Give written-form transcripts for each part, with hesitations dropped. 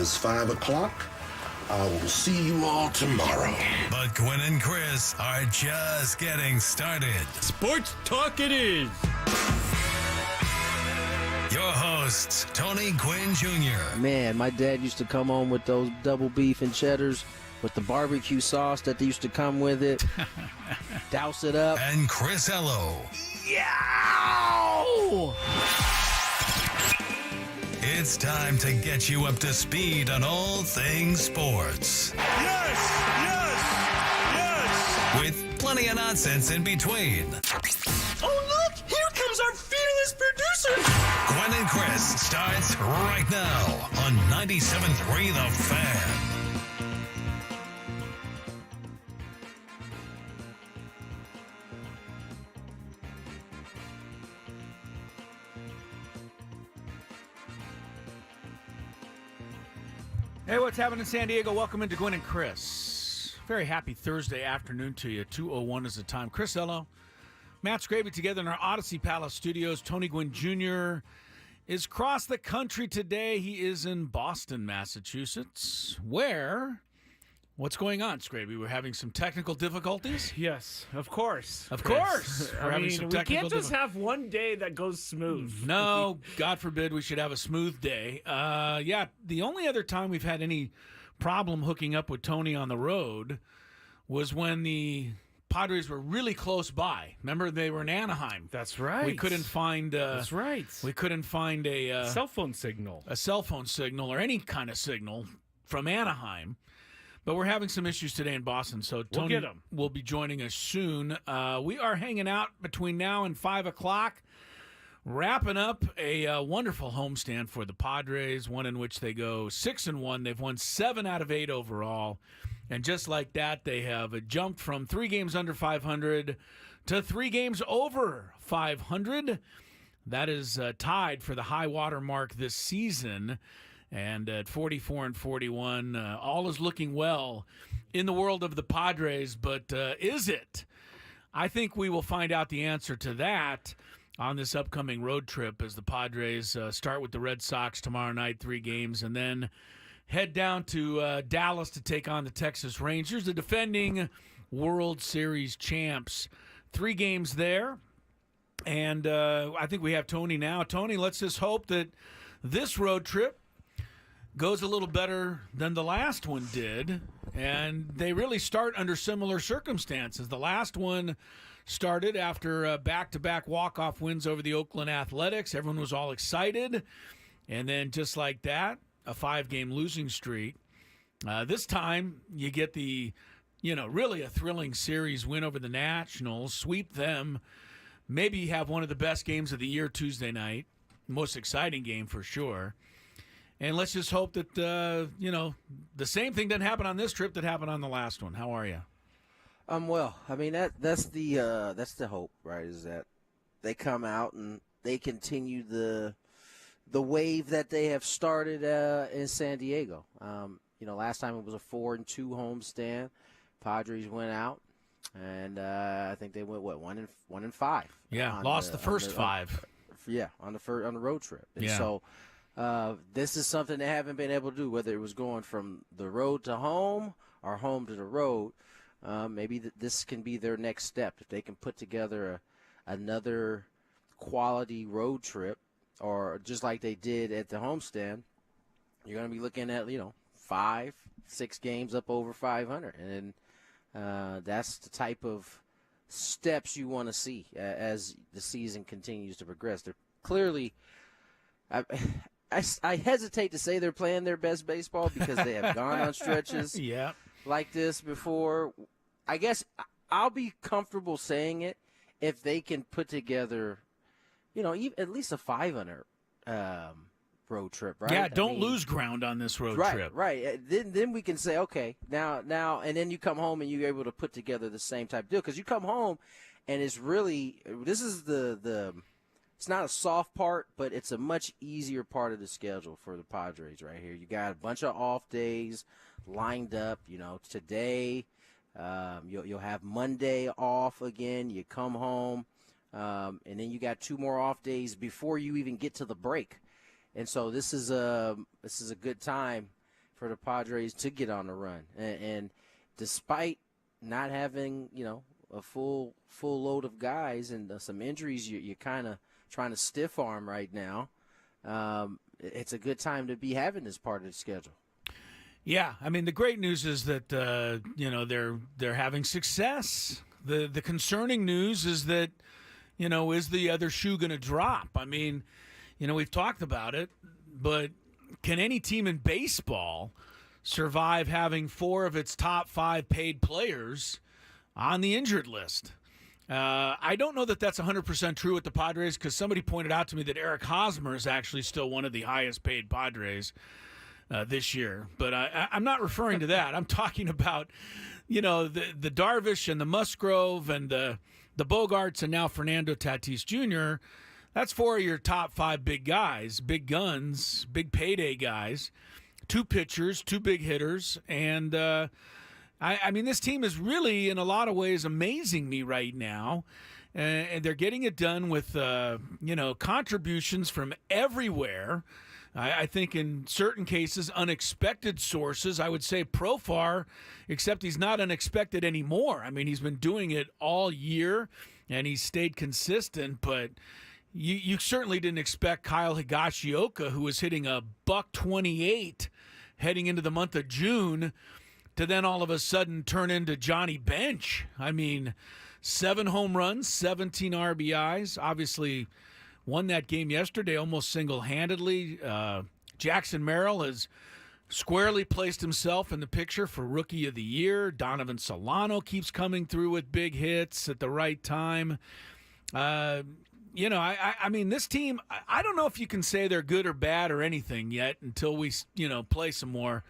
is 5 o'clock. I will see you all tomorrow. But Gwynn and Chris are just getting started. Sports talk it is. Your hosts, Tony Gwynn Jr. Man, my dad used to come home with those double beef and cheddars with the barbecue sauce that they used to come with it. Douse it up. And Chris Ello. Yow! It's time to get you up to speed on all things sports. Yes! With plenty of nonsense in between. Oh, look! Here comes our fearless producer! Gwynn and Chris starts right now on 97.3 The Fan. Hey, what's happening in San Diego? Welcome into Gwynn and Chris. Very happy Thursday afternoon to you. 2:01 is the time. Chris Ello, Matt Skraby together in our Odyssey Palace studios. Tony Gwynn Jr. is across the country today. He is in Boston, Massachusetts, where... What's going on, Skraby? We're having some technical difficulties? Yes, of course. Of course. We're having some we technical can't just have one day that goes smooth. No, God forbid we should have a smooth day. The only other time we've had any problem hooking up with Tony on the road was when the Padres were really close by. Remember, they were in Anaheim. That's right. We couldn't find. That's right. We couldn't find a cell phone signal, or any kind of signal from Anaheim. But we're having some issues today in Boston, so Tony will be joining us soon. We are hanging out between now and 5 o'clock, wrapping up a wonderful homestand for the Padres, one in which they go 6-1. They've won 7 out of 8 overall. And just like that, they have jumped from 3 games under 500 to 3 games over 500. That is tied for the high water mark this season. And at 44 and 41, all is looking well in the world of the Padres. But is it? I think we will find out the answer to that on this upcoming road trip as the Padres start with the Red Sox tomorrow night, 3 games, and then head down to Dallas to take on the Texas Rangers, the defending World Series champs. 3 games there. And I think we have Tony now. Tony, let's just hope that this road trip goes a little better than the last one did, and they really start under similar circumstances. The last one started after back-to-back walk-off wins over the Oakland Athletics. Everyone was all excited, and then just like that, a 5-game losing streak. This time, you get the, really a thrilling series win over the Nationals, sweep them, maybe have one of the best games of the year Tuesday night, most exciting game for sure. And let's just hope that, the same thing didn't happen on this trip that happened on the last one. How are you? I'm well. I mean, that's the hope, right, is that they come out and they continue the wave that they have started in San Diego. Last time it was a 4-2 homestand. Padres went out, and I think they went, 1-5? Yeah, lost the first 5. On the road trip. And yeah. So this is something they haven't been able to do, whether it was going from the road to home or home to the road. Maybe this can be their next step. If they can put together another quality road trip, or just like they did at the homestand, you're going to be looking at, 5-6 games up over 500. And that's the type of steps you want to see as the season continues to progress. They're clearly I hesitate to say they're playing their best baseball because they have gone on stretches like this before. I guess I'll be comfortable saying it if they can put together, at least a 500 road trip, right? Yeah, don't lose ground on this road trip. Right. Then we can say, okay, now, and then you come home and you're able to put together the same type of deal. Because you come home and it's really, this is it's not a soft part, but it's a much easier part of the schedule for the Padres right here. You got a bunch of off days lined up. Today you'll have Monday off again. You come home, and then you got 2 more off days before you even get to the break. And so this is a good time for the Padres to get on the run. And despite not having, a full load of guys and some injuries, you're kind of trying to stiff arm right now. It's a good time to be having this part of the schedule. Yeah, I mean, the great news is that they're having success. The concerning news is that, is the other shoe going to drop? I mean, we've talked about it, but can any team in baseball survive having 4 of its top 5 paid players on the injured list? I don't know that that's 100% true with the Padres, because somebody pointed out to me that Eric Hosmer is actually still one of the highest paid Padres this year. But I'm not referring to that. I'm talking about, the Darvish and the Musgrove and the Bogarts and now Fernando Tatis Jr. That's 4 of your top 5 big guys, big guns, big payday guys, 2 pitchers, 2 big hitters. And I mean, this team is really, in a lot of ways, amazing me right now. And they're getting it done with, contributions from everywhere. I think in certain cases, unexpected sources. I would say Profar, except he's not unexpected anymore. I mean, he's been doing it all year, and he's stayed consistent. But you certainly didn't expect Kyle Higashioka, who was hitting a $128 heading into the month of June, to then all of a sudden turn into Johnny Bench. I mean, 7 home runs, 17 RBIs. Obviously won that game yesterday almost single-handedly. Jackson Merrill has squarely placed himself in the picture for Rookie of the Year. Donovan Solano keeps coming through with big hits at the right time. I mean, this team, I don't know if you can say they're good or bad or anything yet until we, play some more.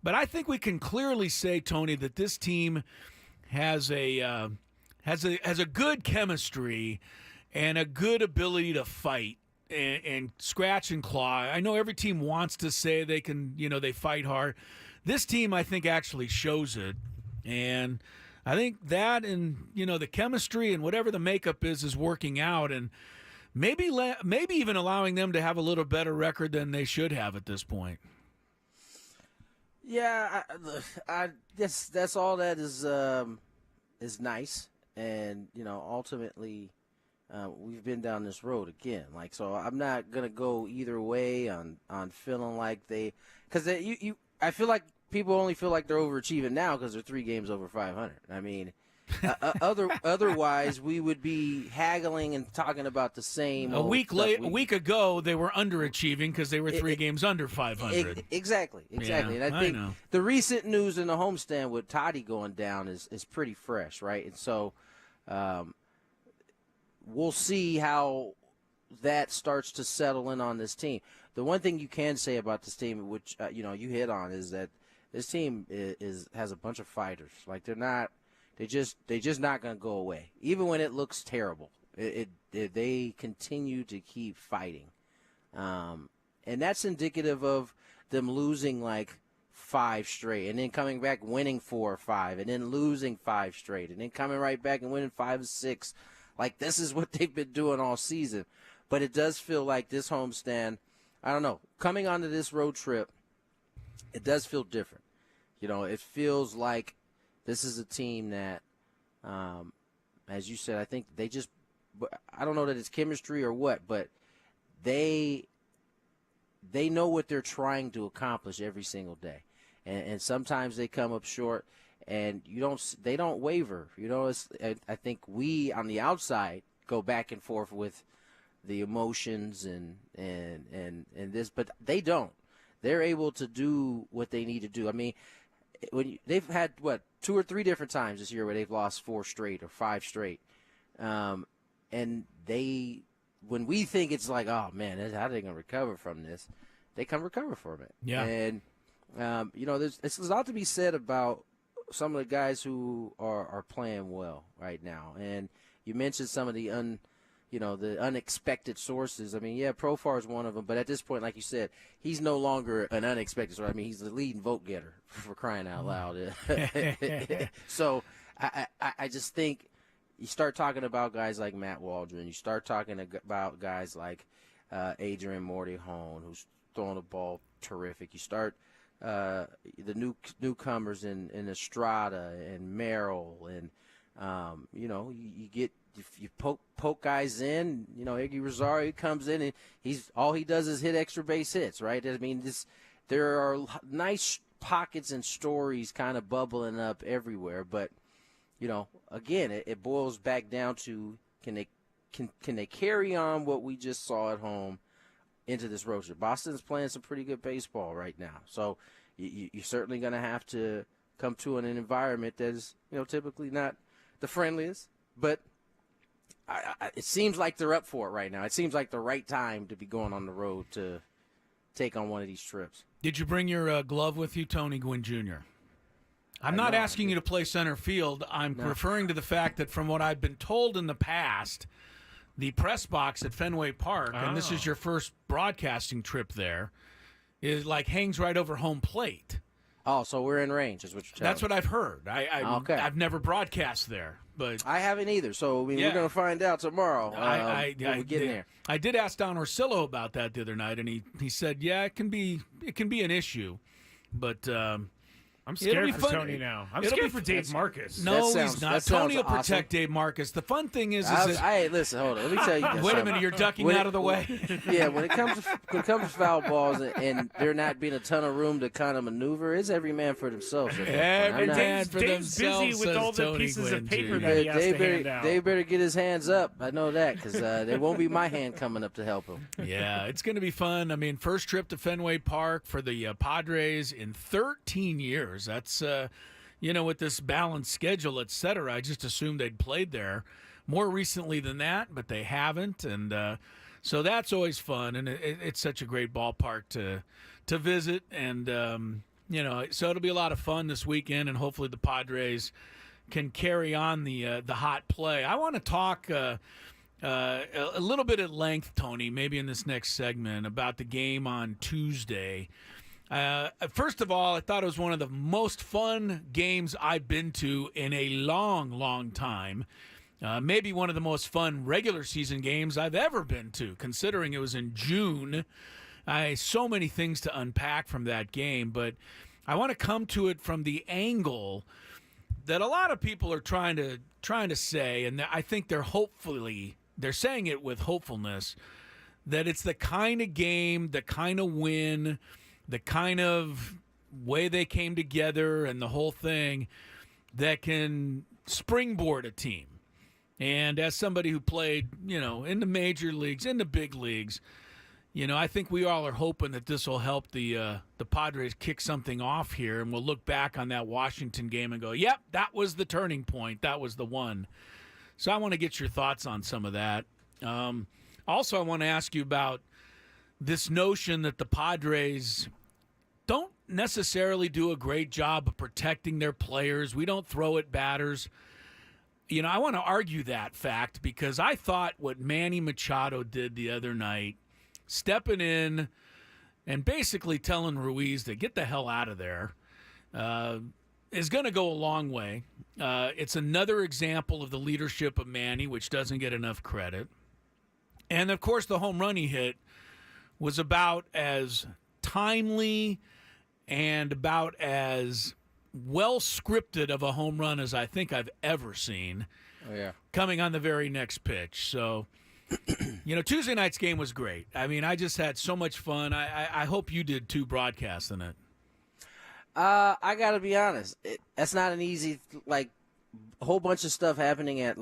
But I think we can clearly say, Tony, that this team has a good chemistry and a good ability to fight and scratch and claw. I know every team wants to say they can, they fight hard. This team, I think, actually shows it. And I think that and, the chemistry and whatever the makeup is working out, and maybe even allowing them to have a little better record than they should have at this point. Yeah, I guess that's all that is nice, and ultimately, we've been down this road again. So I'm not gonna go either way on feeling like because I feel like people only feel like they're overachieving now because they're 3 games over 500. I mean, otherwise we would be haggling and talking about the same. A week ago, they were underachieving because they were 3 games under 500. Exactly. Yeah, And I think the recent news in the homestand with Toddy going down is pretty fresh, right? And so we'll see how that starts to settle in on this team. The one thing you can say about this team, which you hit on, is that this team has a bunch of fighters. They just not going to go away, even when it looks terrible. They continue to keep fighting, and that's indicative of them losing 5 straight, and then coming back winning 4 or 5, and then losing 5 straight, and then coming right back and winning 5 or 6. This is what they've been doing all season. But it does feel like this homestand, I don't know, coming onto this road trip, it does feel different. It feels like this is a team that, as you said, I think they just – I don't know that it's chemistry or what, but they know what they're trying to accomplish every single day. And sometimes they come up short, and they don't waver. I think we on the outside go back and forth with the emotions and this, but they don't. They're able to do what they need to do. I mean, they've had 2 or 3 different times this year where they've lost 4 straight or 5 straight, and when we think it's oh man, how are they going to recover from this? They can recover from it. Yeah, and there's a lot to be said about some of the guys who are playing well right now, and you mentioned some of the the unexpected sources. I mean, yeah, Profar is one of them, but at this point, like you said, he's no longer an unexpected source. I mean, he's the leading vote getter, for crying out loud. So I just think you start talking about guys like Matt Waldron, you start talking about guys like Adrian Morty-Hone, who's throwing the ball terrific. You start the newcomers in Estrada and Merrill, and you get if you poke guys in, Iggy Rosario comes in and all he does is hit extra base hits, right? I mean, there are nice pockets and stories kind of bubbling up everywhere, but again, it boils back down to can they carry on what we just saw at home into this road trip? Boston's playing some pretty good baseball right now, so you're certainly going to have to come to an environment that is typically not the friendliest, but it seems like they're up for it right now. It seems like the right time to be going on the road to take on one of these trips. Did you bring your glove with you, Tony Gwynn Jr.? I'm not asking you to play center field. I'm referring to the fact that from what I've been told in the past, the press box at Fenway Park, and this is your first broadcasting trip there, is hangs right over home plate. Oh, so we're in range, is what you're telling me. That's what I've heard. Okay. I've never broadcast there, but I haven't either. So we're going to find out tomorrow when we get in there. I did ask Don Orsillo about that the other night, and he said, yeah, it can be an issue, but I'm scared for Tony now. I'm scared for Dave Marcus. No, he's not. Tony will protect Dave Marcus. The fun thing is hey, listen, hold on. Let me tell you this. Wait a minute, you're ducking out of the way. Yeah, when it comes to foul balls and there not being a ton of room to kind of maneuver, it's every man for themselves. Every man for Dave's themselves. busy with all the pieces of paper that he has to hand out. They better get his hands up. I know that because there won't be my hand coming up to help him. Yeah, it's going to be fun. I mean, first trip to Fenway Park for the Padres in 13 years. That's with this balanced schedule, et cetera, I just assumed they'd played there more recently than that, but they haven't. And so that's always fun, and it's such a great ballpark to visit. And, so it'll be a lot of fun this weekend, and hopefully the Padres can carry on the hot play. I want to talk a little bit at length, Tony, maybe in this next segment, about the game on Tuesday. First of all, I thought it was one of the most fun games I've been to in a long, long time. Maybe one of the most fun regular season games I've ever been to, considering it was in June. So many things to unpack from that game, but I want to come to it from the angle that a lot of people are trying to say, and I think they're saying it with hopefulness, that it's the kind of game, the kind of win, the kind of way they came together and the whole thing that can springboard a team. And as somebody who played, in the major leagues, in the big leagues, I think we all are hoping that this will help the Padres kick something off here, and we'll look back on that Washington game and go, yep, that was the turning point. That was the one. So I want to get your thoughts on some of that. Also, I want to ask you about this notion that the Padres don't necessarily do a great job of protecting their players. We don't throw at batters. I want to argue that fact because I thought what Manny Machado did the other night, stepping in and basically telling Ruiz to get the hell out of there, is going to go a long way. It's another example of the leadership of Manny, which doesn't get enough credit. And, of course, the home run he hit was about as timely and about as well scripted of a home run as I think I've ever seen. Oh, yeah. Coming on the very next pitch. So, Tuesday night's game was great. I mean, I just had so much fun. I hope you did too, broadcasting it. I got to be honest. That's not an easy, a whole bunch of stuff happening at,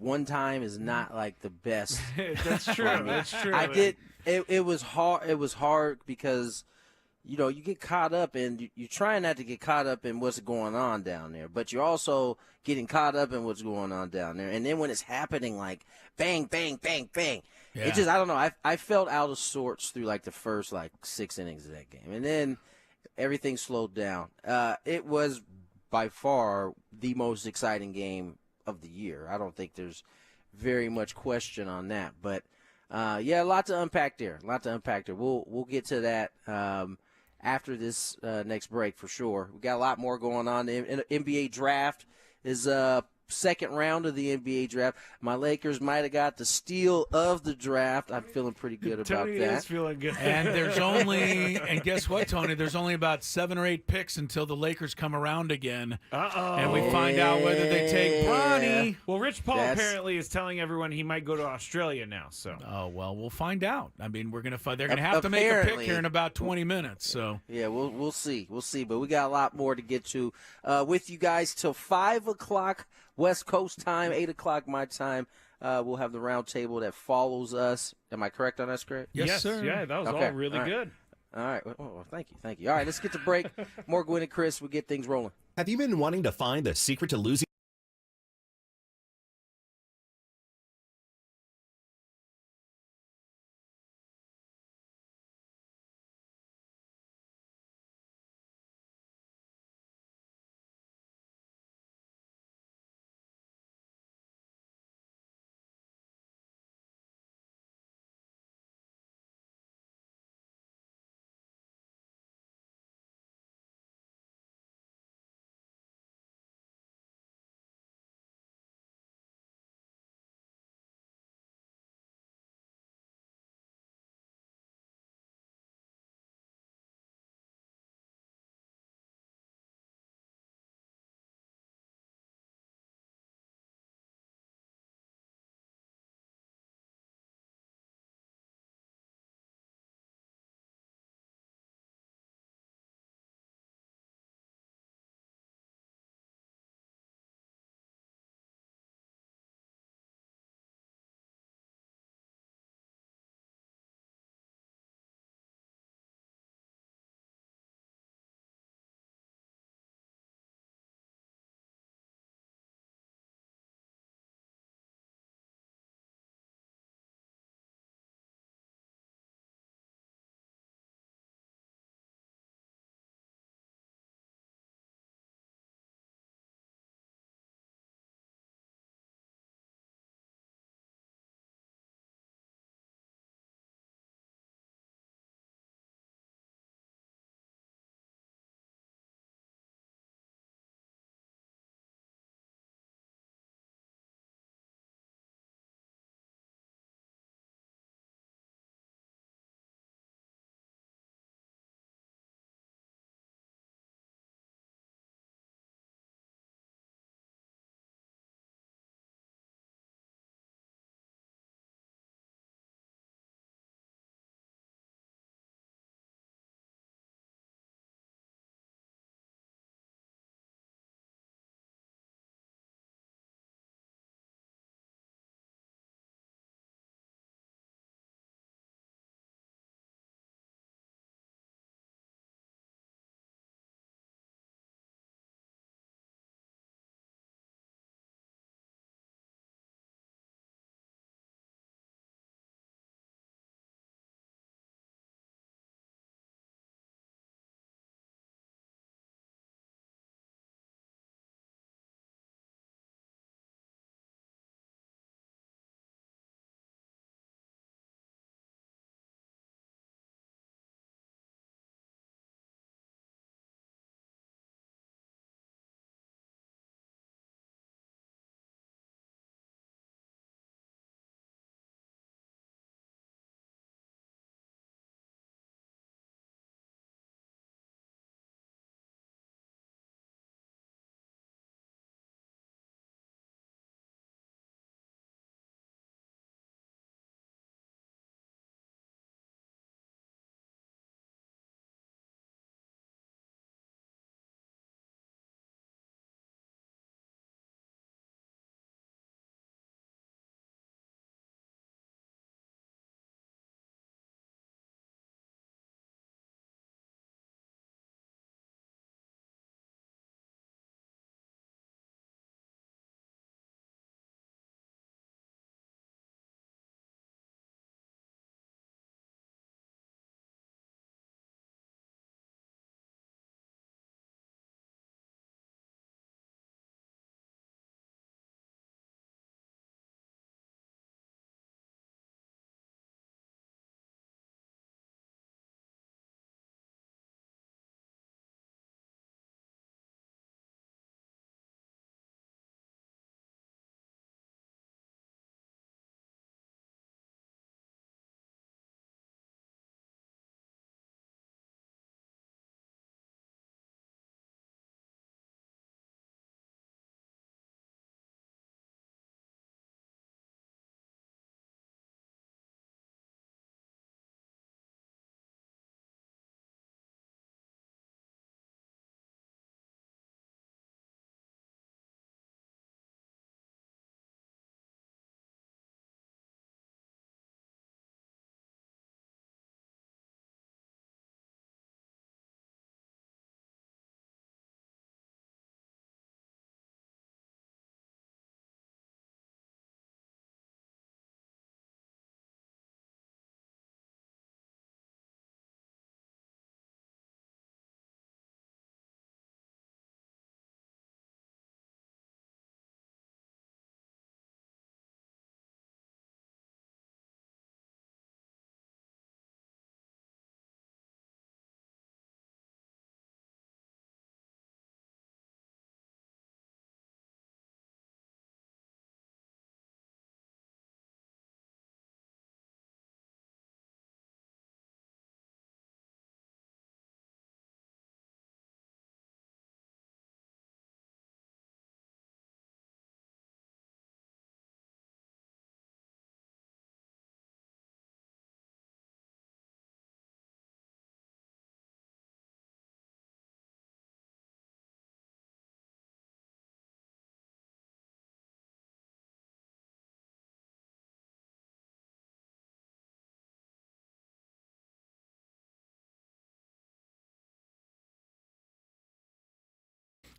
one time is not, the best. That's true. That's true. It was hard. It was hard because, you get caught up and you're trying not to get caught up in what's going on down there, but you're also getting caught up in what's going on down there. And then when it's happening, bang, bang, bang, bang, yeah. It just, I don't know. I felt out of sorts through the first 6 innings of that game. And then everything slowed down. It was by far the most exciting game of the year. I don't think there's very much question on that, but a lot to unpack there. We'll get to that after this next break for sure. We got a lot more going on. The NBA draft is second round of the NBA draft. My Lakers might have got the steal of the draft. I'm feeling pretty good about Tony that. is feeling good. And and guess what, Tony? There's only about 7 or 8 picks until the Lakers come around again. Uh-oh. And we find out whether they take Bronny. Well, Rich Paul apparently is telling everyone he might go to Australia now. So. Oh, well, we'll find out. I mean, they're going to have to make a pick here in about 20 minutes. So yeah, we'll see. We'll see. But we got a lot more to get to with you guys till 5 o'clock West Coast time, 8 o'clock my time. We'll have the round table that follows us. Am I correct on that, Skraby? Yes, sir. Yeah, that was all really good. All right. Well, thank you. All right, let's get to break. More Gwynn and Chris. We'll get things rolling. Have you been wanting to find the secret to losing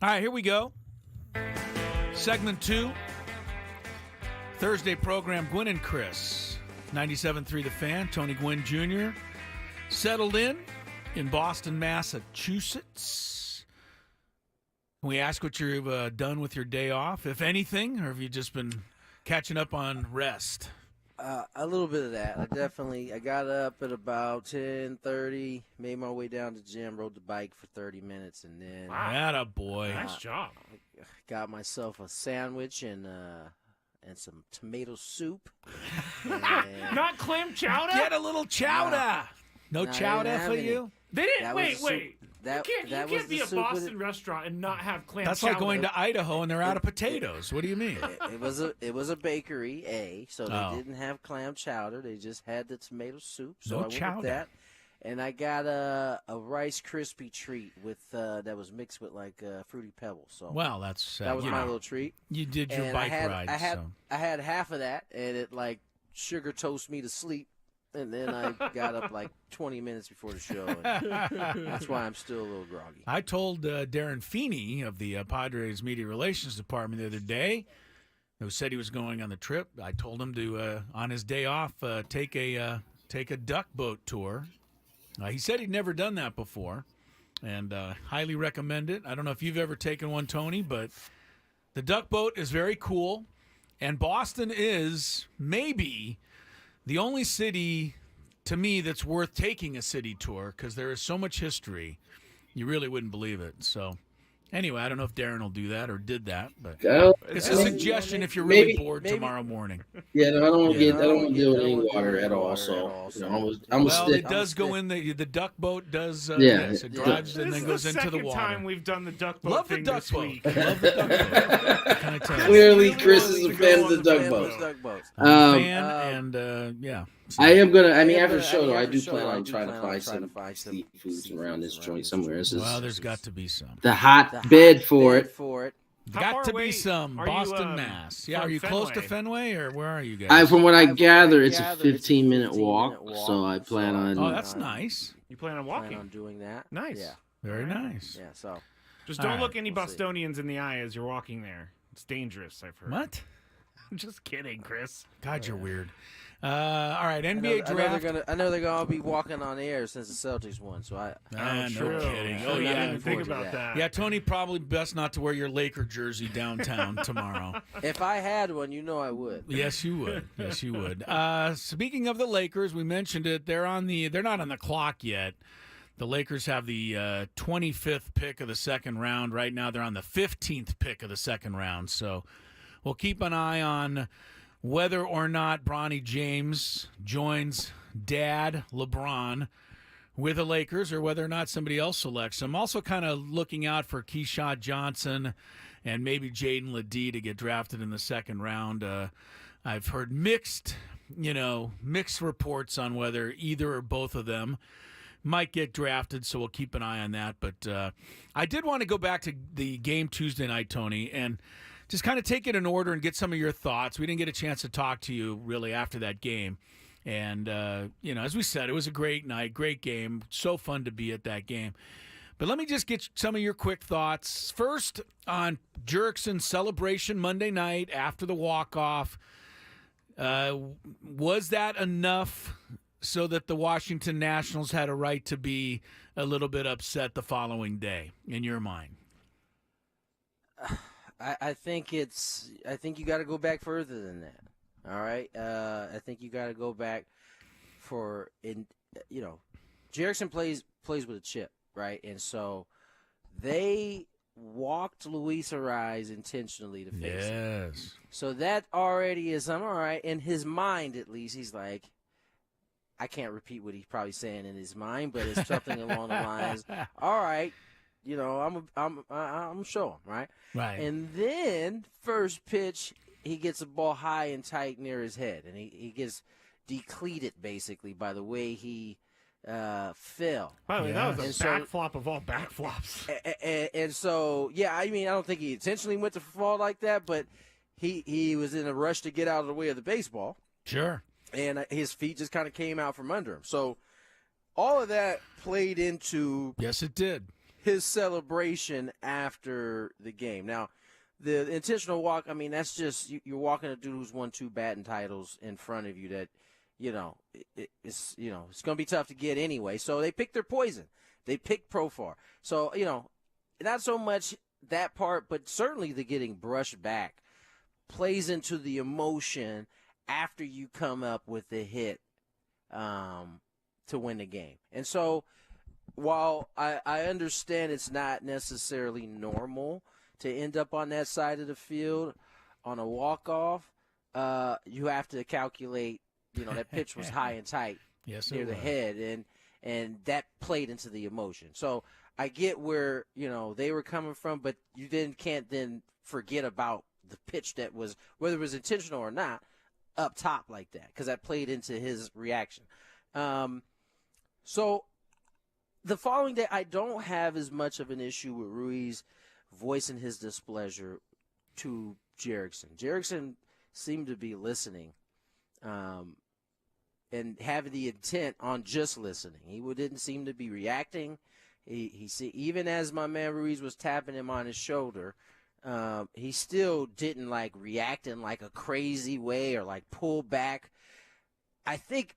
All right, here we go. Segment 2. Thursday program, Gwynn and Chris. 97.3 The Fan. Tony Gwynn Jr. settled in Boston, Massachusetts. Can we ask what you've done with your day off, if anything, or have you just been catching up on rest? A little bit of that. I got up at about 10:30, made my way down to the gym, rode the bike for 30 minutes, and then Attaboy. Nice job. got myself a sandwich and some tomato soup. Not clam chowder? Get a little chowder. No chowder for you? They didn't. Wait. That you can't be a Boston restaurant and not have clam That's chowder. like going to Idaho and they're out of potatoes. What do you mean? It was a bakery, so they didn't have clam chowder. They just had the tomato soup. So I went with that. And I got a Rice Krispie treat with that was mixed with like Fruity Pebbles. So well, that was my little treat. You did your bike ride. I had half of that, and it like sugar toast me to sleep. And then I got up like 20 minutes before the show. And that's why I'm still a little groggy. I told Darren Feeney of the Padres Media Relations Department the other day, who said he was going on the trip. I told him to, on his day off, take a duck boat tour. He said he'd never done that before, and highly recommend it. I don't know if you've ever taken one, Tony, but the duck boat is very cool. And Boston is maybe the only city, to me, that's worth taking a city tour because there is so much history. You really wouldn't believe it. So, anyway, I don't know if Darren will do that or did that, but it's a suggestion if you're really bored tomorrow morning. Yeah, no, I don't want to deal with any water at all. So, it does go in the duck boat does. Yes, it drives and then goes into the water. This is the second time we've done the duck boat thing this week. Love the duck boat. Can I tell you? Clearly, Chris is a fan of the duck boat. I am gonna. I mean, after the show, though, I do plan on trying to find some seafoods around this joint somewhere. Well, there's got to be some. The hotbed for it. Got to be some Boston, Mass. Yeah, are you close to Fenway, or where are you guys? From what I gather, it's a 15-minute walk, so I plan on. Oh, that's nice. You plan on walking? Plan on doing that. Nice. Yeah. Very nice. Yeah. So. Just don't look any Bostonians in the eye as you're walking there. It's dangerous, I've heard. What? I'm just kidding, Chris. God, you're weird. All right, NBA draft. I know they're gonna be walking on air since the Celtics won. So no kidding. Oh yeah, think about that. Yeah, Tony, probably best not to wear your Laker jersey downtown tomorrow. If I had one, I would. Yes, you would. Yes, you would. Speaking of the Lakers, we mentioned it. They're not on the clock yet. The Lakers have the 25th pick of the second round. Right now, they're on the 15th pick of the second round. So we'll keep an eye on whether or not Bronny James joins Dad LeBron with the Lakers or whether or not somebody else selects him. Also kind of looking out for Keyshawn Johnson and maybe Jaden Ledee to get drafted in the second round. I've heard mixed reports on whether either or both of them might get drafted, so we'll keep an eye on that. But I did want to go back to the game Tuesday night, Tony, and just kind of take it in order and get some of your thoughts. We didn't get a chance to talk to you really after that game. And, as we said, it was a great night, great game. So fun to be at that game. But let me just get some of your quick thoughts. First, on Jurickson's celebration Monday night after the walk-off. Was that enough so that the Washington Nationals had a right to be a little bit upset the following day, in your mind? I think you got to go back further than that. All right. I think you got to go back Jurickson plays with a chip, right? And so they walked Luis Ariz intentionally to face him. Yes. So that already is all right. In his mind, at least, he's like, I can't repeat what he's probably saying in his mind, but it's something along the lines, all right, I'm showing, right? Right. And then first pitch, he gets a ball high and tight near his head, and he gets depleted basically by the way he fell. By the way, that was a backflop of all backflops. And so, I don't think he intentionally went to fall like that, but he was in a rush to get out of the way of the baseball. Sure. And his feet just kind of came out from under him. So all of that played into yes, it did. his celebration after the game. Now, the intentional walk, I mean, that's just you're walking a dude who's won 2 batting titles in front of you that, it's it's going to be tough to get anyway. So they picked their poison. They picked Profar. So, not so much that part, but certainly the getting brushed back plays into the emotion after you come up with the hit to win the game. And so while I understand it's not necessarily normal to end up on that side of the field on a walk-off, you have to calculate, that pitch was high and tight near the head, and that played into the emotion. So I get where, they were coming from, but you can't then forget about the pitch that was, whether it was intentional or not, up top like that, because that played into his reaction. So the following day, I don't have as much of an issue with Ruiz voicing his displeasure to Jerickson. Jerickson seemed to be listening and having the intent on just listening. He didn't seem to be reacting. He even as my man Ruiz was tapping him on his shoulder, he still didn't react in a crazy way or pull back. I think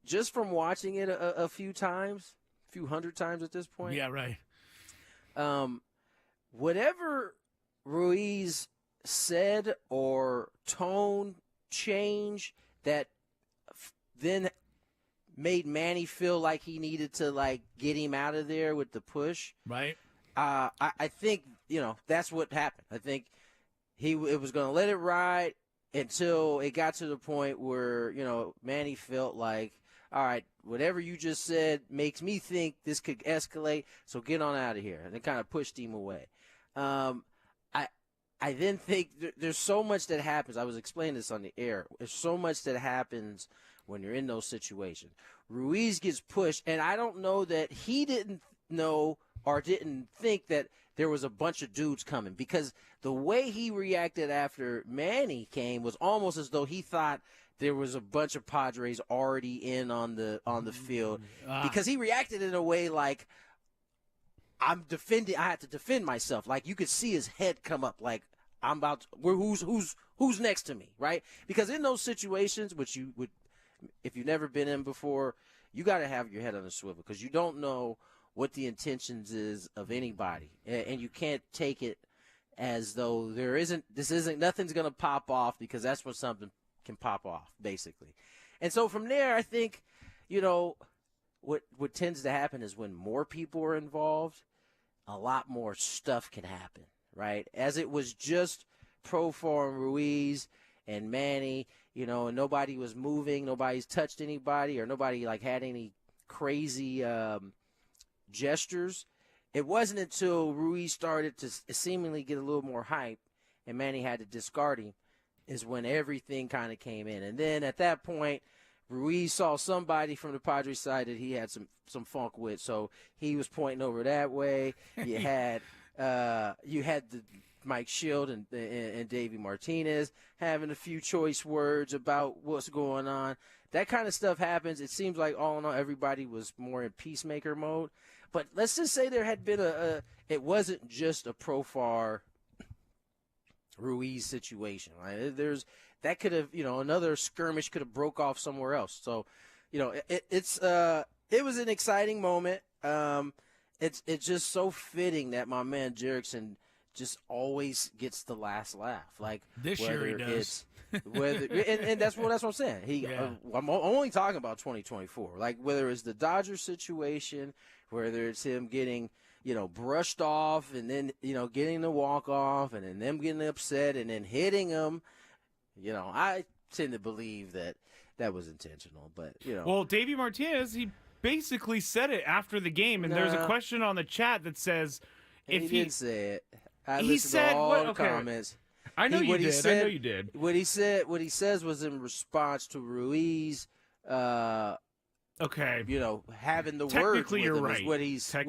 just from watching it a few times, a few hundred times at this point. Yeah, right. Whatever Ruiz said or tone change that then made Manny feel like he needed to get him out of there with the push. Right. I think, that's what happened. I think it was going to let it ride until it got to the point where, Manny felt like, all right, whatever you just said makes me think this could escalate, so get on out of here. And it kind of pushed him away. I then think there's so much that happens. I was explaining this on the air. There's so much that happens when you're in those situations. Ruiz gets pushed, and I don't know that he didn't know or didn't think that there was a bunch of dudes coming, because the way he reacted after Manny came was almost as though he thought there was a bunch of Padres already in on the field, because he reacted in a way like, I'm defending. I had to defend myself. You could see his head come up. I'm about. Who's next to me, right? Because in those situations, which you would, if you've never been in before, you got to have your head on a swivel, because you don't know what the intentions is of anybody, and you can't take it as though nothing's going to pop off, because that's when something can pop off, basically. And so from there, I think, what tends to happen is when more people are involved, a lot more stuff can happen, right? As it was just Profar and Ruiz and Manny, and nobody was moving, nobody's touched anybody, or nobody had any crazy gestures. It wasn't until Ruiz started to seemingly get a little more hype and Manny had to discard him is when everything kind of came in. And then at that point, Ruiz saw somebody from the Padres side that he had some funk with, so he was pointing over that way. You had the Mike Shield and Davey Martinez having a few choice words about what's going on. That kind of stuff happens. It seems like all in all, everybody was more in peacemaker mode. But let's just say there had been it wasn't just a Profar Ruiz situation, right? That could have, another skirmish could have broke off somewhere else. So, it was an exciting moment. It's just so fitting that my man Jerickson just always gets the last laugh. This year he does. And that's what I'm saying. I'm only talking about 2024. Whether it's the Dodgers situation, whether it's him getting, brushed off and then, getting the walk off and then them getting upset and then hitting him. I tend to believe that was intentional, but Well, Davey Martinez, he basically said it after the game, and there's a question on the chat that says if he didn't say it. I he listened said to all what? the Okay. comments. I know you did. I know you did. What he says was in response to Ruiz. Okay. Having the words Technically, with you're him right. is what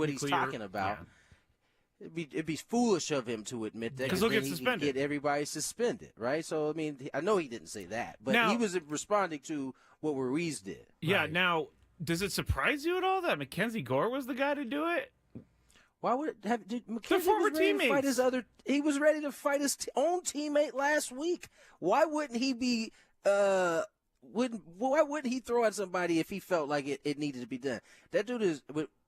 he's talking about. Yeah. It'd be foolish of him to admit that, Because he'll then get he suspended. can get everybody suspended, right? So I know he didn't say that, but Now- he was responding to what Ruiz did. Yeah. Right. Now, does it surprise you at all that Mackenzie Gore was the guy to do it? Why would did McKenzie They're former was ready to fight teammates. he was ready to fight his own teammate last week. Why wouldn't he be why wouldn't he throw at somebody if he felt like it needed to be done? That dude is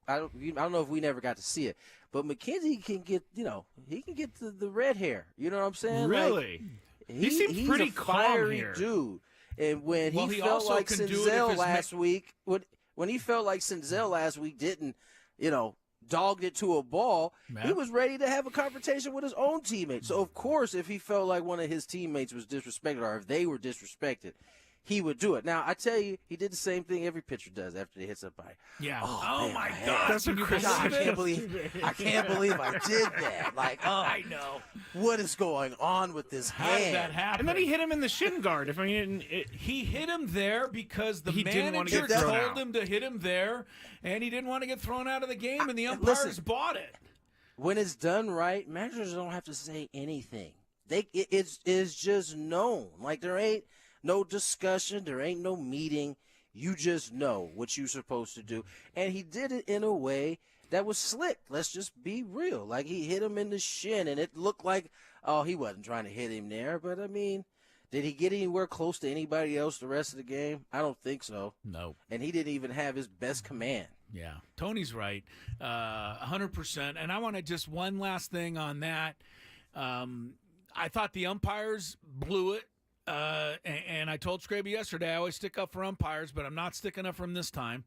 I don't know if we never got to see it, but McKenzie can get he can get the red hair. You know what I'm saying? Really? Like, he seems he's pretty a calm fiery here. dude. And when Well, he he felt also like can do it if Senzel his last week, when he felt like Senzel last week didn't, dogged it to a ball, he was ready to have a confrontation with his own teammates. So, of course, if he felt like one of his teammates was disrespected or if they were disrespected, he would do it. Now, I tell you, he did the same thing every pitcher does after they hit somebody. Yeah. Oh, man, my man. God. That's a Chris. I can't believe I did that. Like, I know. what is going on with this How did hand? that happen? And then he hit him in the shin guard. He hit him there because the He didn't want to manager get thrown told out. him to hit him there, and he didn't want to get thrown out of the game, and the umpires Listen. bought it. When it's done right, managers don't have to say anything. It's just known. Like, there ain't no discussion. There ain't no meeting. You just know what you're supposed to do. And he did it in a way that was slick. Let's just be real. Like, he hit him in the shin, and it looked like, he wasn't trying to hit him there. But, I mean, did he get anywhere close to anybody else the rest of the game? I don't think so. No. And he didn't even have his best command. Yeah, Tony's right, 100%. And I want to just one last thing on that. I thought the umpires blew it. And I told Skraby yesterday I always stick up for umpires, but I'm not sticking up for them this time.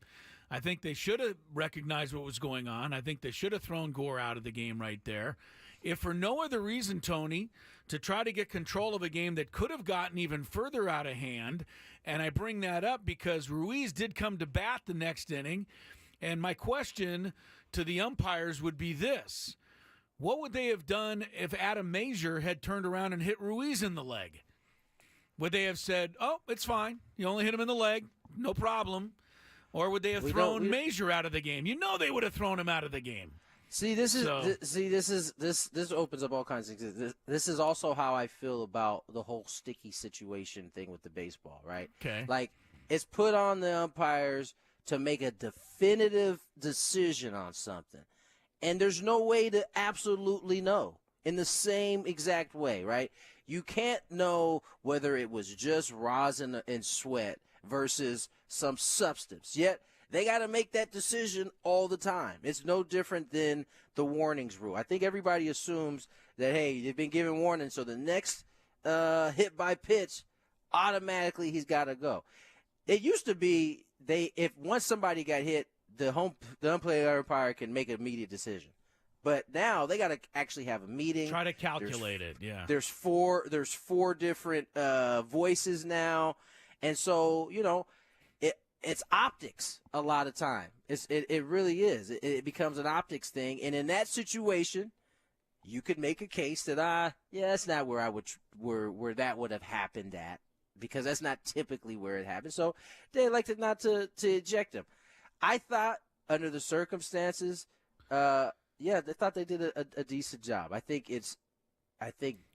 I think they should have recognized what was going on. I think they should have thrown Gore out of the game right there. If for no other reason, Tony, to try to get control of a game that could have gotten even further out of hand. And I bring that up because Ruiz did come to bat the next inning. And my question to the umpires would be this. What would they have done if Adam Mazur had turned around and hit Ruiz in the leg? Would they have said, oh, it's fine. You only hit him in the leg. No problem. Or would they have thrown Mazur out of the game? You know they would have thrown him out of the game. See, this opens up all kinds of things. This is also how I feel about the whole sticky situation thing with the baseball, right? Okay. Like, it's put on the umpires to make a definitive decision on something. And there's no way to absolutely know in the same exact way, right? You can't know whether it was just rosin and sweat versus some substance. Yet, they got to make that decision all the time. It's no different than the warnings rule. I think everybody assumes that, hey, they've been given warning, so the next hit by pitch, automatically he's got to go. It used to be if once somebody got hit, the umpire can make an immediate decision. But now they got to actually have a meeting. Try to calculate it, yeah. There's four different voices now, and so it's optics a lot of time. It really is. It becomes an optics thing, and in that situation, you could make a case that that's not where where that would have happened at, because that's not typically where it happens. So they elected not to eject him. I thought under the circumstances, they thought they did a decent job. I think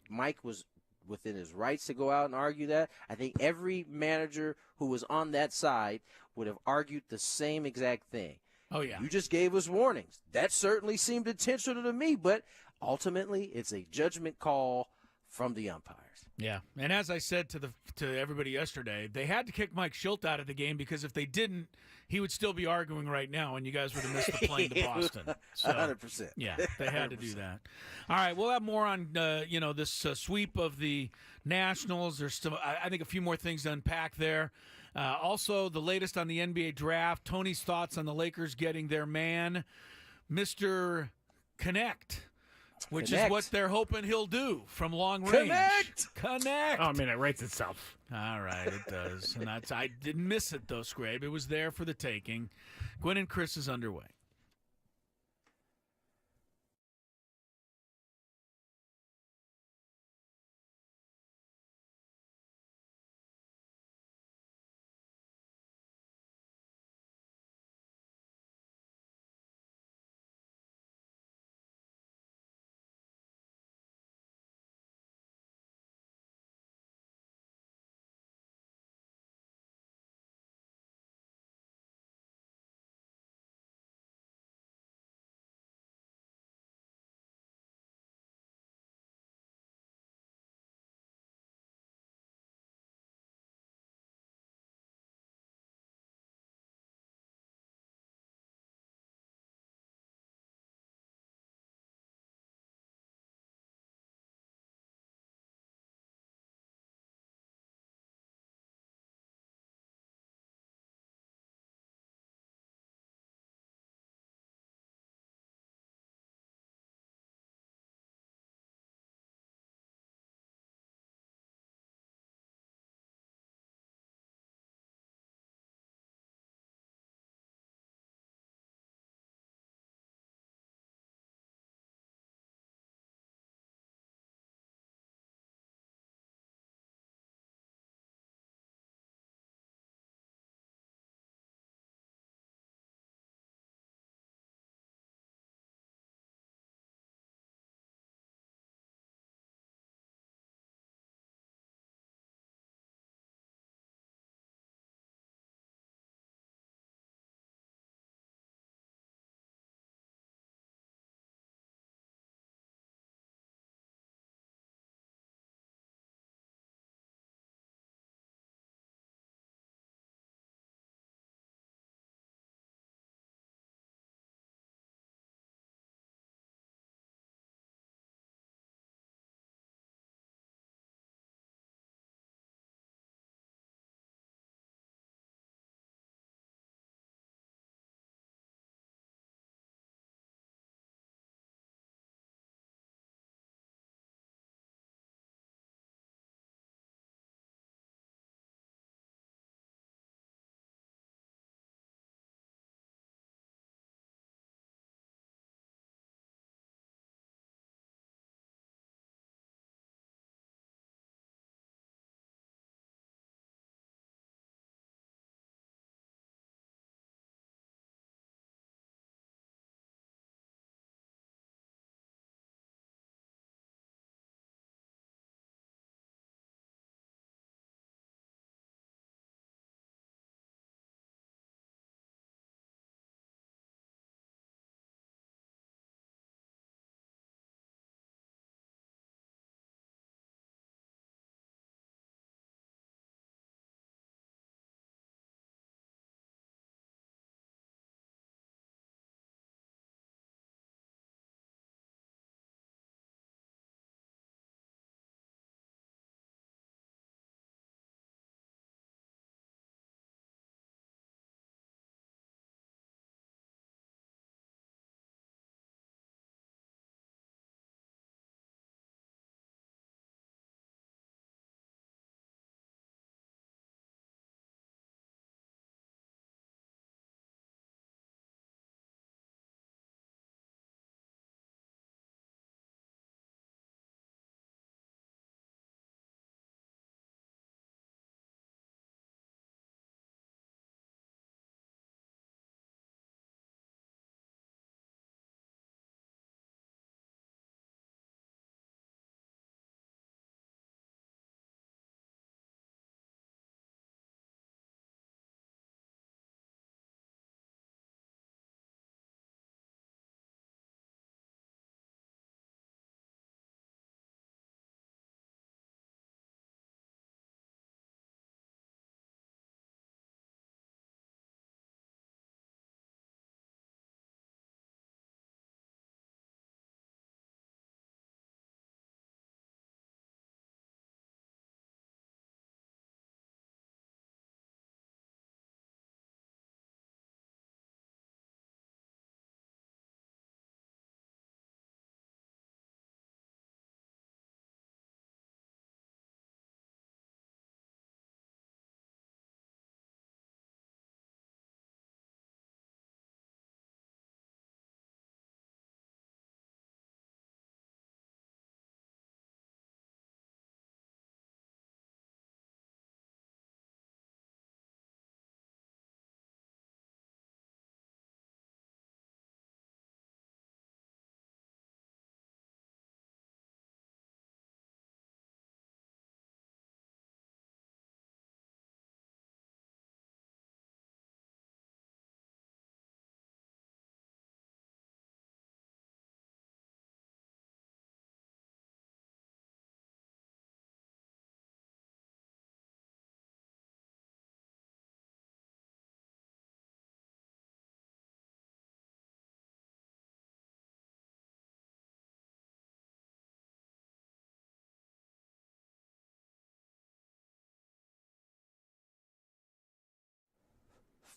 Mike was within his rights to go out and argue that. I think every manager who was on that side would have argued the same exact thing. Oh, yeah. You just gave us warnings. That certainly seemed intentional to me, but ultimately it's a judgment call from the umpires. Yeah, and as I said to everybody yesterday, they had to kick Mike Schilt out of the game, because if they didn't, he would still be arguing right now, and you guys would have missed the plane to Boston. So, 100%. Yeah, they had to do that. All right, we'll have more on this sweep of the Nationals. There's still, I think, a few more things to unpack there. Also, the latest on the NBA draft. Tony's thoughts on the Lakers getting their man, Mr. Connect. Which is what they're hoping he'll do from long range. Connect. Oh, man, it writes itself. All right, it does. And I didn't miss it, though, Skrabe. It was there for the taking. Gwynn and Chris is underway.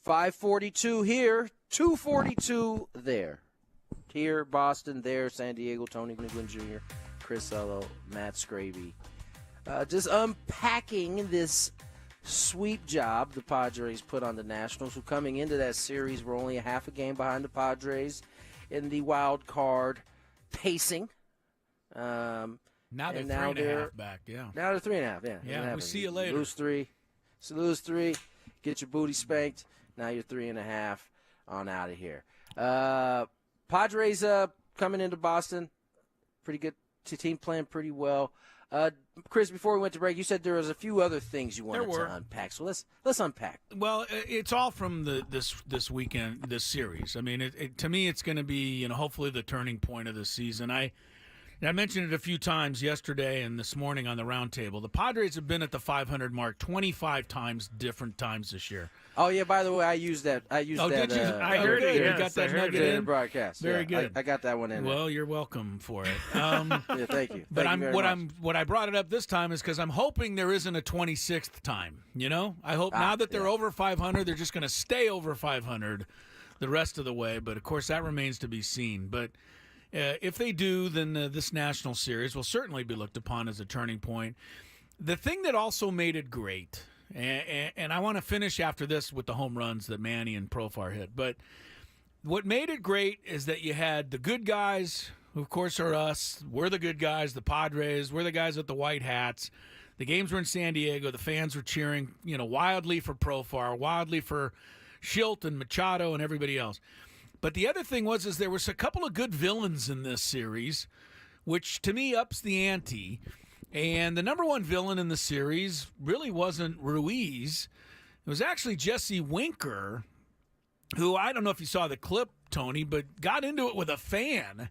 5:42 here, 2:42 there. Here, Boston, there, San Diego, Tony Gwynn Jr., Chris Orsillo, Matt Skraby. Just unpacking this sweep job the Padres put on the Nationals, who coming into that series were only a half a game behind the Padres in the wild card pacing. Now they're 3.5 back, yeah. Now they're 3.5, yeah. Yeah, we'll see you later. Lose three, get your booty spanked. Now you're 3.5 on out of here. Padres coming into Boston, pretty good team, playing pretty well. Chris, before we went to break, you said there was a few other things you wanted to unpack. So let's unpack. Well, it's all from this weekend, this series. I mean, to me, it's going to be hopefully the turning point of the season. I mentioned it a few times yesterday and this morning on the roundtable. The Padres have been at the 500 mark 25 times, different times this year. Oh yeah, by the way, I used that. Did you? I heard it. You got that nugget in the broadcast. Very good. I got that one in. Well, you're welcome for it. Yeah, thank you. But what I brought it up this time is because I'm hoping there isn't a 26th time. I hope now that they're over 500, they're just going to stay over 500 the rest of the way. But of course, that remains to be seen. But if they do, then this national series will certainly be looked upon as a turning point. The thing that also made it great. And I want to finish after this with the home runs that Manny and Profar hit. But what made it great is that you had the good guys, who of course are us. We're the good guys, the Padres. We're the guys with the white hats. The games were in San Diego. The fans were cheering, wildly for Profar, wildly for Schilt and Machado and everybody else. But the other thing was there was a couple of good villains in this series, which to me ups the ante. And the number one villain in the series really wasn't Ruiz. It was actually Jesse Winker, who I don't know if you saw the clip, Tony, but got into it with a fan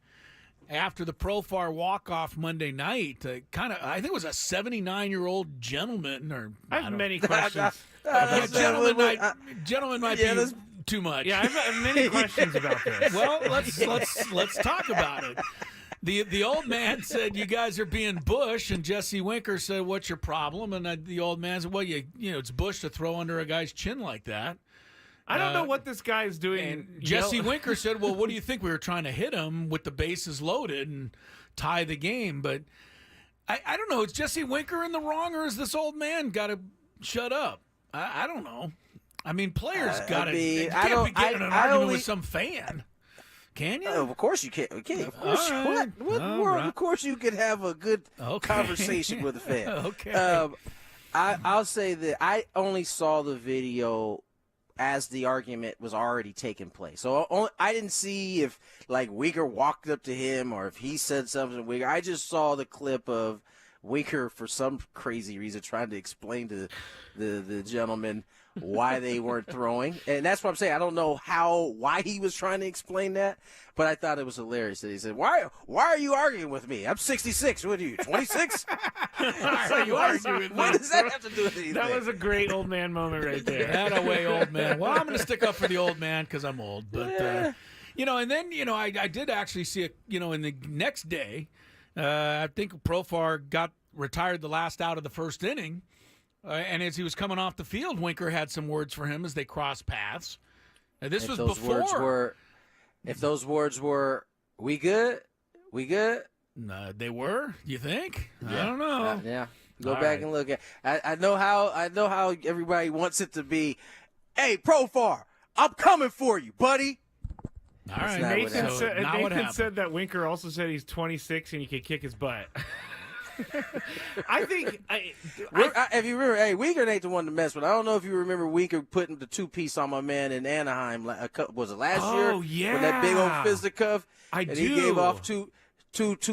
after the Profar walk-off Monday night. I think it was a 79-year-old gentleman. I have many questions. Gentleman might be too much. Yeah, I have many questions about this. Well, let's talk about it. The old man said, "You guys are being Bush," and Jesse Winker said, "What's your problem?" And the old man said, "Well, it's Bush to throw under a guy's chin like that." I don't know what this guy is doing. And Jesse Winker said, "Well, what do you think? We were trying to hit him with the bases loaded and tie the game." But I don't know. Is Jesse Winker in the wrong, or is this old man got to shut up? I don't know. I mean, players got to. You can't be getting an argument with some fan. Can you? Of course you can. Of course, right. What world? Right. Of course you can have a good conversation with a fan. Okay. I'll say that I only saw the video as the argument was already taking place. So I didn't see if Winker walked up to him or if he said something to Winker. I just saw the clip of Winker for some crazy reason trying to explain to the gentleman why they weren't throwing. And that's what I'm saying. I don't know why he was trying to explain that, but I thought it was hilarious that he said, why are you arguing with me? I'm 66. What are you, 26? What does that have to do with anything? That was a great old man moment right there. That way, old man. Well, I'm going to stick up for the old man because I'm old. But, and then, I did actually see it, in the next day, I think Profar got retired the last out of the first inning. And as he was coming off the field, Winker had some words for him as they crossed paths. This was before. If those words were, we good? They were. You think? Yeah. I don't know. Yeah. Go back and look at. I know how everybody wants it to be. Hey, Profar, I'm coming for you, buddy. All right. Nathan said that Winker also said he's 26 and he could kick his butt. I think if you remember, Winker ain't the one to mess with. I don't know if you remember Winker putting the two-piece on my man in Anaheim. Was it last year? Oh yeah, with that big old fisticuff. I and do. He gave off two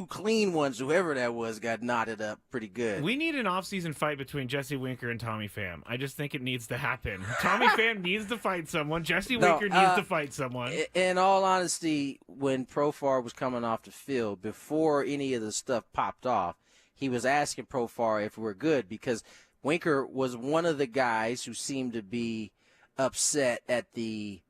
clean ones. Whoever that was got knotted up pretty good. We need an off-season fight between Jesse Winker and Tommy Pham. I just think it needs to happen. Tommy Pham needs to fight someone. Jesse Winker needs to fight someone. In all honesty, when Profar was coming off the field, before any of the stuff popped off, he was asking Profar if we're good because Winker was one of the guys who seemed to be upset at the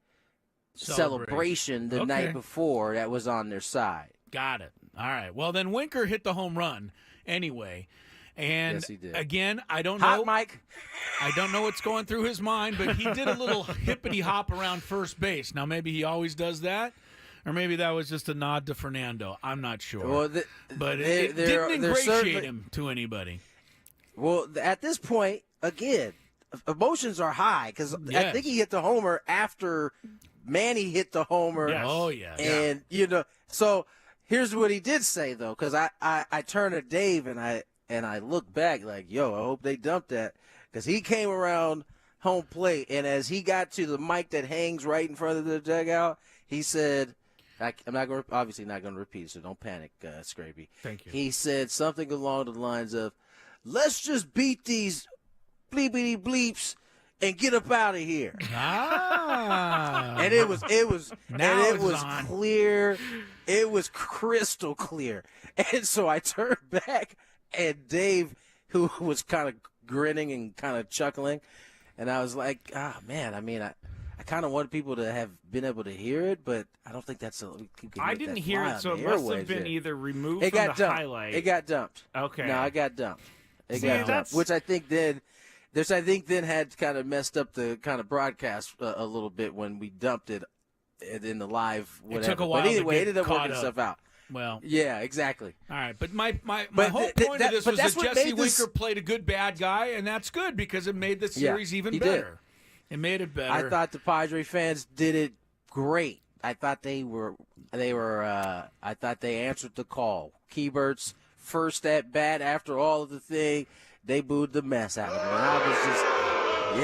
celebration the night before that was on their side. Got it. All right. Well, then Winker hit the home run anyway. And Yes, he did. again, I don't Hot know. Mike. I don't know what's going through his mind, but he did a little hippity hop around first base. Now, maybe he always does that, or maybe that was just a nod to Fernando. I'm not sure. Well, but it didn't ingratiate him to anybody. Well, at this point, again, emotions are high because I think he hit the homer after Manny hit the homer. Yes. Oh, yeah. And, so here's what he did say, though, because I turned to Dave and I look back like, yo, I hope they dumped that, because he came around home plate, and as he got to the mic that hangs right in front of the dugout, he said, I'm obviously not going to repeat it, so don't panic, Skraby. Thank you. He said something along the lines of, let's just beat these bleepity bleeps and get up out of here. And it was clear. It was crystal clear. And so I turned back, and Dave, who was kind of grinning and kind of chuckling, and I was like, man, I mean, I kind of want people to have been able to hear it, but I don't think that's I didn't hear it, so it must have been either removed from the highlight. It got dumped. Okay. No, it got dumped. It got dumped, which I think then had kind of messed up the kind of broadcast a little bit when we dumped it in the live whatever. It took a while but anyway, to it get ended up caught working up. stuff out. Well, yeah, exactly. All right, but my But whole point of this was that that's what Jesse made this- Winker played a good bad guy, and that's good because it made the series even he better. It made it better. I thought the Padres fans did it great. I thought they answered the call. Keybert's first at bat after all of the thing, they booed the mess out of him. And I was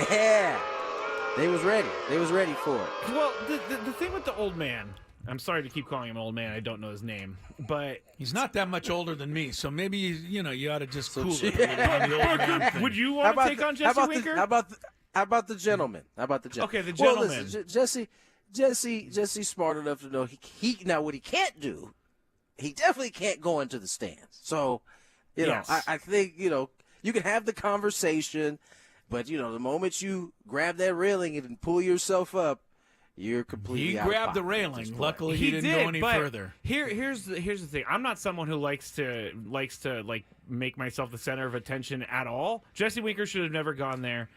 just, they was ready. They was ready for it. Well, the thing with the old man, I'm sorry to keep calling him old man. I don't know his name, but he's not that much older than me, so maybe you ought to just cool it a little on the old man thing. Would you want to take on Jesse Winker? How about the gentleman? Okay, the gentleman. Well, listen, Jesse's smart enough to know he now what he can't do. He definitely can't go into the stands. So, Yes. I think you can have the conversation, but the moment you grab that railing and pull yourself up, you're completely. He out of grabbed the pocket at this railing. point. Luckily, he didn't go any but further. Here's the thing. I'm not someone who likes to like make myself the center of attention at all. Jesse Winker should have never gone there.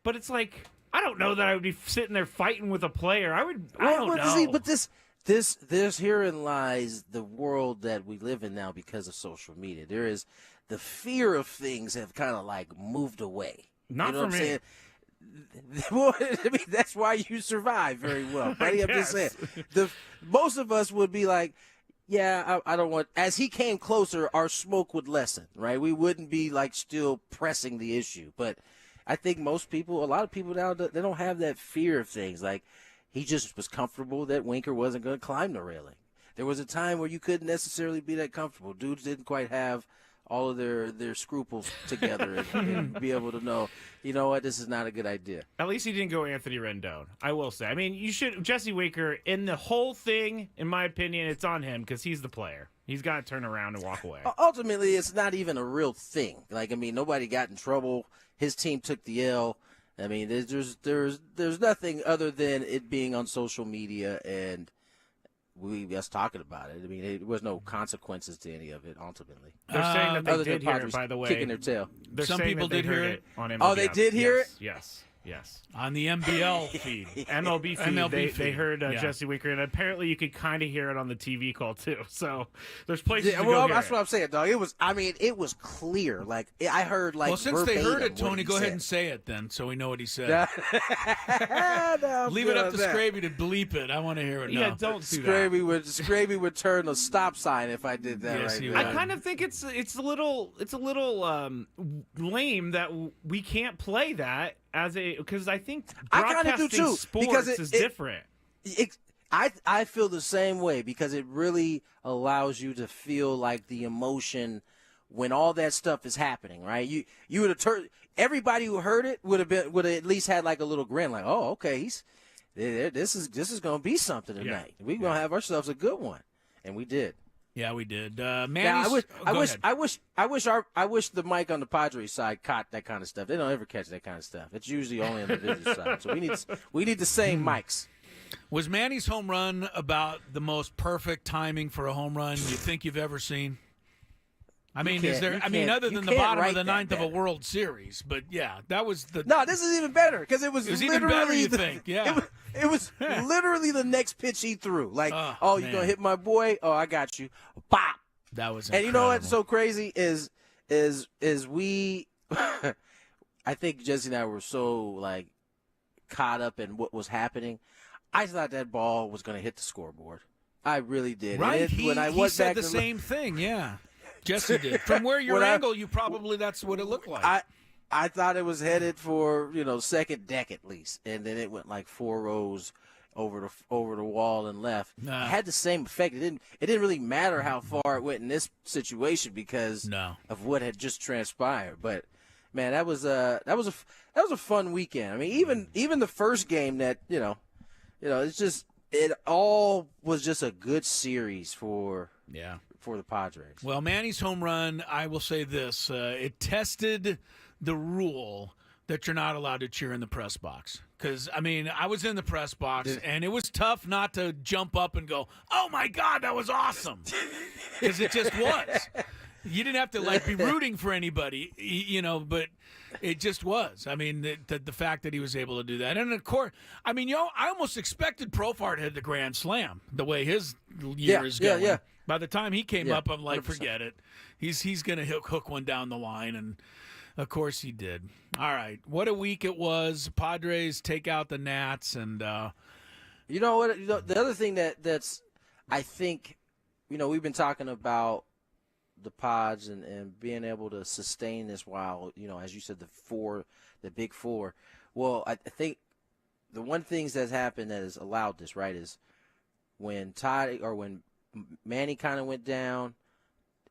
But it's like, I don't know that I would be sitting there fighting with a player. I don't know. See, but this herein lies the world that we live in now because of social media. There is the fear of things have kind of like moved away. Not for me. Saying? Well, I mean, that's why you survive very well, buddy. I'm just saying. Most of us would be like, yeah, I don't want. As he came closer, our smoke would lessen, right? We wouldn't be like still pressing the issue, but I think a lot of people now, they don't have that fear of things. Like, he just was comfortable that Winker wasn't going to climb the railing. There was a time where you couldn't necessarily be that comfortable. Dudes didn't quite have all of their scruples together and be able to know, you know what, this is not a good idea. At least he didn't go Anthony Rendon, I will say. I mean, Jesse Winker, in the whole thing, in my opinion, it's on him because he's the player. He's got to turn around and walk away. Ultimately, it's not even a real thing. Like, I mean, nobody got in trouble. His team took the L. I mean, there's nothing other than it being on social media and us talking about it. I mean, there was no consequences to any of it ultimately. They're saying that they other did than hear it, by the way. kicking their tail. Some people did hear it on MLB. Oh, they did hear it? Yes. On the MBL feed. MLB feed. They heard Jesse Winker, and apparently you could kind of hear it on the TV call too. So there's places to go hear that's it. what I'm saying, dog. It was clear. Like, I heard like. Well, since they heard it, Tony, go ahead said. and say it then, so we know what he said. No, Leave it up to Skraby to bleep it. I want to hear it now. Yeah, don't do that. Skraby would turn a stop sign if I did that. Yes, right he now. would. I kind of think it's a little lame that we can't play that because I think I kinda do broadcasting too, sports because is different. I feel the same way because it really allows you to feel like the emotion when all that stuff is happening, right? You would have turned everybody who heard it would have at least had like a little grin, like, oh, okay, this is gonna be something tonight. Yeah. We're gonna have ourselves a good one, and we did. Yeah, we did. Now, Manny's, I wish the mic on the Padres side caught that kind of stuff. They don't ever catch that kind of stuff. It's usually only on the visitor side. So we need the same mics. Was Manny's home run about the most perfect timing for a home run you think you've ever seen? I mean, you is there? can't- I mean, you other than the can't bottom of write the that ninth of a better. World Series, but yeah, that was the. No, this is even better because it was It was literally even better, you the, think? Yeah. It was literally the next pitch he threw. Like, Oh, you gonna man. hit my boy? Oh, I got you. Bop. That was. And you know what's incredible. so crazy is we. I think Jesse and I were so like caught up in what was happening. I thought that ball was going to hit the scoreboard. I really did. Right. And He, when I he went said back the to same thing. Yeah. Jesse did. From where your When I- angle, you probably that's what it looked like. I thought it was headed for second deck at least, and then it went like 4 rows over the wall and left. Nah. It had the same effect. It didn't really matter how far it went in this situation because of what had just transpired. But man, that was a fun weekend. I mean, even the first game that it's just it all was just a good series for the Padres. Well, Manny's home run, I will say this: it tested the rule that you're not allowed to cheer in the press box. Because, I mean, I was in the press box, and it was tough not to jump up and go, oh, my God, that was awesome. Because it just was. You didn't have to, like, be rooting for anybody, but it just was. I mean, the fact that he was able to do that. And, of course, I mean, I almost expected Profar to hit the grand slam the way his year is going. Yeah. By the time he came up, I'm like, 100%. forget it. He's going to hook one down the line, and of course he did. All right, what a week it was. Padres take out the Nats, and you know what? The other thing that's I think we've been talking about the Pods and being able to sustain this while as you said the big four. Well, I think the one things that's happened that has allowed this right is when when Manny kind of went down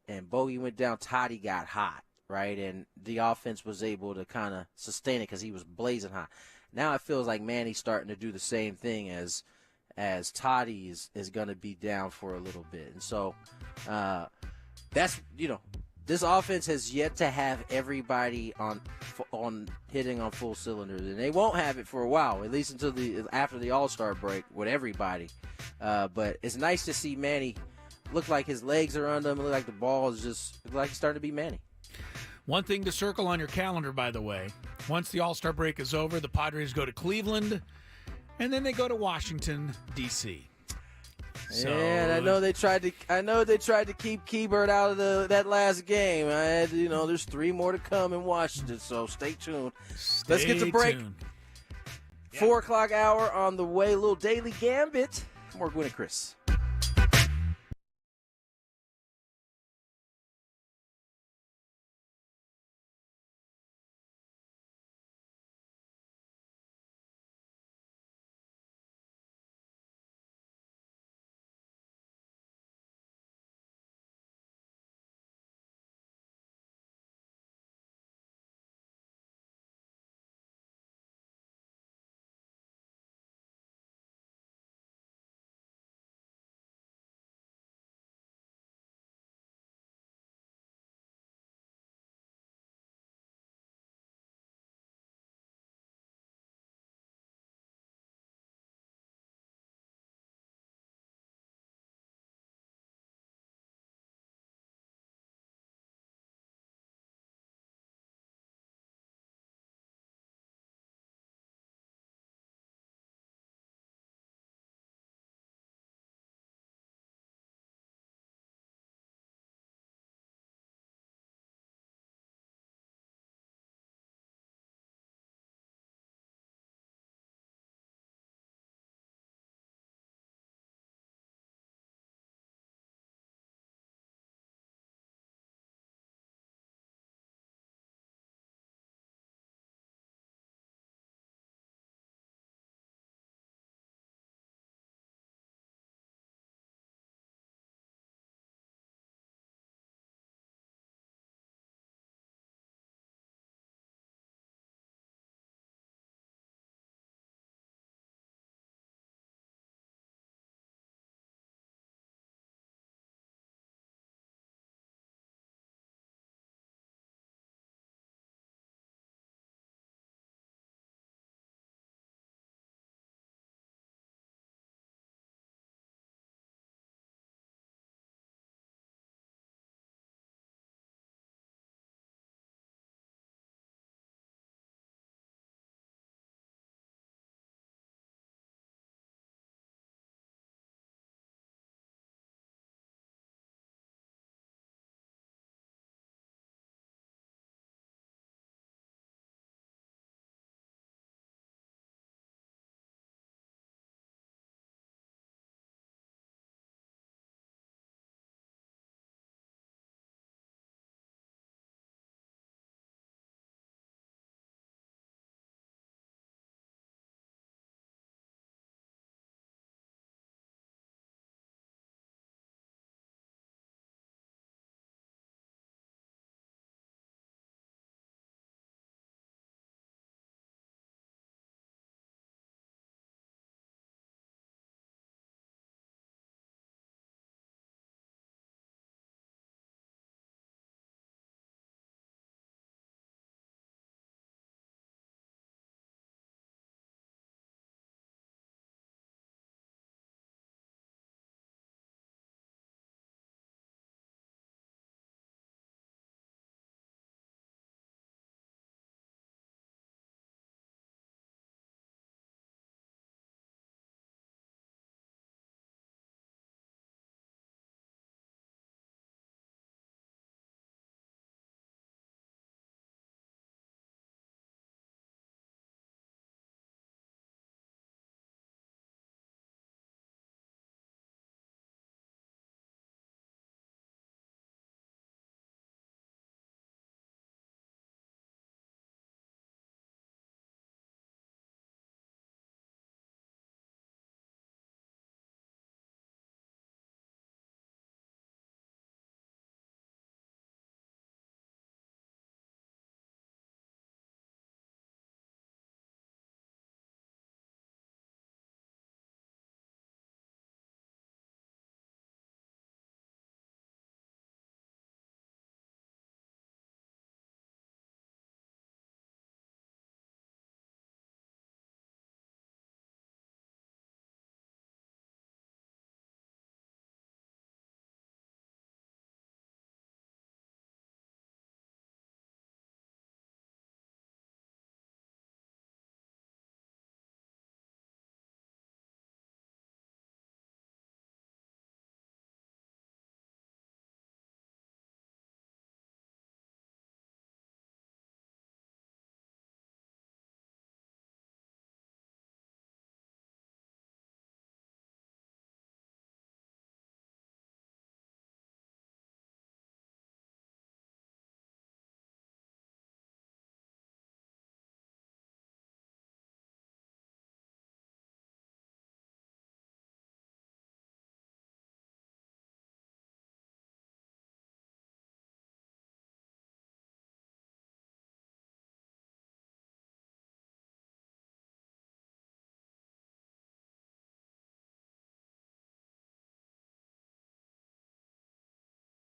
and Bogey went down, Toddy got hot, right? And the offense was able to kind of sustain it because he was blazing hot. Now it feels like Manny's starting to do the same thing as Toddy is going to be down for a little bit. And so that's, this offense has yet to have everybody on hitting on full cylinders, and they won't have it for a while, at least until after the All-Star break with everybody. But it's nice to see Manny look like his legs are under him, look like the ball is just like he's starting to be Manny. one thing to circle on your calendar, by the way, once the All-Star break is over, the Padres go to Cleveland, and then they go to Washington, D.C. So, and I know they tried to keep Keybird out of that last game. There's 3 more to come in Washington, so stay tuned. Let's get to break. 4 o'clock hour on the way. A little daily gambit. More Gwynn and Chris.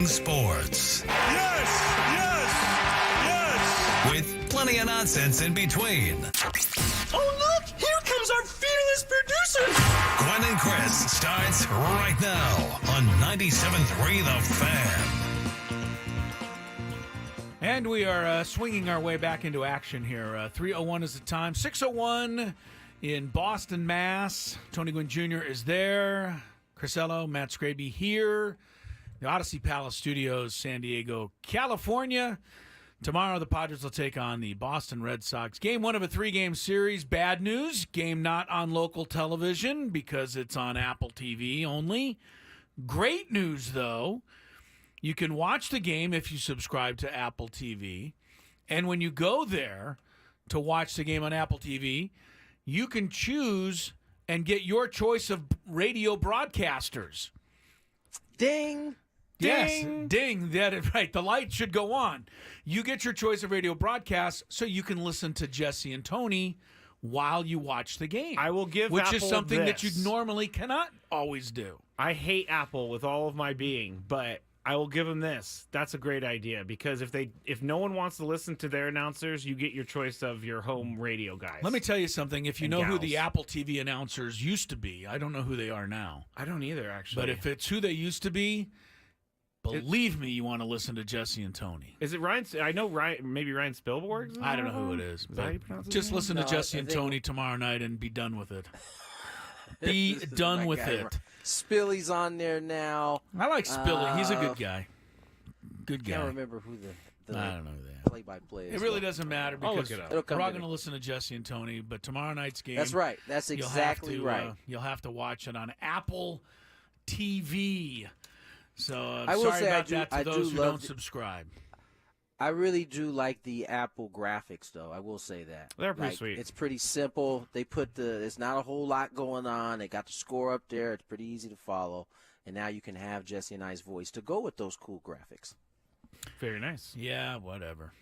sports. Yes! Yes! Yes! With plenty of nonsense in between. Oh, look! Here comes our fearless producer! Gwynn and Chris starts right now on 97.3 The Fan. And we are swinging our way back into action here. 3:01 is the time. 6:01 in Boston, Mass. Tony Gwynn Jr. is there. Crisello, Matt Skraby here. The Odyssey Palace Studios, San Diego, California. Tomorrow, the Padres will take on the Boston Red Sox. Game 1 of a 3-game series. Bad news, game not on local television because it's on Apple TV only. Great news, though. You can watch the game if you subscribe to Apple TV. And when you go there to watch the game on Apple TV, you can choose and get your choice of radio broadcasters. Ding! Yes, ding. That is right. The light should go on. You get your choice of radio broadcasts so you can listen to Jesse and Tony while you watch the game. I will give which Apple is something that you this. normally cannot always do. I hate Apple with all of my being, but I will give them this. That's a great idea because if no one wants to listen to their announcers, you get your choice of your home radio guys. Let me tell you something. If you And know who gals. the Apple TV announcers used to be, I don't know who they are now. I don't either, actually. But if it's who they used to be, believe me, you want to listen to Jesse and Tony. Is it Ryan? I know Ryan. Maybe Ryan Spielberg. I don't know who it is. Is that But how you pronounce his just name? listen to No, Jesse I and think- Tony tomorrow night and be done with it. Be This is done my with guy. it. Spilly's on there now. I like Spilly. He's a good guy. Good Can't guy. remember who the I don't know who they are. play-by-play is. It really so- doesn't matter I'll because look it up. It'll we're come all to going to me. listen to Jesse and Tony. But tomorrow night's game, That's right. That's you'll exactly have to, right. You'll have to watch it on Apple TV. So I will sorry say about that to I do those who love don't the- subscribe. I really do like the Apple graphics, though. I will say that They're pretty Like, sweet. It's pretty simple. They put there's not a whole lot going on. They got the score up there. It's pretty easy to follow. And now you can have Jesse and I's voice to go with those cool graphics. Very nice. Yeah, whatever.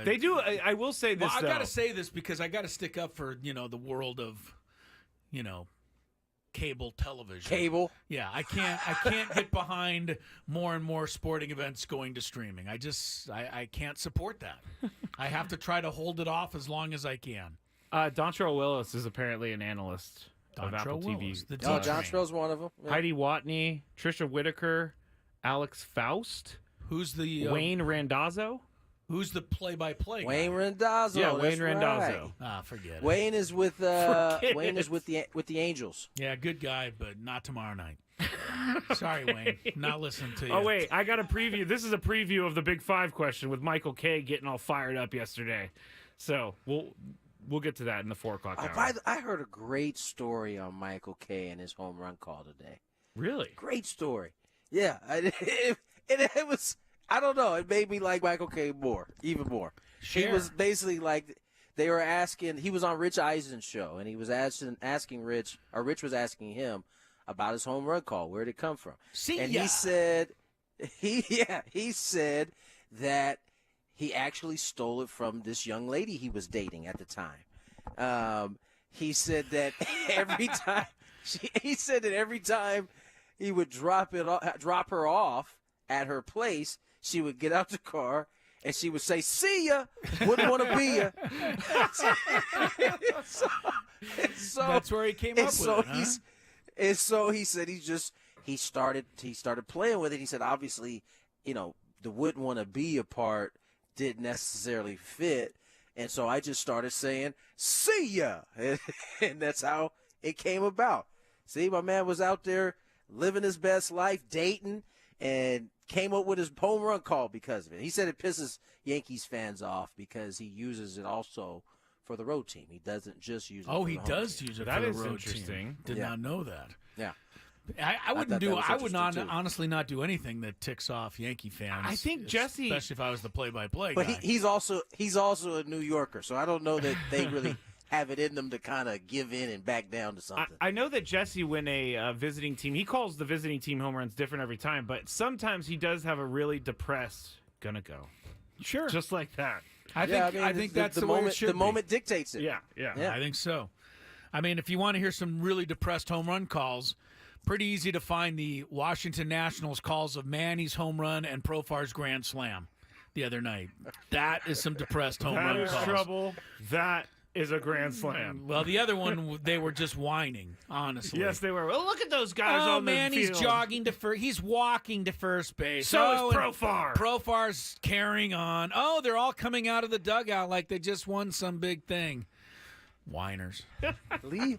They do. I will say this. Well, I though. got to say this because I got to stick up for the world of cable television. Cable. Yeah, I can't get behind more and more sporting events going to streaming. I can't support that. I have to try to hold it off as long as I can. Dontrell Willis is apparently an analyst of Dontrell Apple Willis, TV. the Oh, teacher. John Stroh's one of them. Yeah. Heidi Watney, Trisha Whitaker, Alex Faust, Who's the Wayne Randazzo. Who's the play-by-play guy? Wayne Randazzo. Yeah, that's Wayne right. Randazzo. Forget it. Wayne is with Forget Wayne is it. with the Angels. Yeah, good guy, but not tomorrow night. Sorry, Wayne. Not listening to you. Oh wait, I got a preview. This is a preview of the Big Five question with Michael Kay getting all fired up yesterday. So we'll get to that in the 4:00 hour. I heard a great story on Michael Kay and his home run call today. Really? Great story. Yeah, it was. I don't know. It made me like Michael Kay even more. He Share. was basically like they were asking. He was on Rich Eisen's show, and he was asking Rich, or Rich was asking him about his home run call. Where did it come from? See and ya. he said, he said that he actually stole it from this young lady he was dating at the time. He said that every time he would drop her off at her place, she would get out the car and she would say, "See ya, wouldn't want to be ya." so That's where he came up with it, huh? And so he said he started playing with it. He said obviously, the wouldn't want to be a part didn't necessarily fit. And so I just started saying, "See ya," and that's how it came about. See, my man was out there living his best life, dating, and came up with his home run call because of it. He said it pisses Yankees fans off because he uses it also for the road team. He doesn't just use it. Oh, for he the home does team. use it That for is the road interesting. team. Did Yeah. not know that. Yeah. I wouldn't thought do. that was I would not interesting, too. honestly not do anything that ticks off Yankee fans. I think Jesse- especially if I was the play-by-play But guy. he's also a New Yorker, so I don't know that they really have it in them to kind of give in and back down to something. I know that Jesse, when a visiting team, he calls the visiting team home runs different every time, but sometimes he does have a really depressed gonna go. Sure. Just like that. I think that's the way moment. it should The be. moment dictates it. Yeah. I think so. I mean, if you want to hear some really depressed home run calls, pretty easy to find the Washington Nationals calls of Manny's home run and Profar's grand slam the other night. That is some depressed home run calls. That is trouble. That is a grand slam. Well, the other one, they were just whining, honestly. Yes, they were. Well, look at those guys on the field. He's jogging to first. He's walking to first base. So is Profar. Profar's carrying on. Oh, they're all coming out of the dugout like they just won some big thing. Whiners. Leave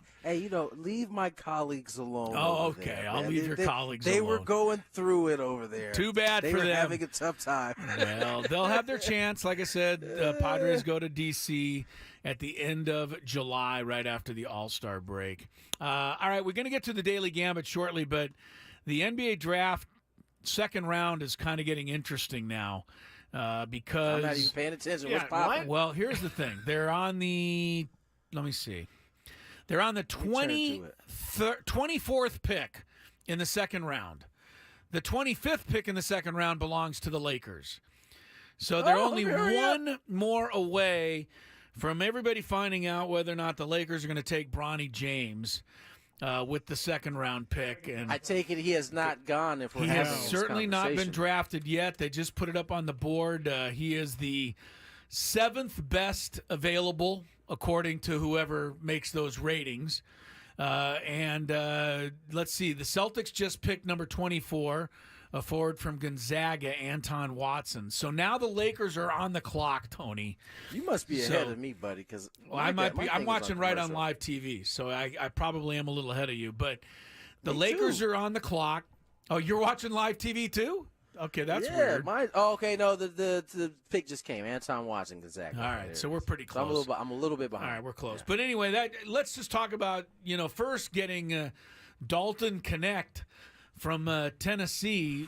my colleagues alone. Oh, okay. There, I'll leave your colleagues alone. They were going through it over there. Too bad for them. They were having a tough time. Well, they'll have their chance. Like I said, Padres go to D.C. at the end of July, right after the All-Star break. All right, we're going to get to the Daily Gambit shortly, but the NBA draft second round is kind of getting interesting now because... I'm not even paying attention. What's popping? Well, here's the thing. They're on the... Let me see. They're on the 24th pick in the second round. The 25th pick in the second round belongs to the Lakers. So they're only one more away from everybody finding out whether or not the Lakers are going to take Bronny James with the second round pick. And I take it he has not gone. If we're he having has this certainly not been conversation. drafted yet. They just put it up on the board. He is the 7th best available, according to whoever makes those ratings. And let's see, the Celtics just picked number 24, a forward from Gonzaga, Anton Watson. So now the Lakers are on the clock, Tony. You must be ahead of me, buddy, because I might be. I'm watching right on live TV, so I probably am a little ahead of you. But the Lakers are on the clock. Oh, you're watching live TV too? Okay, that's weird. Okay, no, the pick just came. Anton Watson, Gonzaga. All right, so we're pretty close. So I'm a little bit behind. All right, we're close. Yeah. But anyway, let's just talk about, first getting Dalton Connect from Tennessee,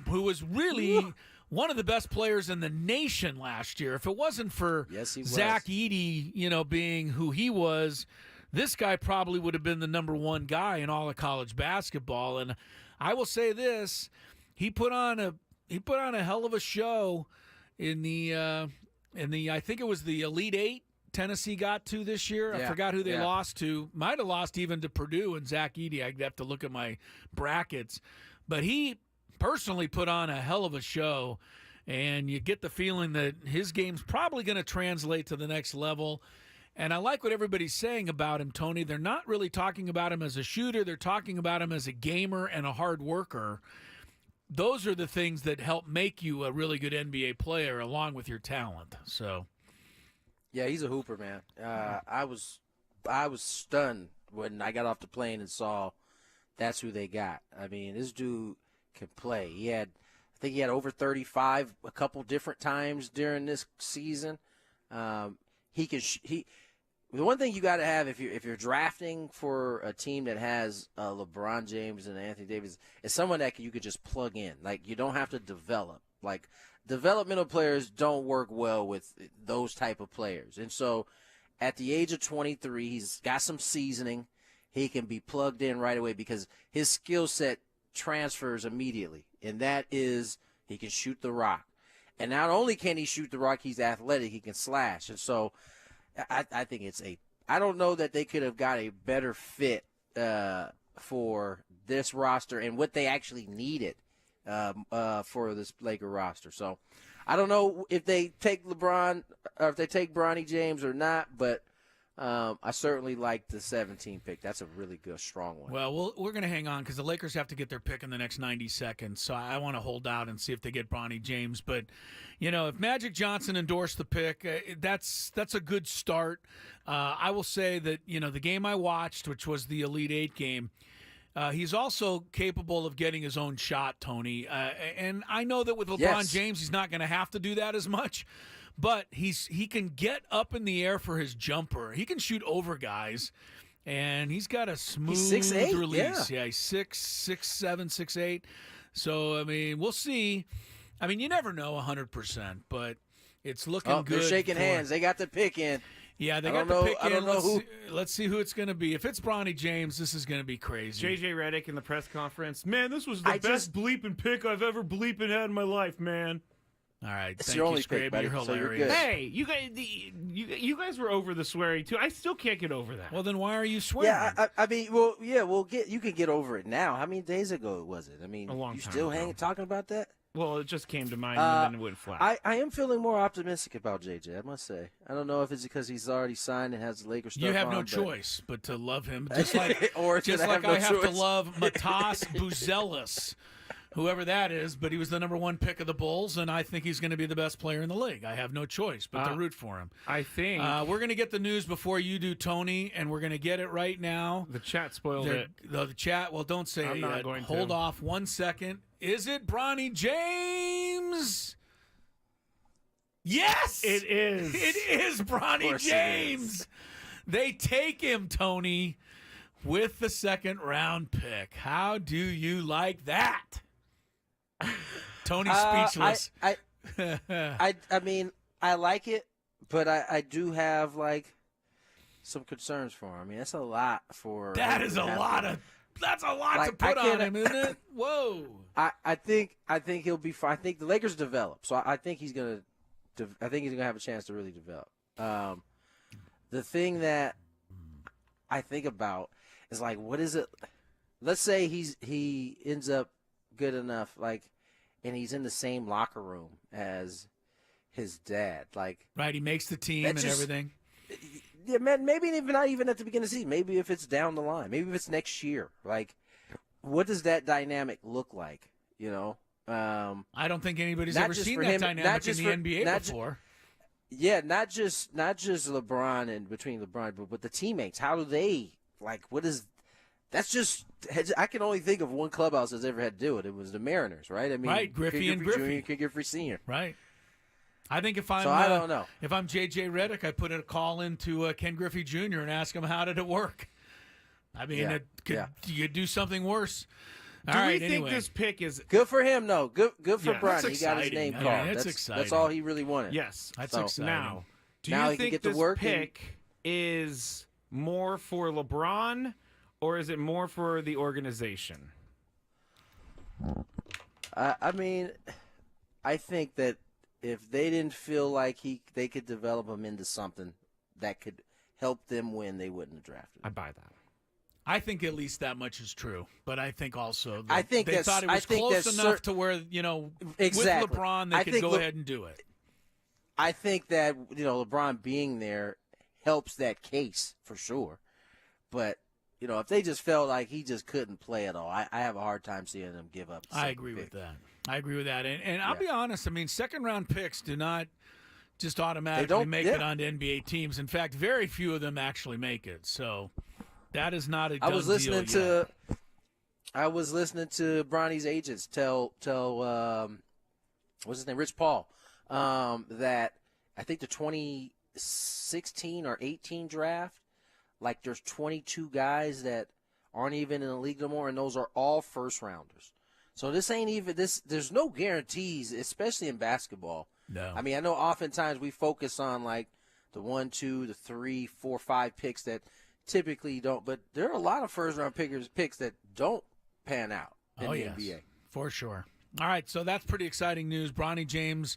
who was really one of the best players in the nation last year. If it wasn't for Zach Edey, being who he was, this guy probably would have been the number one guy in all of college basketball. And I will say this. He put on a hell of a show in the I think it was the Elite Eight Tennessee got to this year. I forgot who they lost to. Might have lost even to Purdue and Zach Edey. I'd have to look at my brackets. But he personally put on a hell of a show, and you get the feeling that his game's probably going to translate to the next level. And I like what everybody's saying about him, Tony. They're not really talking about him as a shooter. They're talking about him as a gamer and a hard worker. Those are the things that help make you a really good NBA player, along with your talent. So, yeah, he's a hooper, man. I was stunned when I got off the plane and saw that's who they got. I mean, this dude can play. I think he had over 35 a couple different times during this season. The one thing you got to have if you're drafting for a team that has LeBron James and Anthony Davis is someone that you could just plug in. Like, you don't have to develop. Like, developmental players don't work well with those type of players. And so at the age of 23, he's got some seasoning. He can be plugged in right away because his skill set transfers immediately. And that is he can shoot the rock. And not only can he shoot the rock, he's athletic. He can slash. And so I think I don't know that they could have got a better fit for this roster and what they actually needed for this Laker roster. So I don't know if they take LeBron or if they take Bronny James or not, but I certainly like the 17 pick. That's a really good, strong one. Well, we're going to hang on because the Lakers have to get their pick in the next 90 seconds. So I want to hold out and see if they get Bronny James. But, if Magic Johnson endorsed the pick, that's a good start. I will say that, the game I watched, which was the Elite Eight game, he's also capable of getting his own shot, Tony. And I know that with LeBron James, he's not going to have to do that as much. But he can get up in the air for his jumper. He can shoot over guys, and he's got a smooth release. Yeah, he's 6'7", 6'8". So, I mean, we'll see. I mean, you never know 100%, but it's looking good. They're shaking hands. They got the pick in. Yeah, they got the pick in. I don't know who. Let's see who it's going to be. If it's Bronny James, this is going to be crazy. JJ Redick in the press conference. Man, this was the best bleeping pick I've ever bleeping had in my life, man. All right. It's Thank your you, only Skraby. pick, buddy, You're so you're hilarious. good. Hey, you guys were over the swearing too. I still can't get over that. Well, then why are you swearing? Yeah, I mean, you can get over it now. How many days ago was it? I mean, A long you time still ago. talking about that? Well, it just came to mind and then it went flat. I am feeling more optimistic about JJ, I must say. I don't know if it's because he's already signed and has the Lakers stuff You have on, no but- choice but to love him, just like Or to have no I have to choice. love Matas Buzelis, whoever that is. But he was the number 1 pick of the Bulls, and I think he's going to be the best player in the league. I have no choice but to root for him. I think We're going to get the news before you do, Tony, and we're going to get it right now. the chat spoiled it. The chat. Well, don't say I'm it not yet. going to. Hold off 1 second. Is it Bronny James? Yes, It is. It is Bronny course it James. They take him, Tony, with the 2nd round pick. How do you like that? Tony's speechless. I mean, I like it, but I do have like some concerns for him. I mean, that's a lot for. That's a lot Like, to put I on can't- him, isn't it? Whoa. I think he'll be fine. I think the Lakers develop, so I think he's gonna have a chance to really develop. The thing that I think about is like, what is it? Let's say he ends up good enough, like, and he's in the same locker room as his dad, like. Right, he makes the team That and just- everything. Yeah, man, maybe even not even at the beginning of the season. Maybe if it's down the line. Maybe if it's next year. Like, what does that dynamic look like? You know? I don't think anybody's not ever just seen for that him- dynamic not in just the for- NBA not ju- before. Yeah, not just LeBron and between LeBron, but with the teammates. How do they like? What is? That's just. I can only think of one clubhouse that's ever had to do it. It was the Mariners, right? I mean, Right, Griffey and Griffey. Jr., Ken Griffey Sr. Right. I think if I'm, So I don't know. If I'm JJ Redick, I put a call into Ken Griffey Jr. and ask him how did it work. I mean, you could do something worse. Do All right, we think anyway. this pick is? Good for him, though. Good for Yeah, Bronny. that's He got his exciting. name I mean, called. it's That's exciting. all he really wanted. Yes. That's So, exciting. Now, do Now you he can think get to this work and- pick is more for LeBron, or is it more for the organization? I mean, I think that if they didn't feel like they could develop him into something that could help them win, they wouldn't have drafted I him. buy that. I think at least that much is true, but I think also that I think they that's- thought it I was think close that's enough to where, Exactly. with LeBron, they I could think go ahead and do it. I think that LeBron being there helps that case for sure. But if they just felt like he just couldn't play at all, I have a hard time seeing them give up. the I second agree pick. with that. I agree with that. And I'll Yeah. be honest, I mean, 2nd-round picks do not just automatically don't- make yeah. it onto NBA teams. In fact, very few of them actually make it. So that is not a I done was listening deal yet. to Bronny's agents tell what's his name, Rich Paul, that I think the 2016 or 18 draft, like there's 22 guys that aren't even in the league no more, and those are all first rounders. So this ain't even this. There's no guarantees, especially in basketball. No. I mean, I know oftentimes we focus on like the 1, 2, the 3, 4, 5 picks that typically don't, but there are a lot of first round picks that don't pan out in the yes, NBA. for sure. All right, so that's pretty exciting news. Bronny James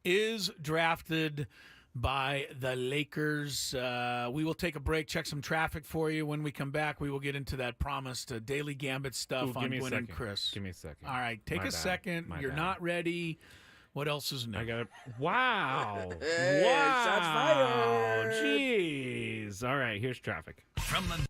is drafted by the Lakers. We will take a break, check some traffic for you. When we come back, we will get into that promised daily gambit stuff Ooh, on give me a Gwynn and second. Chris. Give me a second. All right, take My a bad. second. My You're bad. not ready. What else is new? I got it. Wow. Hey, wow. shots fired. Jeez. All right, here's traffic. From the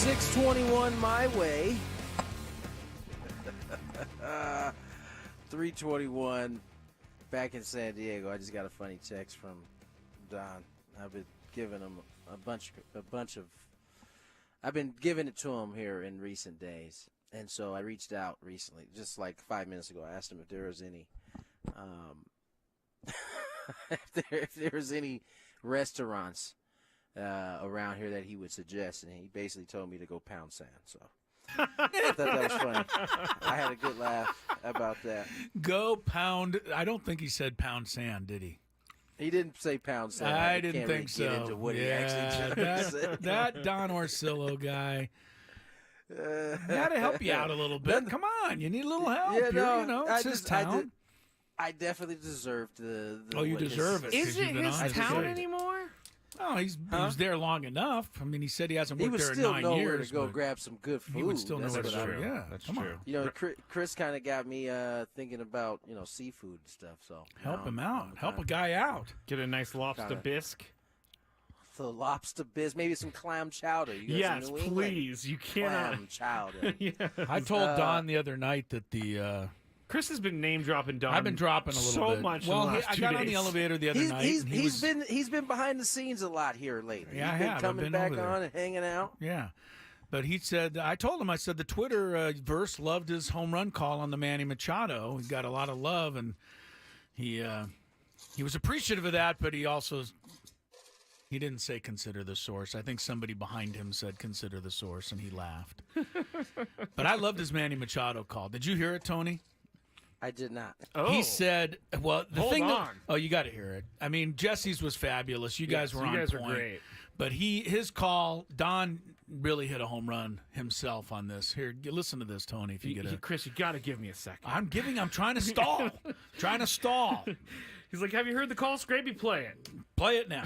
6:21 my way. 3:21 back in San Diego. I just got a funny text from Don. I've been giving him a bunch of. I've been giving it to him here in recent days, and so I reached out recently, just like 5 minutes ago. I asked him if there was any, if there was any restaurants around here that he would suggest, and he basically told me to go Pound Sand. So I thought that was funny. I had a good laugh about that. Go Pound. I don't think he said Pound Sand, did he? He didn't say Pound Sand. I didn't think really so. Get into what he actually said. That Don Orsillo guy. Got to help you out a little bit. Come on, you need a little help. Yeah, it's his town. I definitely deserved the you deserve it. Is it his town anymore? Oh, he was there long enough. I mean, he said he hasn't worked there in 9 years. He would still know where to go grab some good food. He would still know where to true. go. Yeah, that's come true. on. You know, Chris kind of got me thinking about seafood and stuff. So help him out. Help a guy out. Get a nice lobster bisque. The lobster biz, maybe some clam chowder. Yes, please. You cannot. Clam chowder. Yeah. I told Don the other night that the. Chris has been name dropping Don. I've been dropping a little bit. So much. Well, in the last I 2 got days. on the elevator the other night. He's been behind the scenes a lot here lately. Yeah, he's been I've coming been back over there. on and hanging out. Yeah. But he said, I told him, I said the Twitter verse loved his home run call on the Manny Machado. He got a lot of love, and he was appreciative of that, but he didn't say consider the source. I think somebody behind him said consider the source, and he laughed. But I loved his Manny Machado call. Did you hear it, Tony? I did not. Oh. He said, well, the Hold thing on. you got to hear it. I mean, Jesse's was fabulous. You guys were on you guys point. are great. But his call, Don really hit a home run himself on this. Here, listen to this, Tony, if you get it. Chris, you got to give me a second. I'm trying to stall. Trying to stall. He's like, have you heard the call? Skraby, play it. Play it now.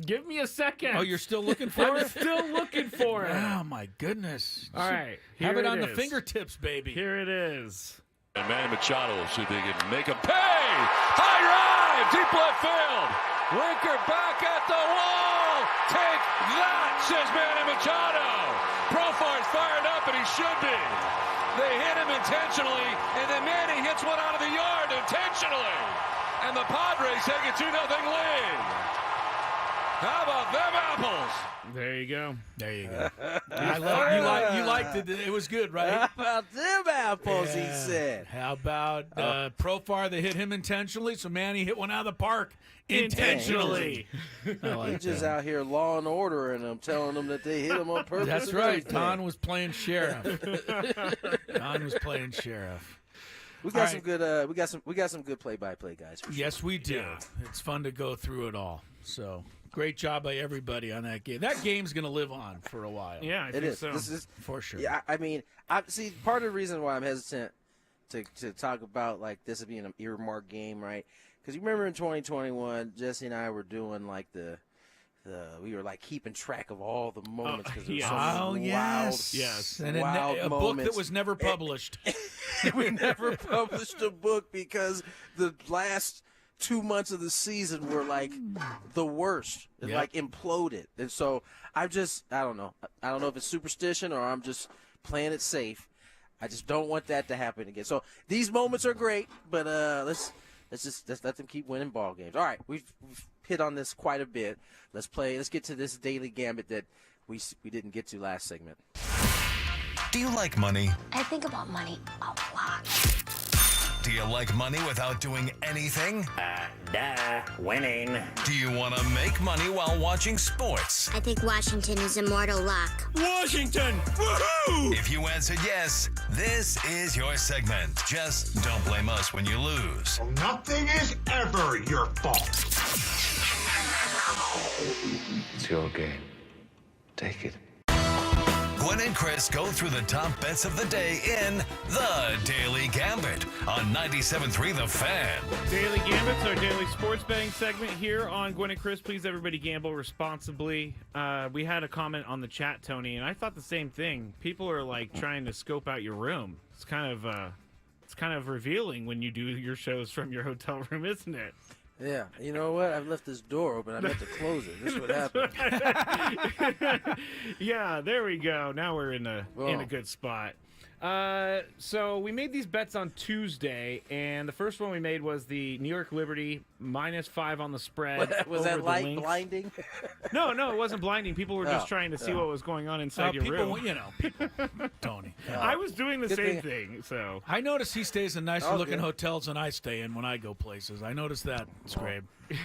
Give me a second. Oh, you're still looking for I'm it? still looking for it. Oh, my goodness. All right. Have here it on the is. fingertips, baby. Here it is. And Manny Machado will see if he can make a pay. High drive, deep left field. Winker back at the wall. Take that, says Manny Machado. Profar's fired up, and he should be. They hit him intentionally, and then Manny hits one out of the yard intentionally. And the Padres take a 2-0 lead. How about them apples? There you go. There you go. You liked it. It was good, right? How about them apples, he Yeah. said. How about Profar? They hit him intentionally, so Manny hit one out of the park intentionally. I like He's just that. out here law and ordering them, telling them that they hit him on purpose. That's and right. everything. Don was playing sheriff. Don was playing sheriff. We got All some right. good. We got some good play-by-play guys. For sure. Yes, we do. It's fun to go through it all. So great job by everybody on that game. That game's going to live on for a while. Yeah, I It think is. so. This is For sure. Yeah, I mean, I see. Part of the reason why I'm hesitant to talk about like this being an earmark game, right? Because you remember in 2021, Jesse and I were doing like we were like keeping track of all the moments because yeah. so many Yes. And wild a book moments. that was never published. We never published a book because the last 2 months of the season were like the worst. It Yep. like imploded. And so I don't know. I don't know if it's superstition or I'm just playing it safe. I just don't want that to happen again. So these moments are great, but let's let them keep winning ball games. All right, we've hit on this quite a bit. Let's get to this daily gambit that we didn't get to last segment. Do you like money? I think about money a lot. Do you like money without doing anything? Winning. Do you want to make money while watching sports? I think Washington is immortal luck. Washington! Woohoo! If you answered yes, this is your segment. Just don't blame us when you lose. Nothing is ever your fault. It's your game. Take it. Gwynn and Chris go through the top bets of the day in The Daily Gambit on 97.3 The Fan. Daily Gambits, our daily sports betting segment here on Gwynn and Chris. Please, everybody, gamble responsibly. We had a comment on the chat, Tony, and I thought the same thing. People are like trying to scope out your room. It's kind of revealing when you do your shows from your hotel room, isn't it? Yeah, you know what? I've left this door open. I meant to close it. This is what happened. Yeah, there we go. Now we're in a good spot. So we made these bets on Tuesday, and the first one we made was the New York Liberty -5 on the spread. Was that light blinding? No, it wasn't blinding. People were just trying to see what was going on inside your room. People, Tony. I was doing the same thing. So I noticed he stays in nicer looking hotels than I stay in when I go places. I noticed that, Scrabe.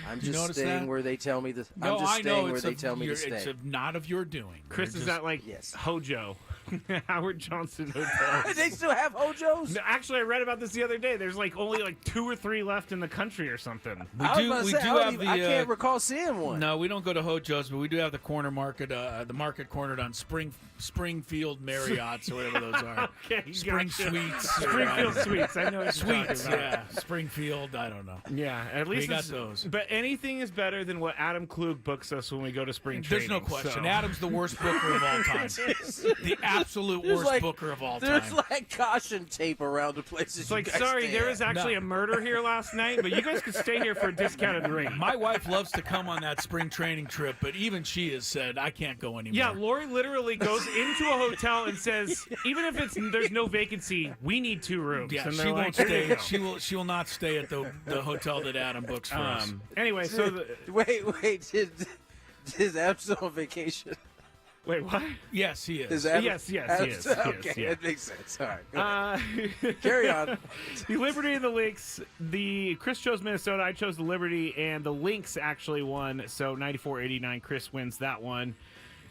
I'm just staying where they tell me to. No, I'm just I staying know where it's they tell me to stay. It's not of your doing. Chris, is that like Hojo? Howard Johnson Hotel. They still have Hojos? No, actually, I read about this the other day. There's like only like 2 or 3 left in the country or something. I can't recall seeing one. No, we don't go to Hojo's, but we do have the corner market, the market cornered on Springfield Marriott's or whatever those are. Okay, Spring gotcha. Suites. Springfield Suites. I know what you're Suites, talking about. yeah. Springfield, I don't know. Yeah, at least we got those. But anything is better than what Adam Klug books us when we go to spring training. There's no question. So. Adam's the worst booker of all time. The absolute worst booker of all time. There's like caution tape around the places. It's like, sorry, there was actually a murder here last night, but you guys could stay here for a discounted rate. My wife loves to come on that spring training trip, but even she has said, I can't go anymore. Yeah, Lori literally goes into a hotel and says, even if there's no vacancy, we need 2 rooms. Yeah, and she won't stay. She will not stay at the hotel that Adam books for us. Anyway, so wait, is Adam still on vacation? Wait, what? Yes, he is. Yes, he is. Okay, that makes sense. All right. Carry on. The Liberty and the Lynx. Chris chose Minnesota. I chose the Liberty, and the Lynx actually won. So 94-89. Chris wins that one.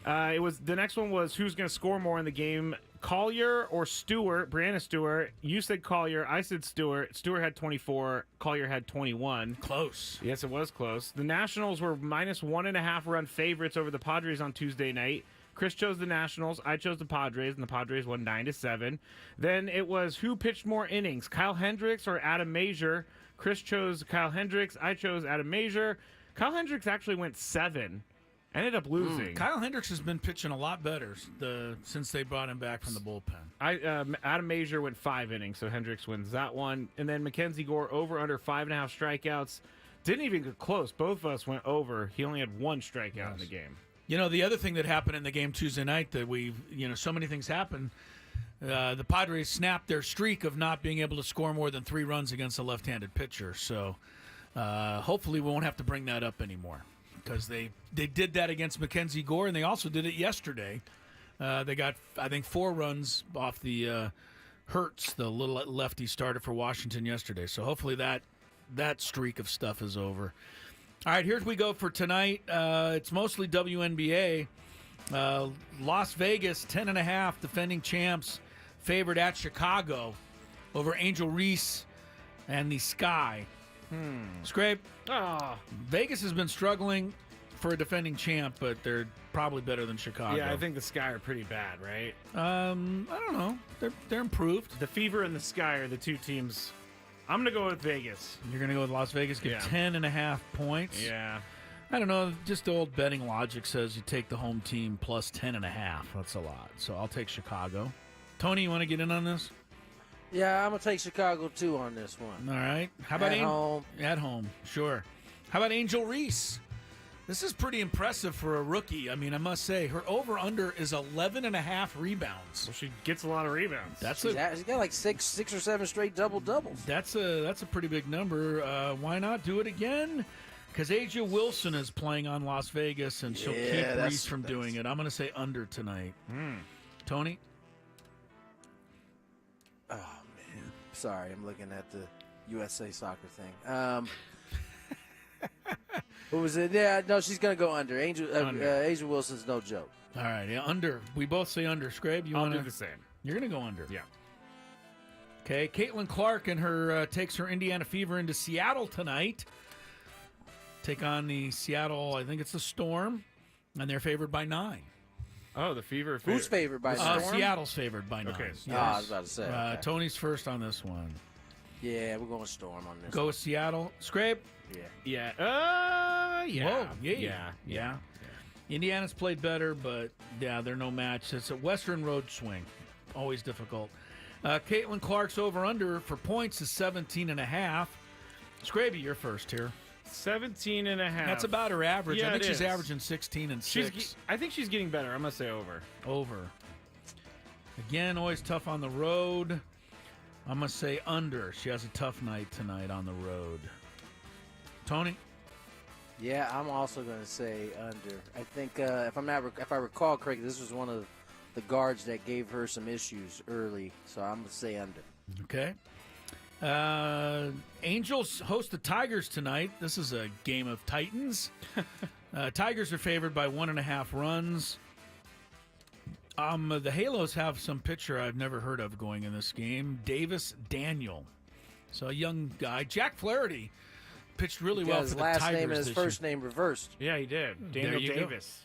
The next one was who's going to score more in the game, Collier or Stewart? Brianna Stewart. You said Collier. I said Stewart. Stewart had 24. Collier had 21. Close. Yes, it was close. The Nationals were -1.5 run favorites over the Padres on Tuesday night. Chris chose the Nationals. I chose the Padres, and the Padres won 9-7. Then it was who pitched more innings, Kyle Hendricks or Adam Major. Chris chose Kyle Hendricks. I chose Adam Major. Kyle Hendricks actually went 7. Ended up losing. Kyle Hendricks has been pitching a lot better since they brought him back from the bullpen. Adam Major went 5 innings, so Hendricks wins that one. And then Mackenzie Gore over under 5.5 strikeouts. Didn't even get close. Both of us went over. He only had 1 strikeout in the game. You know, the other thing that happened in the game Tuesday night that so many things happened. The Padres snapped their streak of not being able to score more than 3 runs against a left-handed pitcher. So hopefully we won't have to bring that up anymore because they did that against Mackenzie Gore, and they also did it yesterday. They got, I think, 4 runs off the Hertz, the little lefty started for Washington yesterday. So hopefully that streak of stuff is over. All right, here's we go for tonight. It's mostly WNBA. Las Vegas, 10.5, defending champs, favored at Chicago over Angel Reese and the Sky. Scrape. Vegas has been struggling for a defending champ, but they're probably better than Chicago. Yeah, I think the Sky are pretty bad, right? I don't know. They're improved. The Fever and the Sky are the 2 teams. I'm going to go with Vegas. You're going to go with Las Vegas, give 10.5 points? Yeah. I don't know. Just the old betting logic says you take the home team plus 10.5. That's a lot. So I'll take Chicago. Tony, you want to get in on this? Yeah, I'm going to take Chicago, too, on this one. All right. How about home? At home, sure. How about Angel Reese? This is pretty impressive for a rookie. I mean, I must say, her over-under is 11.5 rebounds. Well, she gets a lot of rebounds. She's got like six or 7 straight double-doubles. That's a pretty big number. Why not do it again? Because Asia Wilson is playing on Las Vegas, and she'll keep Reese from doing it. I'm going to say under tonight. Tony? Oh, man. Sorry, I'm looking at the USA soccer thing. What was it? Yeah, no, she's going to go under. Asia Wilson's no joke. All right, yeah, under. We both say under. Scrabe, you want to do the same? You're going to go under. Yeah. Okay, Caitlin Clark and her takes her Indiana Fever into Seattle tonight. Take on the Seattle, I think it's the Storm, and they're favored by 9. Oh, the Fever. Who's favored by 9? Seattle's favored by 9. Okay. Yes. I was about to say. Okay. Tony's first on this one. Yeah, we're going Storm on this. Go with Seattle. Scrape? Yeah. Whoa, yeah. Indiana's played better, but, they're no match. It's a Western road swing. Always difficult. Caitlin Clark's over-under for points is 17.5. Scraby, you're first here. 17 and a half. That's about her average. Yeah, I think it she's is. averaging 16 and 6. I think she's getting better. I'm going to say over. Over. Again, always tough on the road. I'm going to say under. She has a tough night tonight on the road. Tony? Yeah, I'm also going to say under. I think if I recall correctly, this was one of the guards that gave her some issues early, so I'm going to say under. Okay. Angels host the Tigers tonight. This is a game of Titans. Tigers are favored by 1.5 runs. The Halos have some pitcher I've never heard of going in this game, Davis Daniel. So a young guy. Jack Flaherty pitched really well for the Tigers. His last name and his this first year. name reversed. Yeah, he did. Daniel Davis.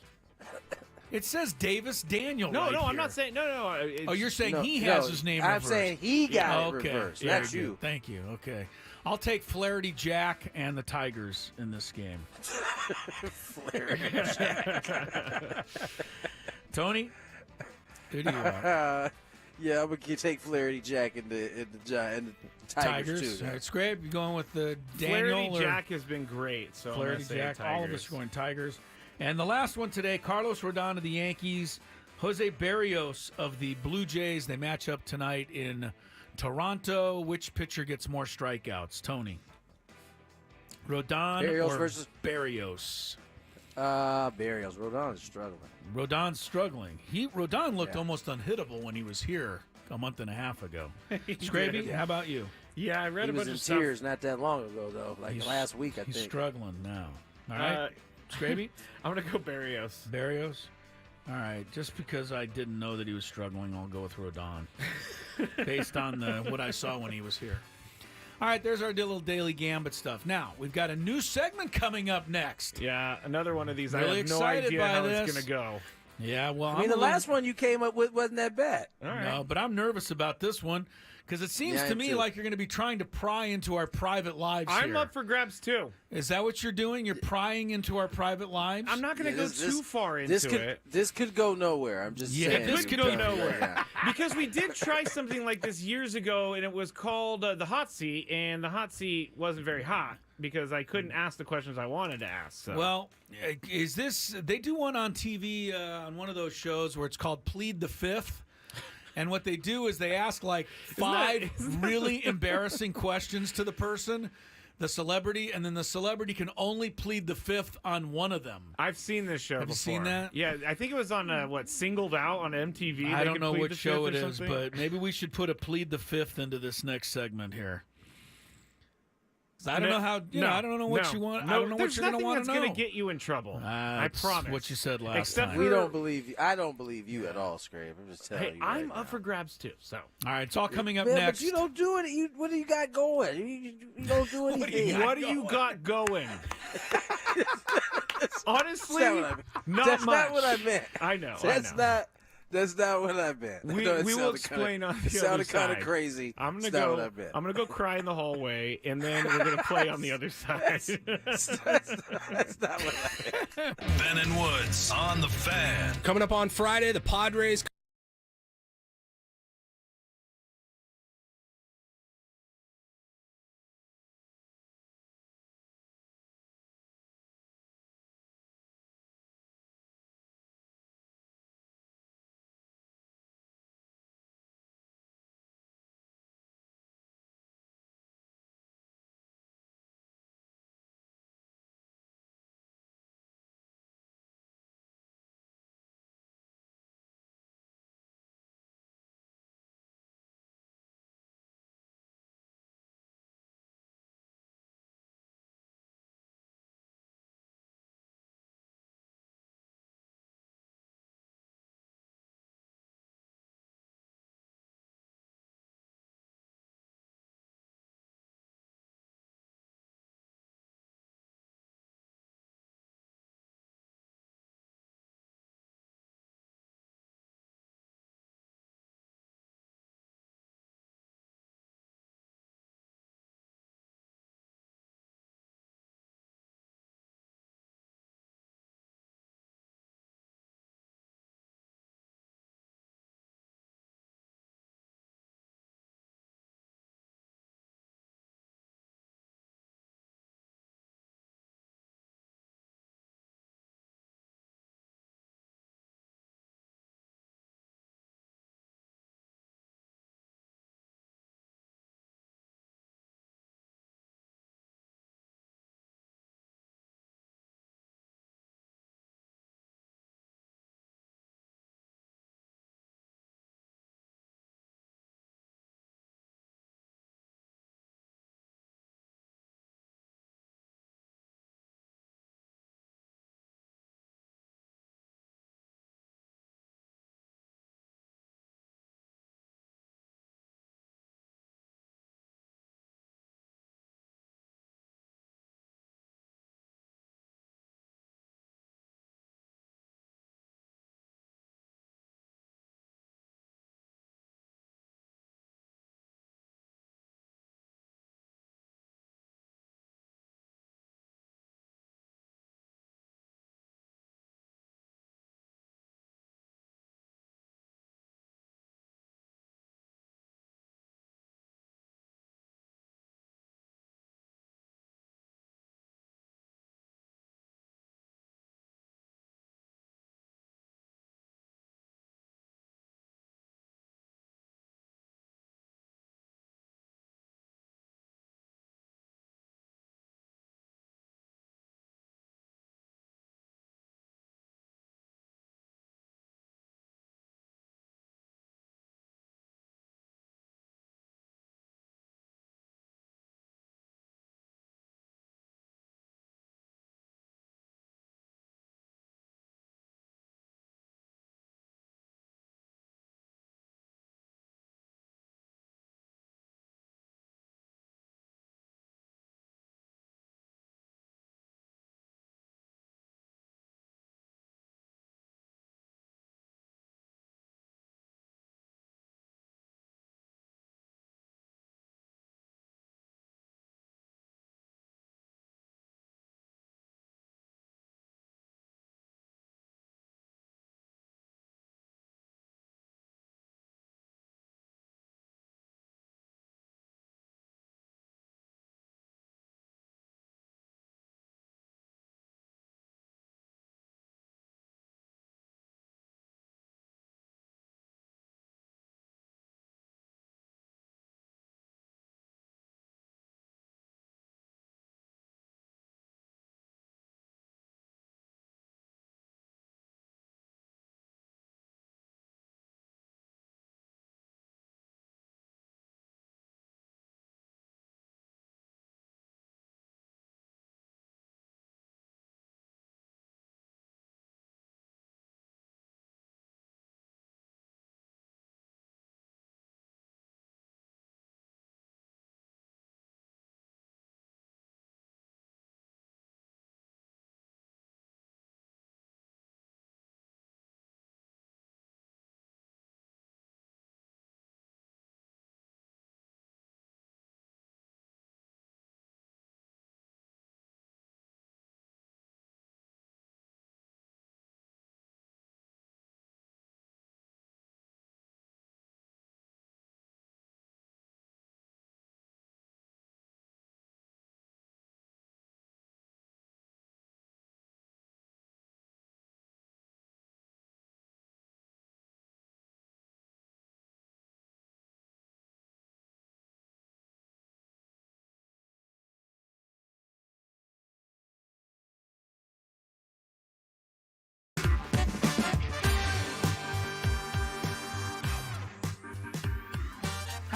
It says Davis Daniel. No, right no, here. I'm not saying. No. Oh, you're saying he has his name reversed. I'm saying he got it okay. reversed. Yeah, That's you. Thank you. Okay. I'll take Flaherty Jack and the Tigers in this game. Flaherty Jack. Tony, who do you want? Yeah, I'm going to take Flaherty Jack and the Tigers too. All right, Skrabe, you going with the Daniel? Flaherty Jack has been great. So Flaherty Jack. All of us are going Tigers. And the last one today, Carlos Rodon of the Yankees, Jose Barrios of the Blue Jays. They match up tonight in Toronto. Which pitcher gets more strikeouts? Tony. Rodon Barrios or versus Barrios? Barrios. Rodon is struggling. Rodon's struggling. Rodon looked almost unhittable when he was here a month and a half ago. Skraby, how about you? Yeah, I read He a was bunch in of stuff. tears not that long ago, though. Like last week, I think. He's struggling now. All right. Skraby? I'm going to go Barrios. Barrios? All right. Just because I didn't know that he was struggling, I'll go with Rodon. Based on what I saw when he was here. All right, there's our little daily gambit stuff. Now, we've got a new segment coming up next. Yeah, another one of these. Really I have no excited idea by how this. it's going to go. Yeah, well, I mean, the last one you came up with wasn't that bad. All right. No, but I'm nervous about this one because it seems to me like you're going to be trying to pry into our private lives I'm here. up for grabs, too. Is that what you're doing? You're prying into our private lives? I'm not going to go too far into it. This could go nowhere. I'm just saying. This could go nowhere. Because we did try something like this years ago, and it was called the hot seat, and the hot seat wasn't very hot because I couldn't ask the questions I wanted to ask. So. Well, is this – they do one on TV on one of those shows where it's called Plead the Fifth. And what they do is they ask like 5 really embarrassing questions to the person, the celebrity, and then the celebrity can only plead the fifth on one of them. I've seen this show Have before. you seen that? Yeah, I think it was on, Singled Out on MTV. I don't know what show it is, but maybe we should put a plead the fifth into this next segment here. I don't know how. I don't know what you want. I don't know what you're going to want to know. There's nothing that's going to get you in trouble. I promise. What you said last Except time. We don't believe you. I don't believe you at all, Scrape. I'm just telling you. I'm up for grabs too. So. All right, it's all coming up Man, next. But you don't do it. What do you got going? You don't do anything. What do you got going? Honestly, not not much. not what I meant. I know. That's not what I meant. We will explain on the other side. It sounded kind of crazy. I'm gonna That's go. not what I meant. I'm gonna go cry in the hallway, and then we're gonna play on the other side. That's not what I meant. Ben and Woods on the Fan. Coming up on Friday, the Padres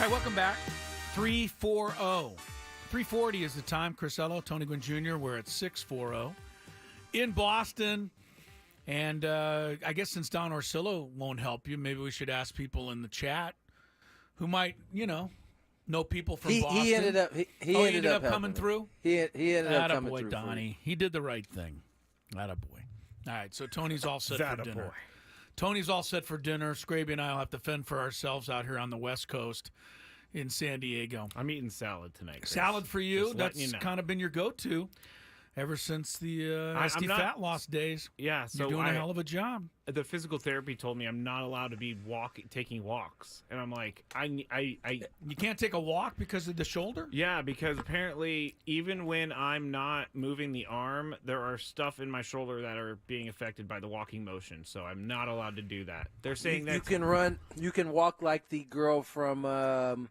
All right, welcome back. 340. 340 is the time. Crisello, Tony Gwynn Jr., we're at 640 in Boston. And I guess since Don Orsillo won't help you, maybe we should ask people in the chat who might, know people from Boston. He ended up. He ended up coming through. He ended up coming boy, through. Donnie. He did the right thing. Attaboy. All right, so Tony's all set for dinner. Boy. Tony's all set for dinner. Skraby and I will have to fend for ourselves out here on the West Coast in San Diego. I'm eating salad tonight, Chris. Salad for you. Just That's kind of been your go-to ever since the SD fat loss days. Yeah, so you're doing a hell of a job. The physical therapy told me I'm not allowed to be taking walks, and I'm like, you can't take a walk because of the shoulder? Yeah, because apparently even when I'm not moving the arm, there are stuff in my shoulder that are being affected by the walking motion, so I'm not allowed to do that. They're saying that you can walk like the girl from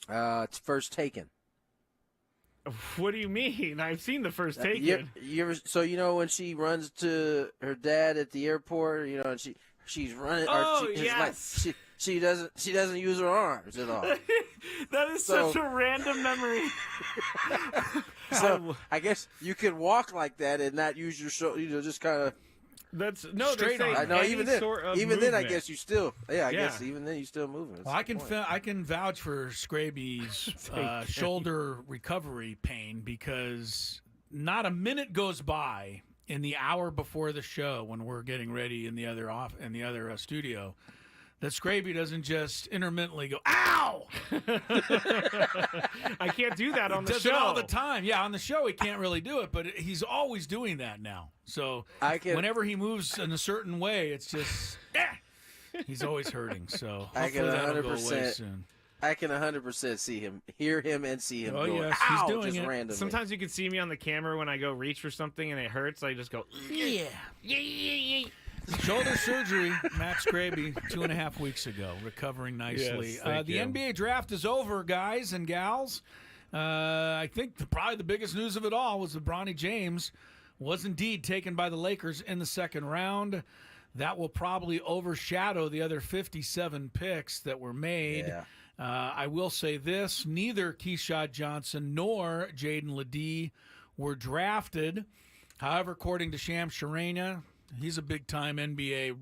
First Taken. What do you mean? I've seen the First Taken. So when she runs to her dad at the airport, and she's running. Oh, or yes. Like, she doesn't use her arms at all. That is such a random memory. So I guess you can walk like that and not use your shoulder. Just kind of. That's straight on. I know. Even then, I guess you still. Yeah, I guess Yeah. even then you still moving. Well, I can vouch for Skraby's shoulder recovery pain because not a minute goes by in the hour before the show when we're getting ready in the other studio that Skraby doesn't just intermittently go, ow! I can't do that on the does show. It all the time. Yeah, on the show he can't really do it, but he's always doing that now. So whenever he moves in a certain way, it's just, he's always hurting. So hopefully that'll go away soon. I can 100% hear him and see him going, yes, ow, he's doing just it. randomly. Sometimes you can see me on the camera when I go reach for something and it hurts. I just go, yeah. Shoulder surgery, Matt Skraby, 2.5 weeks ago, recovering nicely. Yes, the NBA draft is over, guys and gals. I think probably the biggest news of it all was that Bronny James was indeed taken by the Lakers in the second round. That will probably overshadow the other 57 picks that were made. Yeah. I will say this, neither Keyshawn Johnson nor Jaden Ledee were drafted. However, according to Shams Charania, he's a big-time NBA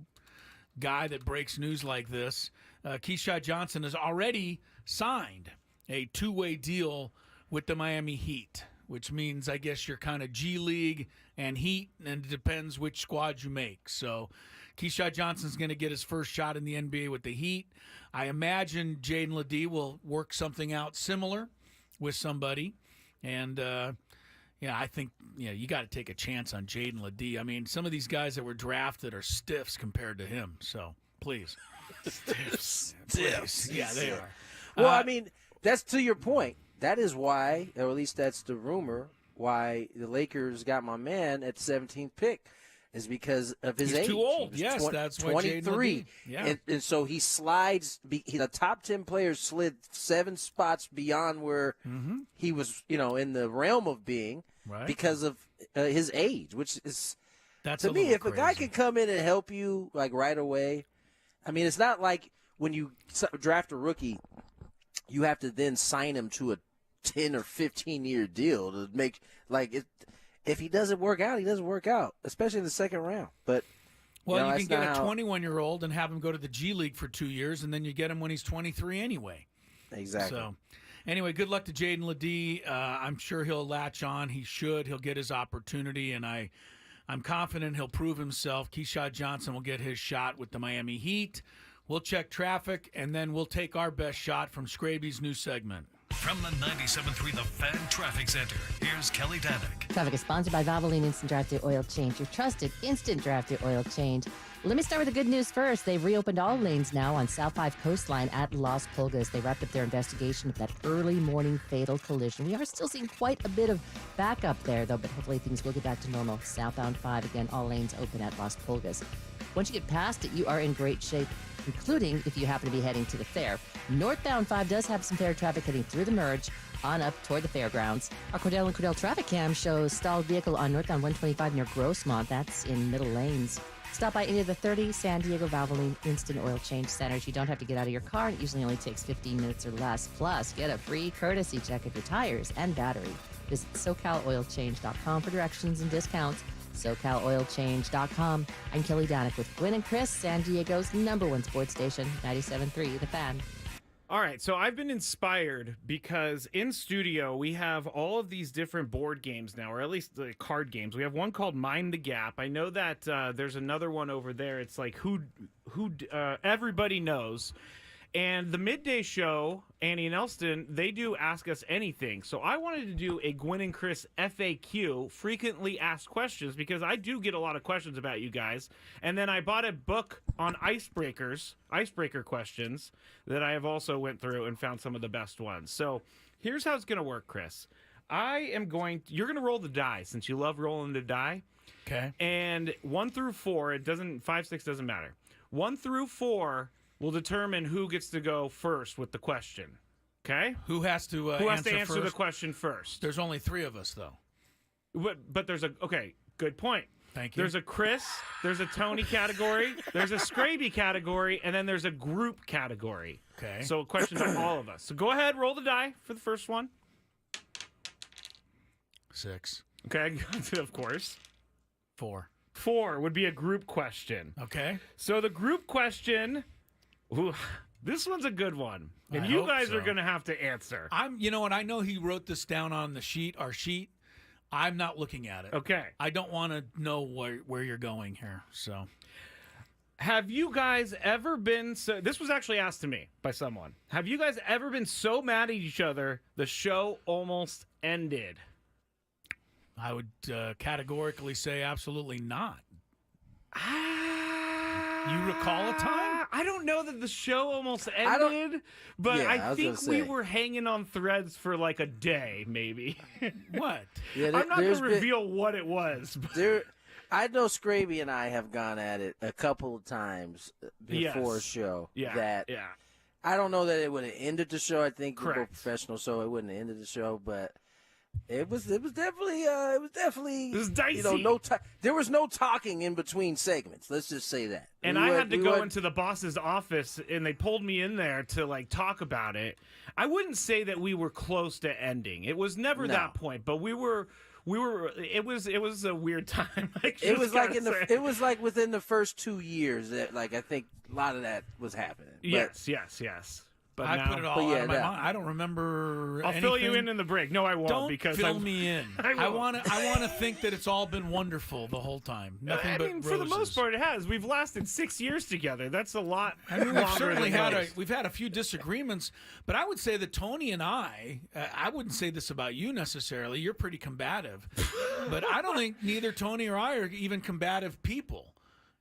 guy that breaks news like this. Keyshawn Johnson has already signed a two-way deal with the Miami Heat, which means I guess you're kind of G League and Heat, and it depends which squad you make. So Keyshawn Johnson's going to get his first shot in the NBA with the Heat. I imagine Jaden Ledee will work something out similar with somebody. And, I think you got to take a chance on Jaden Ledee. I mean, some of these guys that were drafted are stiffs compared to him. So, please. Stiffs. Yeah, they are. Well, I mean, that's to your point. That is why, or at least that's the rumor, why the Lakers got my man at the 17th pick. Is because of his age. He's too old. Yes, that's why 23. Yeah. And so he slides. The top 10 players slid 7 spots beyond where he was, in the realm of being because of his age, which is, to me, if a guy can come in and help you like right away, I mean, it's not like when you draft a rookie, you have to then sign him to a 10 or 15-year deal to make like it. If he doesn't work out, he doesn't work out, especially in the second round. But you can get a 21-year-old and have him go to the G League for 2 years, and then you get him when he's 23 anyway. Exactly. So, anyway, good luck to Jaden Ledee. I'm sure he'll latch on. He should. He'll get his opportunity, and I'm confident he'll prove himself. Keyshawn Johnson will get his shot with the Miami Heat. We'll check traffic, and then we'll take our best shot from Skraby's new segment. From the 97.3 The Fan Traffic Center, here's Kelly Danick. Traffic is sponsored by Valvoline Instant Drive-Thru Oil Change, your trusted instant drive-thru oil change. Let me start with the good news first. They've reopened all lanes now on South 5 Coastline at Las Pulgas. They wrapped up their investigation of that early morning fatal collision. We are still seeing quite a bit of backup there, though, but hopefully things will get back to normal. Southbound 5, again, all lanes open at Las Pulgas. Once you get past it, you are in great shape, including if you happen to be heading to the fair. Northbound 5 does have some fair traffic heading through the merge on up toward the fairgrounds. Our Cordell and Cordell traffic cam shows stalled vehicle on northbound 125 near Grossmont. That's in middle lanes. Stop by any of the 30 San Diego Valvoline Instant Oil Change Centers. You don't have to get out of your car. It usually only takes 15 minutes or less. Plus, get a free courtesy check of your tires and battery. Visit SoCalOilChange.com for directions and discounts. SoCalOilChange.com. I'm Kelly Danick with Gwynn and Chris, San Diego's #1 sports station, 97.3 The Fan. All right, so I've been inspired because in studio we have all of these different board games now, or at least the card games. We have one called Mind the Gap. I know that there's another one over there. It's like who everybody knows. And the midday show, Annie and Elston, they do Ask Us Anything. So I wanted to do a Gwynn and Chris FAQ, frequently asked questions, because I do get a lot of questions about you guys. And then I bought a book on icebreaker questions that I have also went through and found some of the best ones. So here's how it's going to work, Chris. You're going to roll the die, since you love rolling the die. Okay. And 1 through 4, 5, 6 doesn't matter. 1 through 4 will determine who gets to go first with the question. Okay? Who has to answer the question first? There's only 3 of us, though. But there's okay, good point. Thank you. There's a Chris, there's a Tony category, there's a Skraby category, and then there's a group category. Okay. So questions on all of us. So go ahead, roll the die for the first one. 6. Okay, of course. 4. 4 would be a group question. Okay. So the group question... Ooh, this one's a good one, and you guys are going to have to answer. You know what? I know he wrote this down on the sheet, our sheet. I'm not looking at it. Okay. I don't want to know where you're going here. So, have you guys ever been so? This was actually asked to me by someone. Have you guys ever been so mad at each other the show almost ended? I would categorically say absolutely not. You recall a time? I don't know that the show almost ended, but I think we were hanging on threads for like a day, maybe. What? Yeah, I'm not going to reveal what it was. I know Skraby and I have gone at it a couple of times before a show. Yeah. I don't know that it would have ended the show. I think we're Correct. both professional, so it wouldn't have ended the show, but it was definitely It was dicey. There was no talking in between segments. Let's just say that. And I had to go into the boss's office, and they pulled me in there to like talk about it. I wouldn't say that we were close to ending. It was never that point, but we were. It was a weird time. It was like within the first 2 years that I think a lot of that was happening. Yes. But I put it all out of my mind. I don't remember. I'll fill you in the break. No, I won't. Don't because fill me in. I want to think that it's all been wonderful the whole time. Nothing but roses. For the most part, it has. We've lasted 6 years together. That's a lot. We've certainly had a few disagreements, but I would say that Tony and I wouldn't say this about you necessarily. You're pretty combative, but I don't think neither Tony or I are even combative people.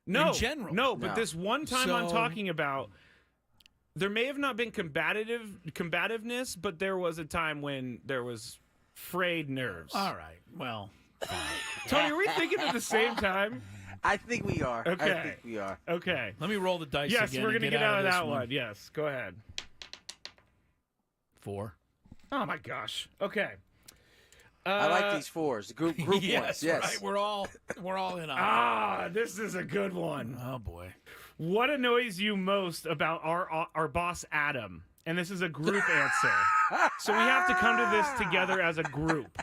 In general. No, but this one time I'm talking about. There may have not been combativeness, but there was a time when there was frayed nerves. All right. Well, fine. Tony, are we thinking at the same time? I think we are. Okay. I think we are. Okay. Let me roll the dice yes, again. Yes, we're going to get out of that one. one. Yes, go ahead. 4. Oh, my gosh. Okay. I like these 4s. Group yes, ones. Yes, right. We're all in on it. This is a good one. Oh, boy. What annoys you most about our boss, Adam? And this is a group answer. So we have to come to this together as a group.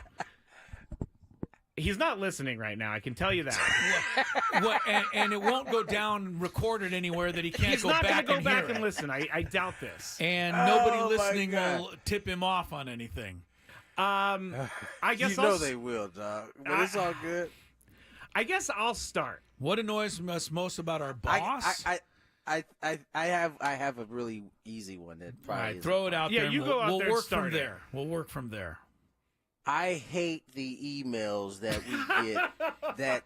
He's not listening right now, I can tell you that. And it won't go down recorded anywhere that he can't He's go not back gonna and go back hear and it. listen. I doubt this. And nobody listening will tip him off on anything. I guess they will, dog. But it's all good. I guess I'll start. What annoys us most about our boss? I have a really easy one that probably all right, throw it out there. Yeah, you go out there. We'll work from there. We'll work from there. I hate the emails that we get that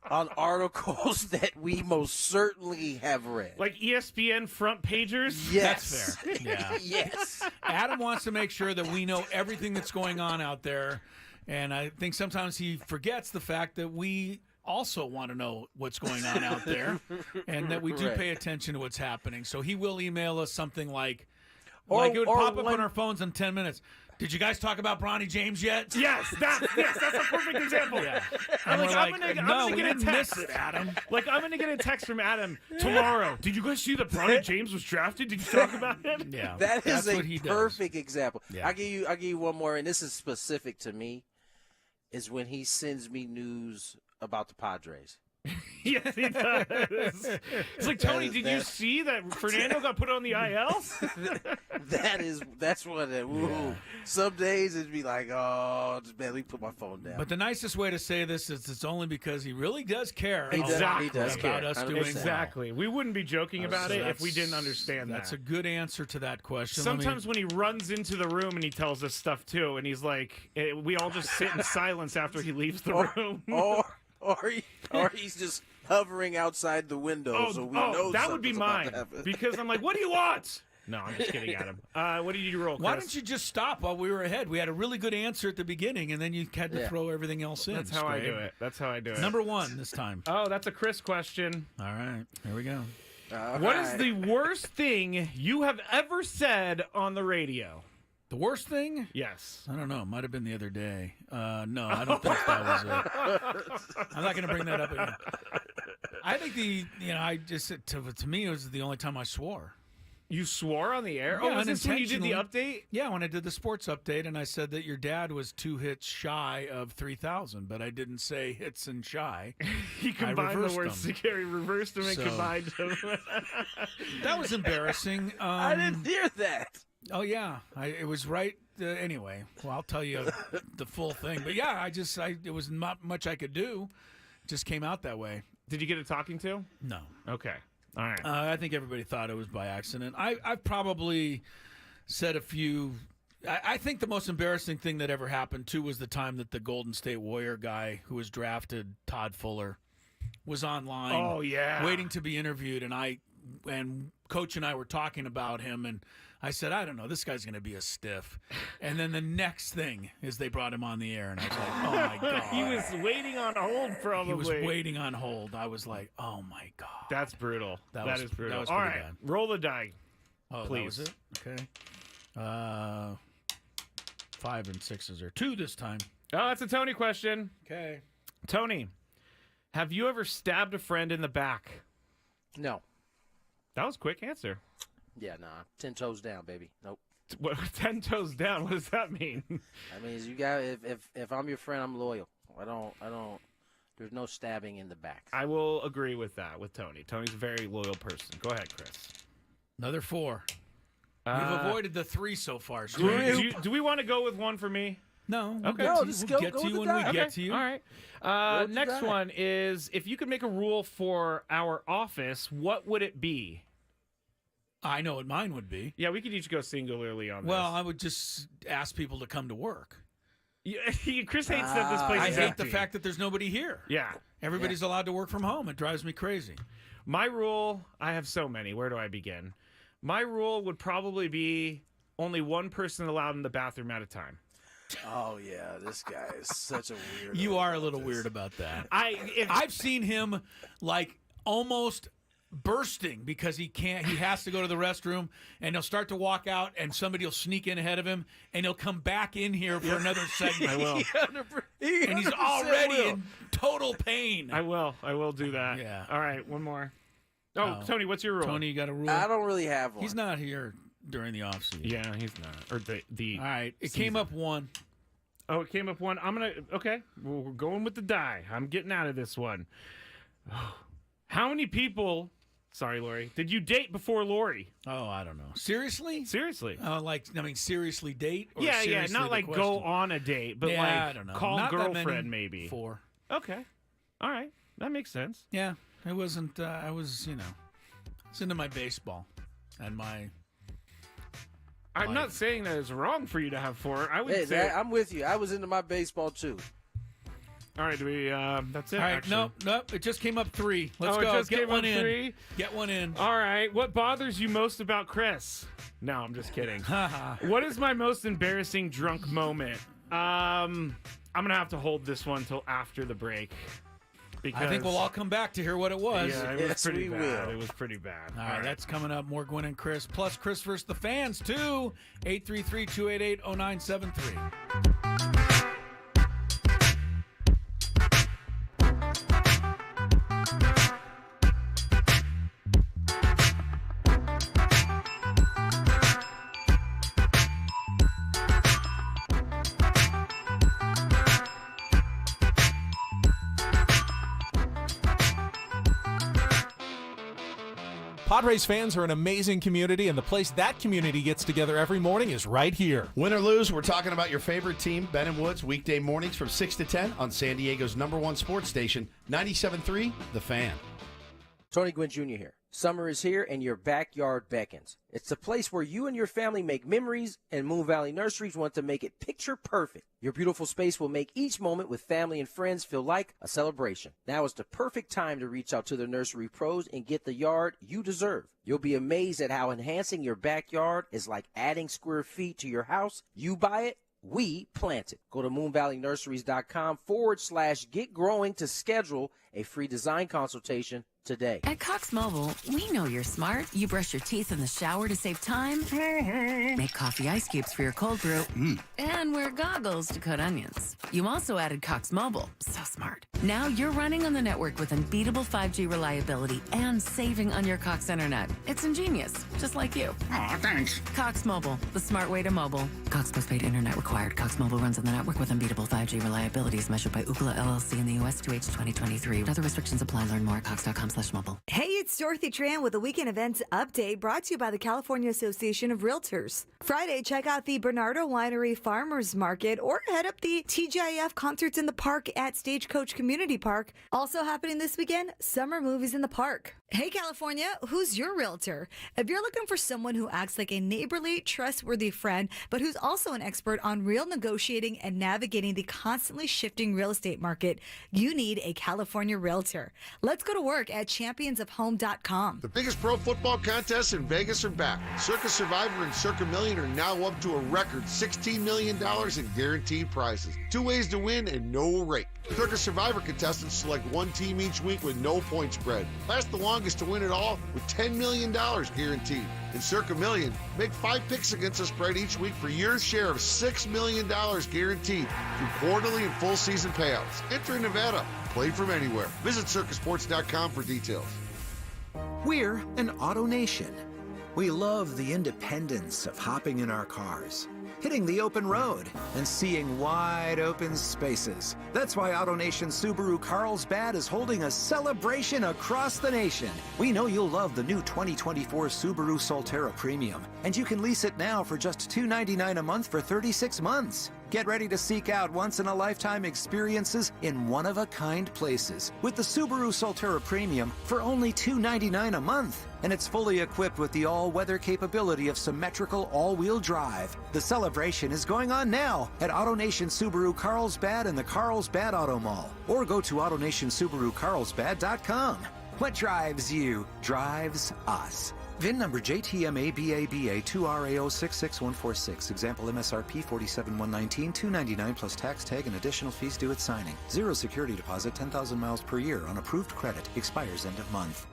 on articles that we most certainly have read. Like ESPN front pagers? Yes. That's fair. Yeah. Yes. Adam wants to make sure that we know everything that's going on out there. And I think sometimes he forgets the fact that we also want to know what's going on out there and that we do pay attention to what's happening. So he will email us something like it would pop up on our phones in 10 minutes. Did you guys talk about Bronny James yet? Yes, that's a perfect example. Yeah. I'm we're gonna get a text. Miss it, Adam. Like, I'm gonna get a text from Adam tomorrow. Did you guys see that Bronny James was drafted? Did you talk about him? Yeah, that is that's what he a does. perfect example. Yeah. I'll give you one more, and this is specific to me. Is when he sends me news about the Padres. Yes, he does. It's like, Tony, did you see that Fernando got put on the IL? That's one that. Ooh, some days it'd be like, oh, just man, let me put my phone down. But the nicest way to say this is it's only because he really does care He does about care. us 100%. doing Exactly. We wouldn't be joking about it if we didn't understand that. That's a good answer to that question. Sometimes when he runs into the room and he tells us stuff too, and he's like, we all just sit in silence after he leaves the room. Or he's just hovering outside the window, so we know that would be something's about mine to happen. because I'm like, what do you want? No, I'm just kidding, Adam. What did you roll, Chris? Why don't you just stop while we were ahead? We had a really good answer at the beginning, and then you had to throw everything else in. That's how I do it. That's how I do it. Number 1 this time. Oh, that's a Chris question. All right, here we go. What is the worst thing you have ever said on the radio? The worst thing? Yes. I don't know. It might have been the other day. No, I don't think that was it. I'm not going to bring that up again. I think I just to me it was the only time I swore. You swore on the air? Yeah, oh, was this when you did the update? Yeah, when I did the sports update, and I said that your dad was 2 hits shy of 3,000, but I didn't say hits and shy. He combined the words together, reversed them, and combined them. That was embarrassing. I didn't hear that. Oh yeah, it was right. Anyway, well, I'll tell you the full thing. But yeah, it was not much I could do. It just came out that way. Did you get a talking to? No. Okay. All right. I think everybody thought it was by accident. I've probably said a few. I think the most embarrassing thing that ever happened too was the time that the Golden State Warrior guy who was drafted, Todd Fuller, was online. Oh yeah, waiting to be interviewed, and Coach and I were talking about him, and I said, I don't know, this guy's going to be a stiff. And then the next thing is they brought him on the air, and I was like, oh, my God. He was waiting on hold, probably. He was waiting on hold. I was like, oh, my God. That's brutal. That is brutal. That was all pretty right, bad. roll the die, please. please. That was it? Okay. 5 and 6s or 2 this time. Oh, that's a Tony question. Okay. Tony, have you ever stabbed a friend in the back? No. That was a quick answer. Yeah, nah. 10 toes down, baby. Nope. What, 10 toes down? What does that mean? I mean, you got if I'm your friend, I'm loyal. I don't. There's no stabbing in the back. I will agree with that with Tony. Tony's a very loyal person. Go ahead, Chris. Another 4. We've avoided the 3 so far. Do we want to go with one for me? No. Okay. We'll get to you when we get to you. All right. Next one is, if you could make a rule for our office, what would it be? I know what mine would be. Yeah, we could each go singularly on this. Well, I would just ask people to come to work. Yeah, Chris hates that this place is I hate empty. the fact that there's nobody here. Yeah. Everybody's allowed to work from home. It drives me crazy. My rule, I have so many. Where do I begin? My rule would probably be only one person allowed in the bathroom at a time. Oh yeah, this guy is such a weird. You are a little weird about that. I've seen him like almost bursting because he has to go to the restroom, and he'll start to walk out, and somebody will sneak in ahead of him, and he'll come back in here for another segment. I will. And he's already in total pain. I will do that. Yeah. All right, one more. Oh, Tony, what's your rule? Tony, you got a rule? I don't really have one. He's not here during the offseason. Yeah, he's not. Or the All right, it season. came up 1. Oh, it came up 1. Okay, we're going with the die. I'm getting out of this one. How many people, sorry, Lori, did you date before Lori? Oh, I don't know. Seriously? Seriously. Seriously date? Or Yeah, seriously not like go question? on a date, but I don't know. call Not that girlfriend many. maybe. 4. Okay. All right. That makes sense. Yeah, it wasn't, I was into my baseball and my I'm life. not saying that it's wrong for you to have 4. I would say. I'm with you. I was into my baseball too. All right, do we? That's it. All right, actually. nope. It just came up 3. Let's It go. just Get came one up in. 3? Get one in. All right. What bothers you most about Chris? No, I'm just kidding. What is my most embarrassing drunk moment? I'm gonna have to hold this one till after the break. Because I think we'll all come back to hear what it was. Yeah, it was pretty bad. It was pretty bad. All right, that's coming up. More Gwynn and Chris. Plus Chris versus the fans, too. 833-288-0973. Padres fans are an amazing community, and the place that community gets together every morning is right here. Win or lose, we're talking about your favorite team, Ben and Woods, weekday mornings from 6 to 10 on San Diego's #1 sports station, 97.3 The Fan. Tony Gwynn Jr. here. Summer is here and your backyard beckons. It's a place where you and your family make memories, and Moon Valley Nurseries want to make it picture perfect. Your beautiful space will make each moment with family and friends feel like a celebration. Now is the perfect time to reach out to the nursery pros and get the yard you deserve. You'll be amazed at how enhancing your backyard is like adding square feet to your house. You buy it, we plant it. Go to moonvalleynurseries.com/get growing to schedule a free design consultation today. At Cox Mobile, we know you're smart. You brush your teeth in the shower to save time, make coffee ice cubes for your cold brew, and wear goggles to cut onions. You also added Cox Mobile. So smart. Now you're running on the network with unbeatable 5G reliability and saving on your Cox internet. It's ingenious, just like you. Aw, thanks. Cox Mobile, the smart way to mobile. Cox postpaid internet required. Cox Mobile runs on the network with unbeatable 5G reliability as measured by Ookla LLC in the U.S. to H 2023. Other restrictions apply. Learn more at cox.com/mobile. Hey, it's Dorothy Tran with a weekend events update brought to you by the California Association of Realtors. Friday, check out the Bernardo Winery Farmers Market or head up the TGIF Concerts in the Park at Stagecoach Community Park. Also happening this weekend, summer movies in the park. Hey, California, who's your realtor? If you're looking for someone who acts like a neighborly, trustworthy friend, but who's also an expert on real negotiating and navigating the constantly shifting real estate market, you need a California realtor. Let's go to work at championsofhome.com. The biggest pro football contests in Vegas are back. Circa Survivor and Circa Million are now up to a record $16 million in guaranteed prizes. 2 ways to win and no rate. Circa Survivor contestants select one team each week with no point spread. Last the longest to win it all with $10 million guaranteed. In Circa Million, make 5 picks against the spread each week for your share of $6 million guaranteed through quarterly and full season payouts. Enter in Nevada. Play from anywhere. Visit circasports.com for details. We're an auto nation. We love the independence of hopping in our cars, hitting the open road, and seeing wide open spaces. That's why AutoNation Subaru Carlsbad is holding a celebration across the nation. We know you'll love the new 2024 Subaru Solterra Premium, and you can lease it now for just $299 a month for 36 months. Get ready to seek out once-in-a-lifetime experiences in one-of-a-kind places with the Subaru Solterra Premium for only $299 a month. And it's fully equipped with the all-weather capability of symmetrical all-wheel drive. The celebration is going on now at AutoNation Subaru Carlsbad and the Carlsbad Auto Mall. Or go to AutoNationSubaruCarlsbad.com. What drives you drives us. VIN number JTMABABA2RAO66146. Example MSRP 47,119, $299 plus tax tag and additional fees due at signing. 0 security deposit, 10,000 miles per year on approved credit. Expires end of month.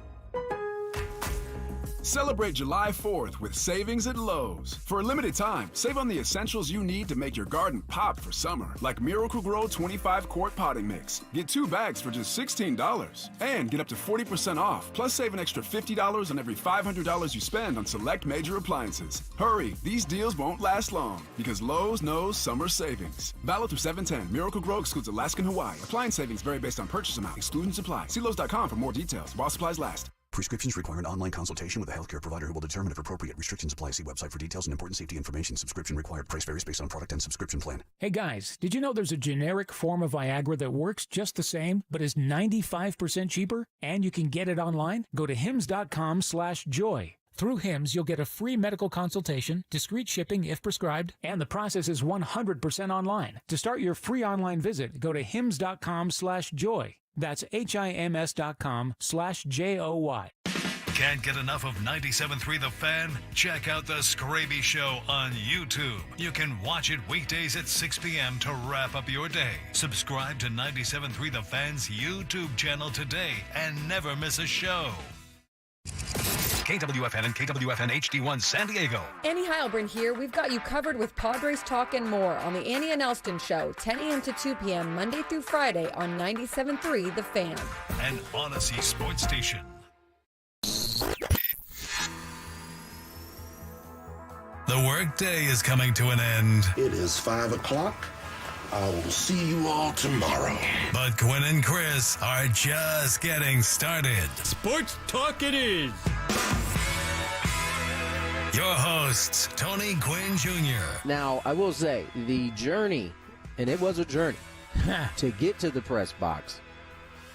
Celebrate July 4th with savings at Lowe's. For a limited time, save on the essentials you need to make your garden pop for summer, like Miracle-Gro 25-quart potting mix. Get 2 bags for just $16. And get up to 40% off, plus save an extra $50 on every $500 you spend on select major appliances. Hurry, these deals won't last long, because Lowe's knows summer savings. Valid through 7/10. Miracle-Gro excludes Alaska and Hawaii. Appliance savings vary based on purchase amount. Exclusions apply. See Lowe's.com for more details. While supplies last. Prescriptions require an online consultation with a healthcare provider who will determine if appropriate. Restrictions apply. See website for details and important safety information. Subscription required. Price varies based on product and subscription plan. Hey guys, did you know there's a generic form of Viagra that works just the same, but is 95% cheaper? And you can get it online? Go to hims.com/joy. Through HIMS, you'll get a free medical consultation, discreet shipping if prescribed, and the process is 100% online. To start your free online visit, go to hims.com/joy. That's HIMS.com/JOY. Can't get enough of 97.3 The Fan? Check out The Skraby Show on YouTube. You can watch it weekdays at 6 p.m. to wrap up your day. Subscribe to 97.3 The Fan's YouTube channel today and never miss a show. KWFN and KWFN HD1 San Diego. Annie Heilbrun here. We've got you covered with Padres Talk and more on the Annie and Elston Show, 10 a.m. to 2 p.m. Monday through Friday on 97.3 The Fan. An Odyssey sports station. The workday is coming to an end. It is 5 o'clock. I will see you all tomorrow. But Gwynn and Chris are just getting started. Sports talk it is. Your hosts, Tony Gwynn Jr. Now, I will say, the journey, and it was a journey, to get to the press box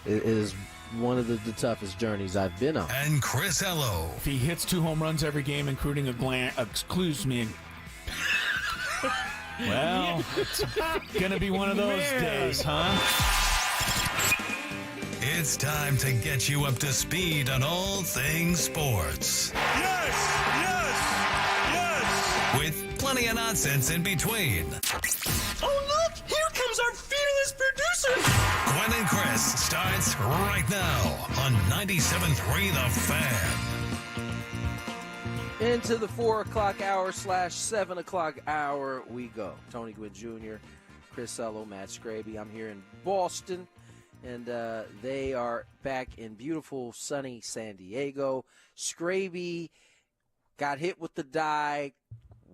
is one of the toughest journeys I've been on. And Chris Ello. If he hits 2 home runs every game, including excuse me. Well, it's going to be one of those days, huh? It's time to get you up to speed on all things sports. Yes! With plenty of nonsense in between. Oh, look! Here comes our fearless producer! Gwynn and Chris starts right now on 97.3 The Fan. Into the 4 o'clock hour / 7 o'clock hour we go. Tony Gwynn Jr., Chris Ello, Matt Skraby. I'm here in Boston, and they are back in beautiful, sunny San Diego. Skraby got hit with the die.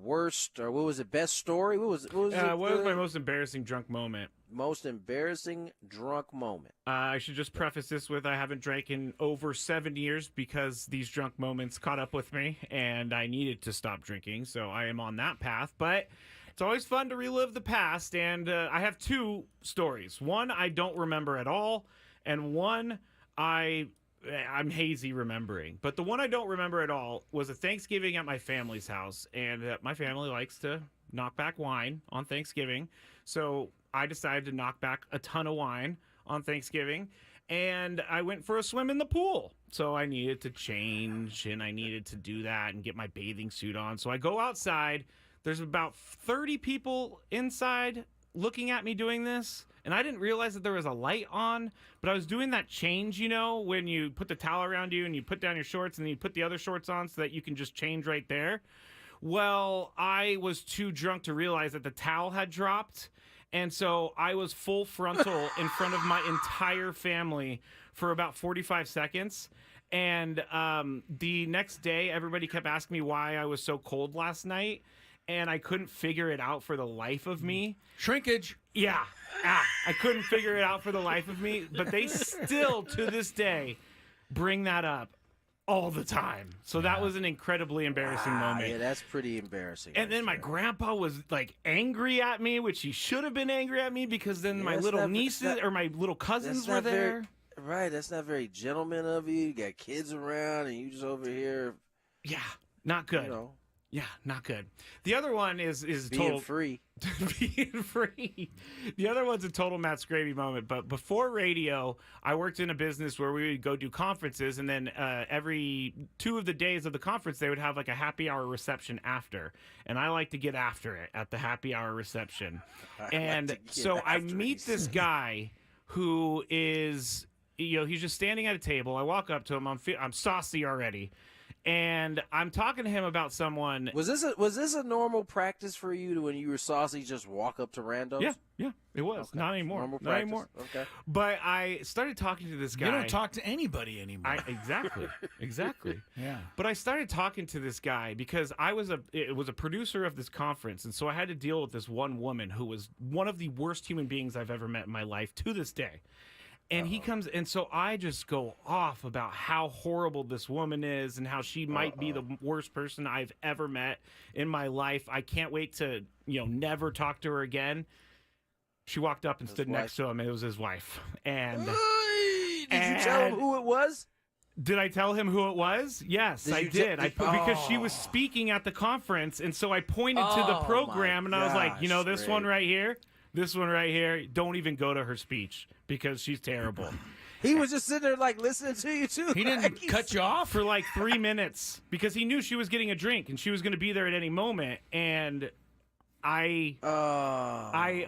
Worst, or what was it, best story? What was it? What was my most embarrassing drunk moment? Most embarrassing drunk moment. I should just preface this with I haven't drank in over 7 years because these drunk moments caught up with me, and I needed to stop drinking, so I am on that path. But it's always fun to relive the past, and I have 2 stories. One I don't remember at all, and one I'm hazy remembering. But the one I don't remember at all was a Thanksgiving at my family's house, and my family likes to knock back wine on Thanksgiving. So I decided to knock back a ton of wine on Thanksgiving, and I went for a swim in the pool. So I needed to change, and I needed to do that and get my bathing suit on. So I go outside. There's about 30 people inside looking at me doing this. And I didn't realize that there was a light on, but I was doing that change, when you put the towel around you and you put down your shorts and then you put the other shorts on so that you can just change right there. Well, I was too drunk to realize that the towel had dropped. And so I was full frontal in front of my entire family for about 45 seconds. And the next day, everybody kept asking me why I was so cold last night. And I couldn't figure it out for the life of me. Shrinkage. Yeah. I couldn't figure it out for the life of me. But they still, to this day, bring that up all the time. So that was an incredibly embarrassing moment. Yeah, that's pretty embarrassing. And then my grandpa was angry at me, which he should have been angry at me because then my little nieces or my little cousins were there. Right, that's not very gentleman of you. You got kids around and you just over here. Yeah, not good. Yeah, not good. The other one is being total free. Being free. The other one's a total Matt Skraby moment. But before radio, I worked in a business where we would go do conferences, and then every 2 of the days of the conference, they would have a happy hour reception after. And I like to get after it at the happy hour reception. And so I meet this guy who is, he's just standing at a table. I walk up to him. I'm saucy already. And I'm talking to him about someone. Was this a normal practice for you when you were saucy? Just walk up to randos? Yeah, it was. Okay. Not anymore. Normal Not practice. Anymore. Okay. But I started talking to this guy. You don't talk to anybody anymore. Exactly. Yeah. But I started talking to this guy because it was a producer of this conference, and so I had to deal with this one woman who was one of the worst human beings I've ever met in my life to this day. And he comes, and so I just go off about how horrible this woman is and how she might be the worst person I've ever met in my life. I can't wait to, never talk to her again. She walked up and stood next to him. It was his wife. And did you tell him who it was? Did I tell him who it was? Yes, I did. Because she was speaking at the conference, and so I pointed to the program, and I was like, this one right here. This one right here, don't even go to her speech because she's terrible. He was just sitting there listening to you too. He didn't cut you off for 3 minutes because he knew she was getting a drink and she was going to be there at any moment. And I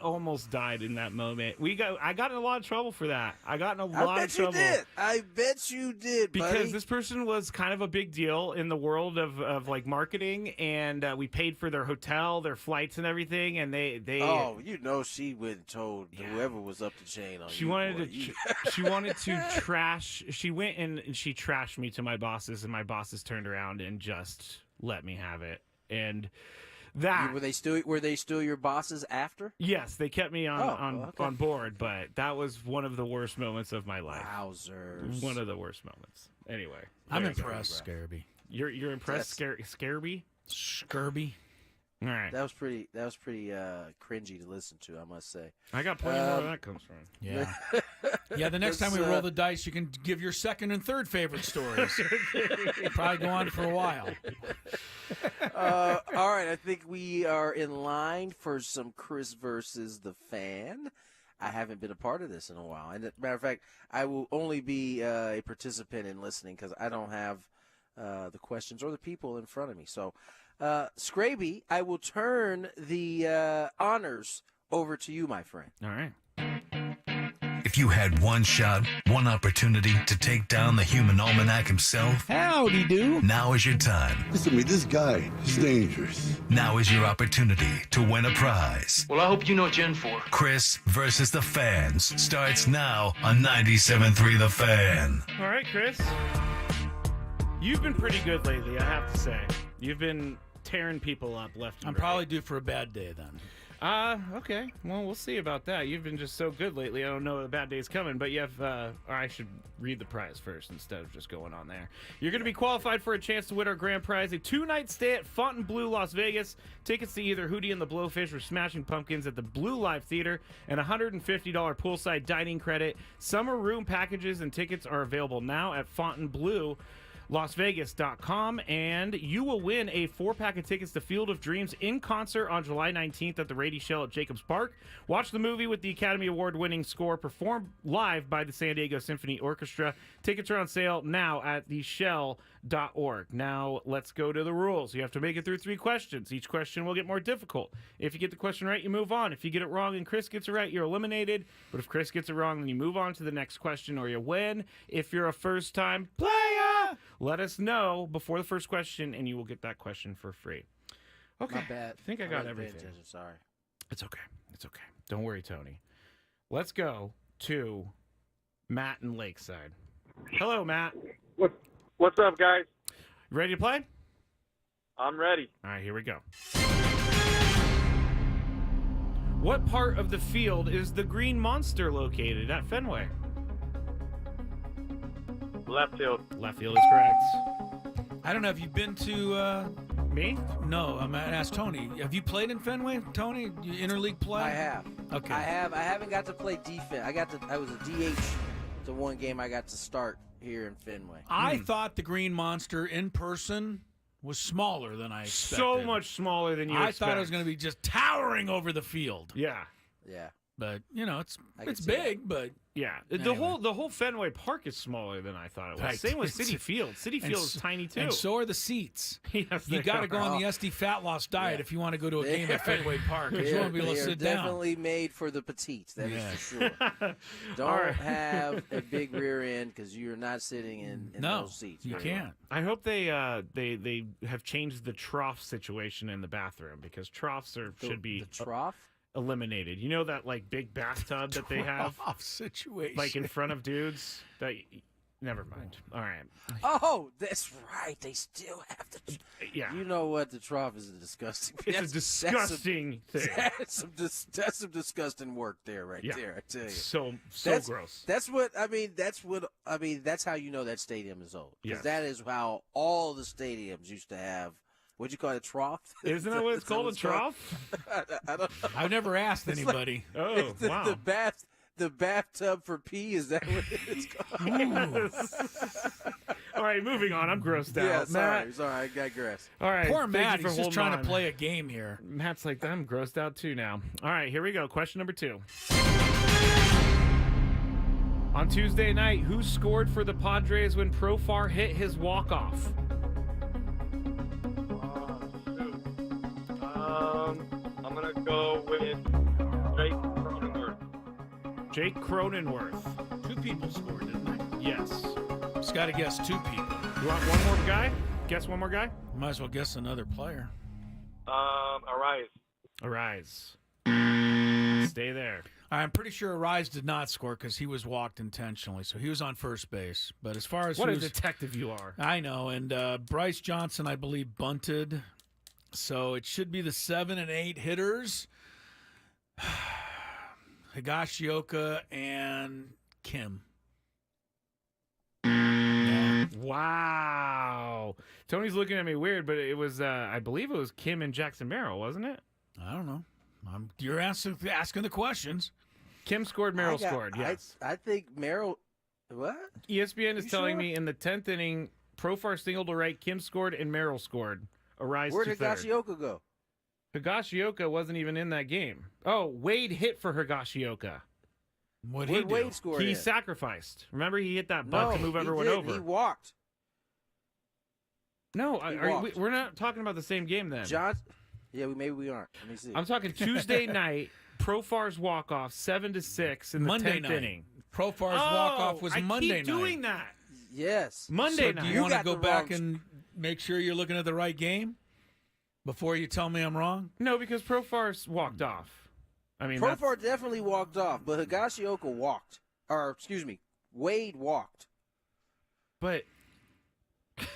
almost died in that moment. I got in a lot of trouble for that. I got in a lot of trouble. I bet you did, because buddy. this person was kind of a big deal in the world of marketing, and we paid for their hotel, their flights, and everything. And they she went and told whoever was up the chain on. She wanted to trash. She went and she trashed me to my bosses, and my bosses turned around and just let me have it. And That were they still your bosses after? Yes, they kept me on board, but that was one of the worst moments of my life. Wowzers! One of the worst moments. Anyway, I'm impressed, Skraby. You're impressed, Skraby? Skraby. All right. That was pretty cringy to listen to, I must say. I got plenty more where that comes from. Yeah. Yeah, the next time we roll the dice, you can give your second and third favorite stories. Probably go on for a while. All right, I think we are in line for some Chris versus the Fan. I haven't been a part of this in a while. And as a matter of fact, I will only be a participant in listening because I don't have the questions or the people in front of me. So, Skraby, I will turn the honors over to you, my friend. All right. If you had one shot, one opportunity to take down the human almanac himself, howdy do. Now is your time. Listen to me, this guy is dangerous. Now is your opportunity to win a prize. Well, I hope you know what you're in for. Chris versus the Fans starts now on 97.3 The Fan. All right, Chris. You've been pretty good lately, I have to say. You've been tearing people up left and right. I'm probably due for a bad day then. Okay. Well, we'll see about that. You've been just so good lately. I don't know the bad day's coming, but you have, or I should read the prize first instead of just going on there. You're going to be qualified for a chance to win our grand prize, a 2-night stay at Fontainebleau, Las Vegas, tickets to either Hootie and the Blowfish or Smashing Pumpkins at the Blue Live Theater, and $150 poolside dining credit. Summer room packages and tickets are available now at Fontainebleau. LasVegas.com, and you will win a 4-pack of tickets to Field of Dreams in concert on July 19th at the Rady Shell at Jacobs Park. Watch the movie with the Academy Award-winning score performed live by the San Diego Symphony Orchestra. Tickets are on sale now at theshell.org. Now, let's go to the rules. You have to make it through 3 questions. Each question will get more difficult. If you get the question right, you move on. If you get it wrong and Chris gets it right, you're eliminated. But if Chris gets it wrong, then you move on to the next question or you win. If you're a first-time player, let us know before the first question, and you will get that question for free. Okay. Not bad. I think I got everything. Sorry. It's okay. It's okay. Don't worry, Tony. Let's go to Matt in Lakeside. Hello, Matt. What's up, guys? Ready to play? I'm ready. All right, here we go. What part of the field is the Green Monster located at Fenway? Left field. Left field is correct. I don't know if you've been to... Me? No, I'm going to ask Tony. Have you played in Fenway, Tony? You interleague play? I have. Okay. I haven't got to play defense. I was a DH the one game I got to start here in Fenway. I thought the Green Monster in person was smaller than I expected. So much smaller than you expected. I thought it was going to be just towering over the field. Yeah. Yeah. But, you know, it's big, but... Yeah, anyway. the whole Fenway Park is smaller than I thought it was. Right. Same with Citi Field. Citi Field is tiny too. And so are the seats. Yes, you got to go on the SD Fat Loss diet if you want to go to a game at Fenway Park. Because you won't be able to sit down. Definitely made for the petites. That is for sure. Don't have a big rear end because you're not sitting in those seats. You can't. I hope they have changed the trough situation in the bathroom because troughs should be the trough. Eliminated. You know that like big bathtub that they have situation like in front of dudes that never mind. All right. Oh, that's right. They still have to. Yeah. You know what? The trough is a disgusting. It's a disgusting thing. That's some disgusting work there, right there. I tell you. So gross. That's how you know that stadium is old. Because that is how all the stadiums used to have. What'd you call it, a trough? Isn't that what it's called, a trough? I don't know. I've never asked anybody. Wow. The bathtub for pee, is that what it's called? All right, moving on. I'm grossed out. Yeah, Matt. sorry, I digress. All right. Poor Matt, he's just trying to play a game here. Matt's like, I'm grossed out too now. All right, here we go. Question number 2. On Tuesday night, who scored for the Padres when Profar hit his walk-off? I'm going to go with Jake Cronenworth. Jake Cronenworth. 2 people scored, didn't they? Yes. Just got to guess 2 people. You want one more guy? Guess one more guy? Might as well guess another player. Arise. Stay there. I'm pretty sure Arise did not score because he was walked intentionally, so he was on first base. But as far as what a detective you are. I know, and Bryce Johnson, I believe, bunted. So it should be the 7 and 8 hitters. Higashioka and Kim. Wow. Tony's looking at me weird, but it was, I believe it was Kim and Jackson Merrill, wasn't it? I don't know. You're asking the questions. Kim scored, Merrill scored, yes. I think Merrill, what? ESPN is telling me in the 10th inning, Profar singled to right, Kim scored, and Merrill scored. A rise Where'd to third. Higashioka go? Higashioka wasn't even in that game. Oh, Wade hit for Higashioka. What did Wade score? He sacrificed. Remember, he hit that butt to move everyone over. He walked. No, we're not talking about the same game then. Yeah, maybe we aren't. Let me see. I'm talking Tuesday night. Profar's walk-off, 7-6 in the Monday 10th night. inning. Profar's walk-off was Monday night. I keep doing that. Yes. Monday night. night. Do you want to go back and make sure you're looking at the right game before you tell me I'm wrong? No, because Profar's walked off. I mean, Profar definitely walked off, but Higashioka walked. Or, excuse me, Wade walked. But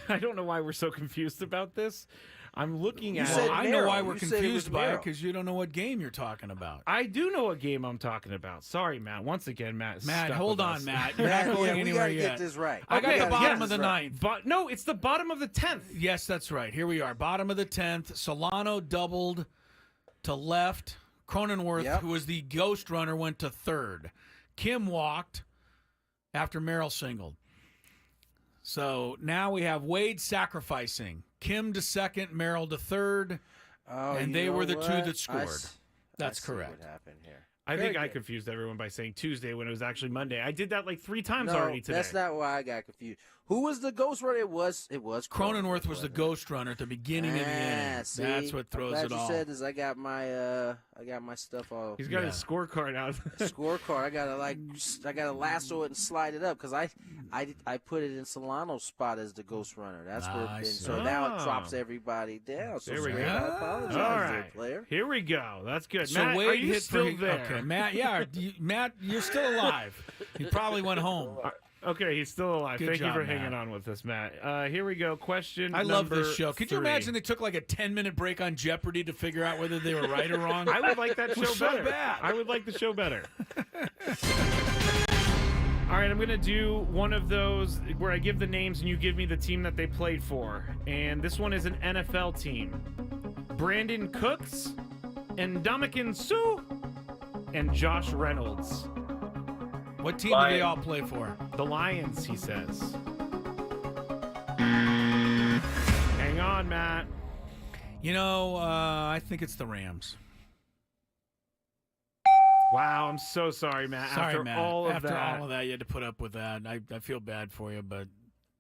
I don't know why we're so confused about this. I'm looking at it. I know why we're confused by it because you don't know what game you're talking about. I do know what game I'm talking about. Sorry, Matt. Once again, Matt. Matt, hold on, Matt. You're not going anywhere yet. Get this right. I got the bottom of the ninth. But no, it's the bottom of the 10th. Yes, that's right. Here we are. Bottom of the 10th. Solano doubled to left. Cronenworth, who was the ghost runner, went to third. Kim walked after Merrill singled. So now we have Wade sacrificing. Kim to second, Merrill to third, and they were the two that scored. That's correct. What happened here? I think I confused everyone by saying Tuesday when it was actually Monday. I did that like 3 times already today. That's not why I got confused. Who was the ghost runner? It was Cronenworth was the ghost runner at the beginning of the inning. See, that's what throws I'm it glad all. you said this. I got my stuff all. He's got his scorecard out. Scorecard. I gotta lasso it and slide it up because I put it in Solano's spot as the ghost runner. That's where. So now it drops everybody down. So there we go. I apologize, all right, player. Here we go. That's good. So Matt, Wade are you hit still for, there? Okay, Matt. Yeah, Matt, you're still alive. He probably went home. Okay, he's still alive. Good Thank job, you for Matt. hanging on with us, Matt. Here we go. Question I love this show. Could Could you imagine they took like a 10-minute break on Jeopardy to figure out whether they were right or wrong? I would like that show so better. bad. I would like the show better. All right, I'm going to do one of those where I give the names and you give me the team that they played for. And this one is an NFL team. Brandon Cooks, Ndamukong Suh, and Josh Reynolds. What team do they all play for? The Lions, he says. Hang on, Matt. You know, I think it's the Rams. Wow, I'm so sorry, Matt. Sorry, After Matt. all of After that. all of that, you had to put up with that. I feel bad for you, but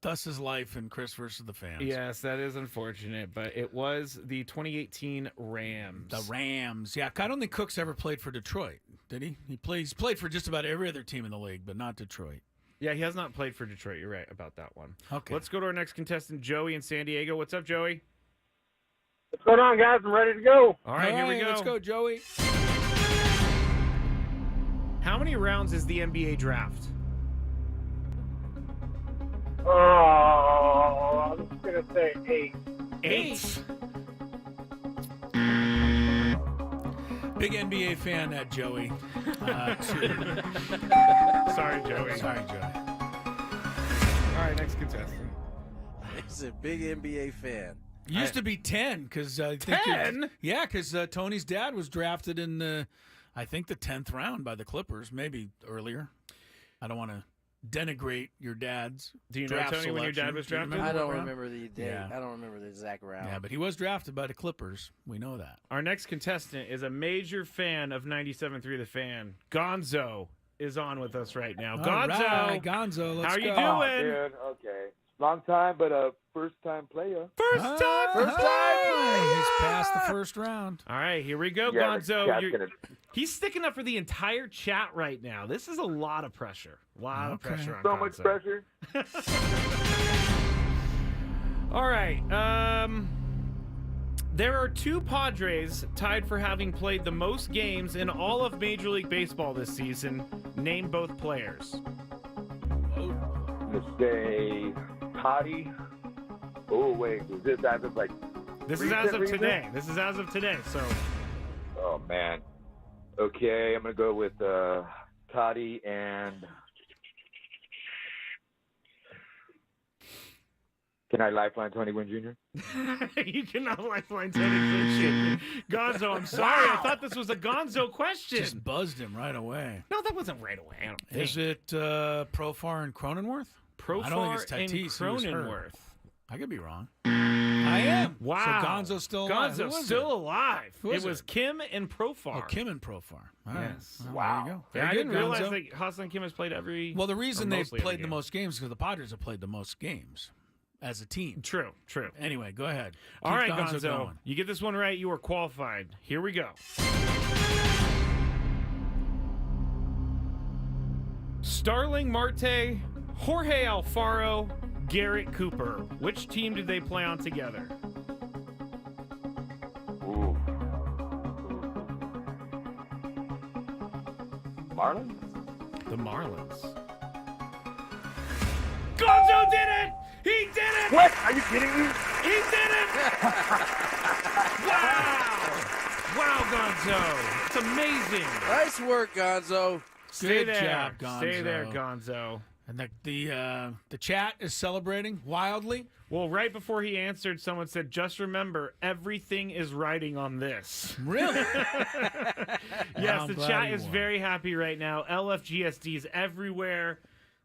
thus is life in Chris versus the fans. Yes, that is unfortunate, but it was the 2018 Rams. The Rams. Yeah, I don't think Cooks ever played for Detroit, did he? He's played for just about every other team in the league, but not Detroit. Yeah, he has not played for Detroit. You're right about that one. Okay. Let's go to our next contestant, Joey in San Diego. What's up, Joey? What's going on, guys? I'm ready to go. All right, here we go. Let's go, Joey. How many rounds is the NBA draft? Oh, I'm just going to say 8. 8? Big NBA fan, that Joey. 2. Sorry, Joey. Sorry, Joey. All right, next contestant. He's a big NBA fan. Used to be 10 because I think 10? Yeah, because Tony's dad was drafted in the 10th round by the Clippers, maybe earlier. I don't want to denigrate your dad's. Do you know, draft Tony, when your dad was selection. drafted? I don't what round? remember the date. Yeah. I don't remember the exact round. Yeah, but he was drafted by the Clippers. We know that. Our next contestant is a major fan of 97.3 The Fan. Gonzo is on with us right now. All Gonzo, right, Gonzo, let's how are you go. doing? Dude, okay. Long time, but a first-time player. First time. He's past the first round. All right, here we go, Yeah, Gonzo. He's sticking up for the entire chat right now. This is a lot of pressure. A lot of pressure on So Gonzo. much pressure. All right. There are 2 Padres tied for having played the most games in all of Major League Baseball this season. Name both players. I'm going to say Potty. Oh, wait. Is this as of like This is as of today. This is as of today. So. Oh man. Okay, I'm gonna go with Toddy and. Can I lifeline Tony Gwynn Jr.? You cannot lifeline Tony Gwynn Jr. Gonzo, I'm sorry. I thought this was a Gonzo question. Just buzzed him right away. No, that wasn't right away. I don't think. Is it Profar and Cronenworth? I don't think it's Tatis. and Cronenworth. I could be wrong. I am. Wow. So Gonzo's still alive. Gonzo's still alive. Who It was Kim and Profar. Oh, Kim and Profar. All right. Yes. Well, Wow. There you go. Yeah, Very I didn't good, realize Gonzo. that Hassan Kim has played every. Well, the reason they've mostly every played the game. most games is because the Padres have played the most games as a team. True. Anyway, go ahead. All Keep right, Gonzo Gonzo. going. You get this one right, you are qualified. Here we go. Starling Marte, Jorge Alfaro, Garrett Cooper. Which team did they play on together? Ooh. Marlins? The Marlins. Gonzo did it! He did it! What? Are you kidding me? He did it! Wow, Gonzo. It's amazing. Nice work, Gonzo. Stay Good there. job, Gonzo. Stay there, Gonzo. And the chat is celebrating wildly. Well, right before he answered, someone said, just remember, everything is riding on this. Really? Yes, I'm the glad chat he is won. very happy right now. LFGSDs everywhere.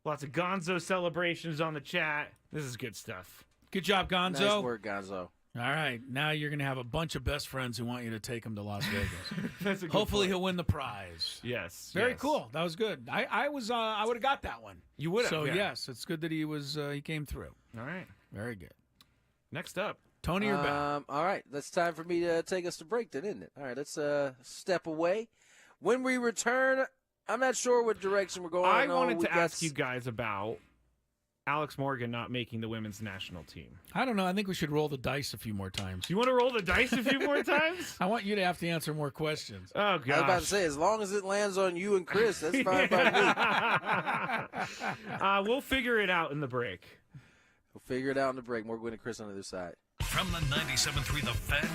Lots of Gonzo celebrations on the chat. This is good stuff. Good job, Gonzo. Nice work, Gonzo. All right, now you're going to have a bunch of best friends who want you to take him to Las Vegas. That's a good Hopefully point. he'll win the prize. Yes. Very yes. cool. That was good. I would have got that one. You would have. So yeah. yes, it's good that he came through. All right. Very good. Next up. Tony, you're back. All right, that's time for me to take us to break then, isn't it? All right, let's step away. When we return, I'm not sure what direction we're going. I wanted to ask you guys about Alex Morgan not making the women's national team. I don't know. I think we should roll the dice a few more times. You want to roll the dice a few more times? I want you to have to answer more questions. Oh, gosh. I was about to say, as long as it lands on you and Chris, that's fine by me. We'll figure it out in the break. We'll figure it out in the break. More Gwynn and Chris on the other side. From the 97.3 The Fan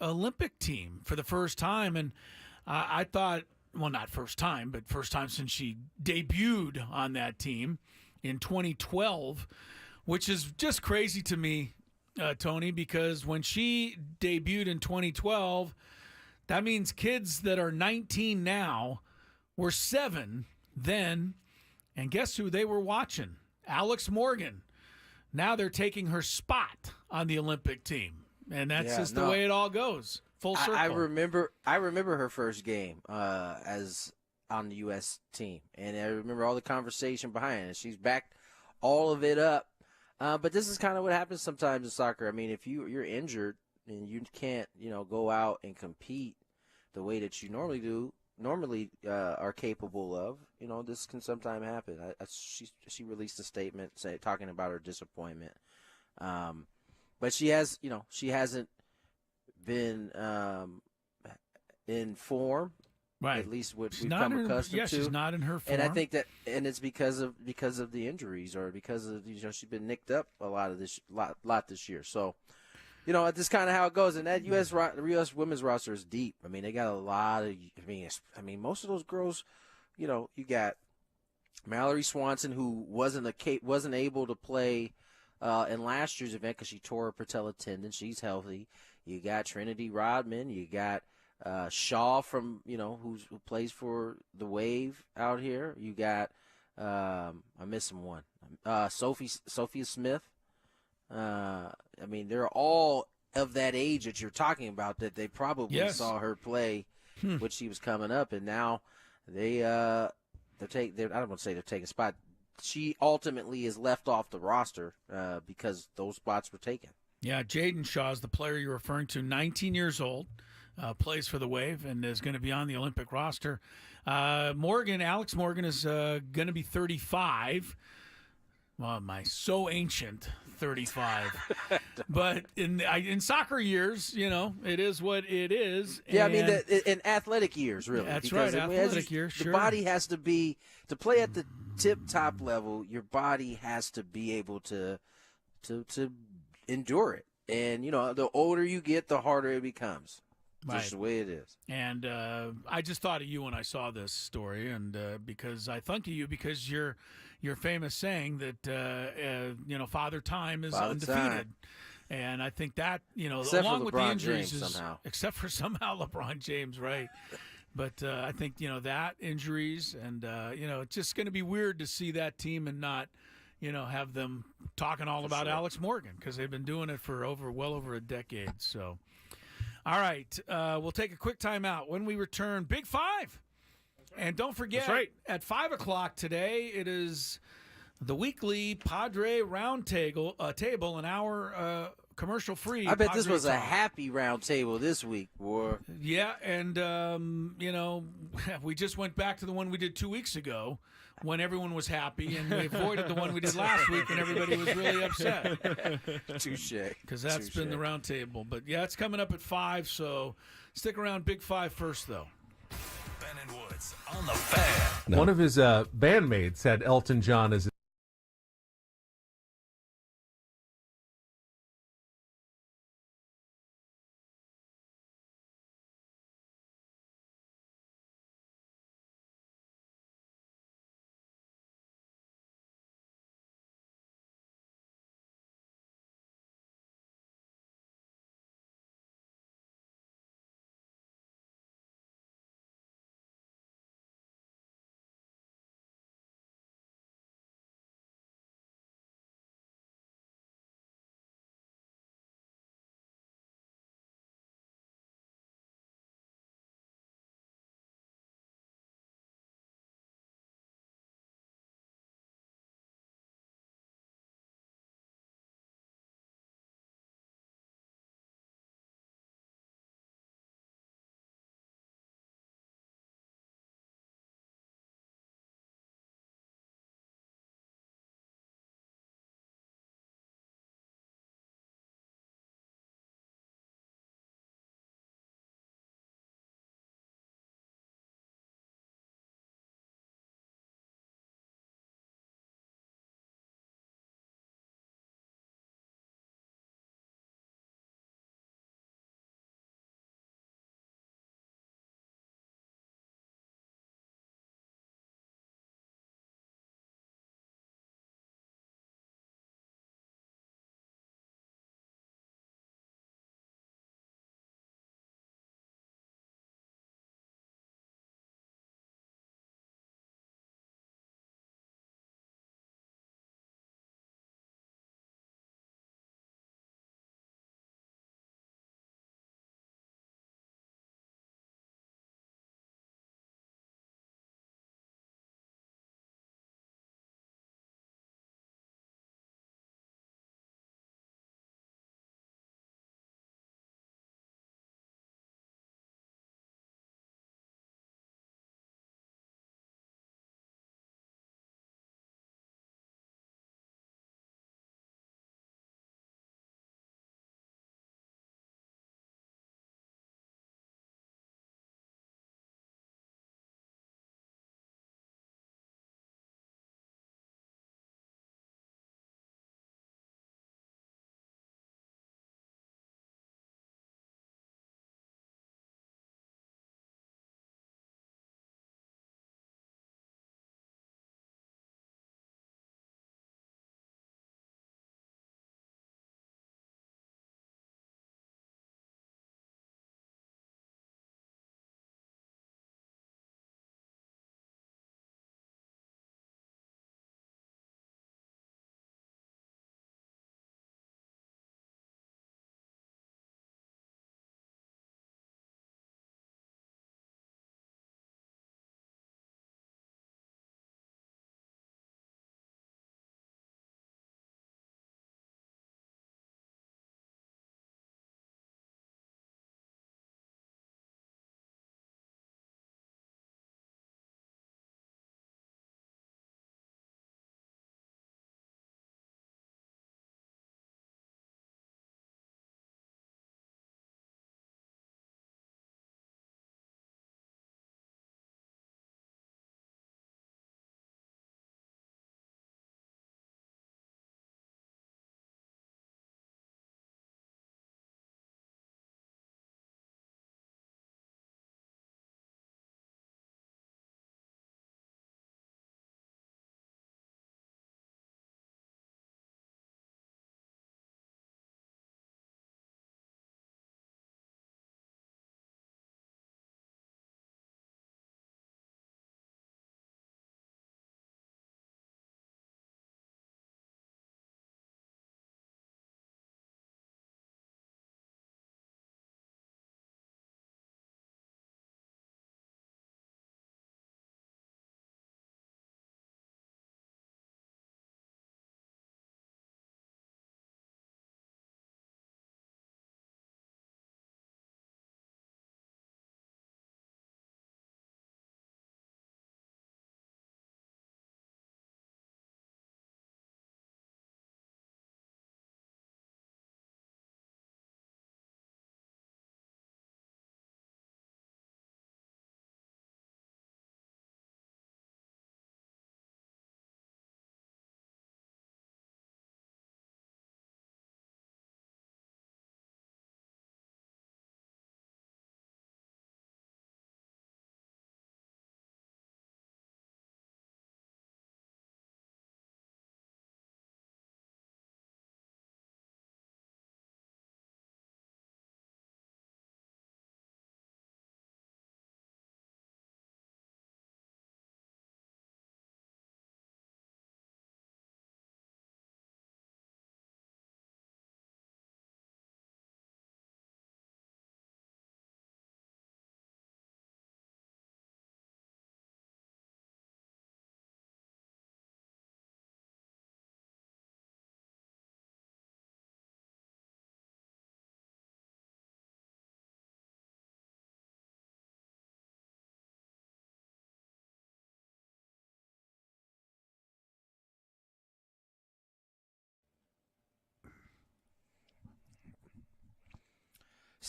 Olympic team for the first time. And I thought, well, not first time, but first time since she debuted on that team in 2012, which is just crazy to me, Tony, because when she debuted in 2012, that means kids that are 19 now were 7 then. And guess who they were watching? Alex Morgan. Now they're taking her spot on the Olympic team. And that's the way it all goes. Full circle. I remember her first game as on the U.S. team. And I remember all the conversation behind it. She's backed all of it up. But this is kind of what happens sometimes in soccer. I mean, if you're injured and you can't, go out and compete the way that you normally are capable of, this can sometimes happen. She released a statement talking about her disappointment. But she hasn't been in form. Right. At least what we've come accustomed to. She's not in her form. And I think that, and it's because of the injuries, or because of she's been nicked up a lot this year. So, it's kind of how it goes. And that U.S. women's roster is deep. I mean, they got a lot of. I mean, most of those girls, you got Mallory Swanson, who wasn't able to play in last year's event because she tore her patella tendon. She's healthy. You got Trinity Rodman. You got Shaw from who plays for the Wave out here. You got I'm missing one. Sophia Smith. I mean, they're all of that age that you're talking about that they probably saw her play when she was coming up, and now I don't want to say they're taking a spot. She ultimately is left off the roster because those spots were taken. Yeah, Jaden Shaw is the player you're referring to, 19 years old. Plays for the Wave and is going to be on the Olympic roster. Alex Morgan is going to be 35. Well, my so ancient 35. But in soccer years, it is what it is. Yeah, I mean, in athletic years, really. That's right, athletic years, sure. The body has to be, to play at the tip-top level, your body has to be able to endure it. And, the older you get, the harder it becomes. Right. Just the way it is. And I just thought of you when I saw this story, and because I thought of you because your famous saying that Father Time is undefeated. Time. And I think that except along with the injuries, except for somehow LeBron James, right? But I think that injuries and it's just going to be weird to see that team and not have them talking all about Alex Morgan, because they've been doing it for well over a decade. So. All right, we'll take a quick time out. When we return, Big Five. And don't forget, at 5 o'clock today, it is the weekly Padre Round Table, an hour commercial-free. I bet Padre this was talk. a happy round table this week, boy. Yeah, and, we just went back to the one we did 2 weeks ago when everyone was happy, and we avoided the one we did last week when everybody was really upset. Touche. Because that's been the round table. But, yeah, it's coming up at 5, so stick around. Big Five first, though. Ben and Woods on the Fan. One of his bandmates had Elton John as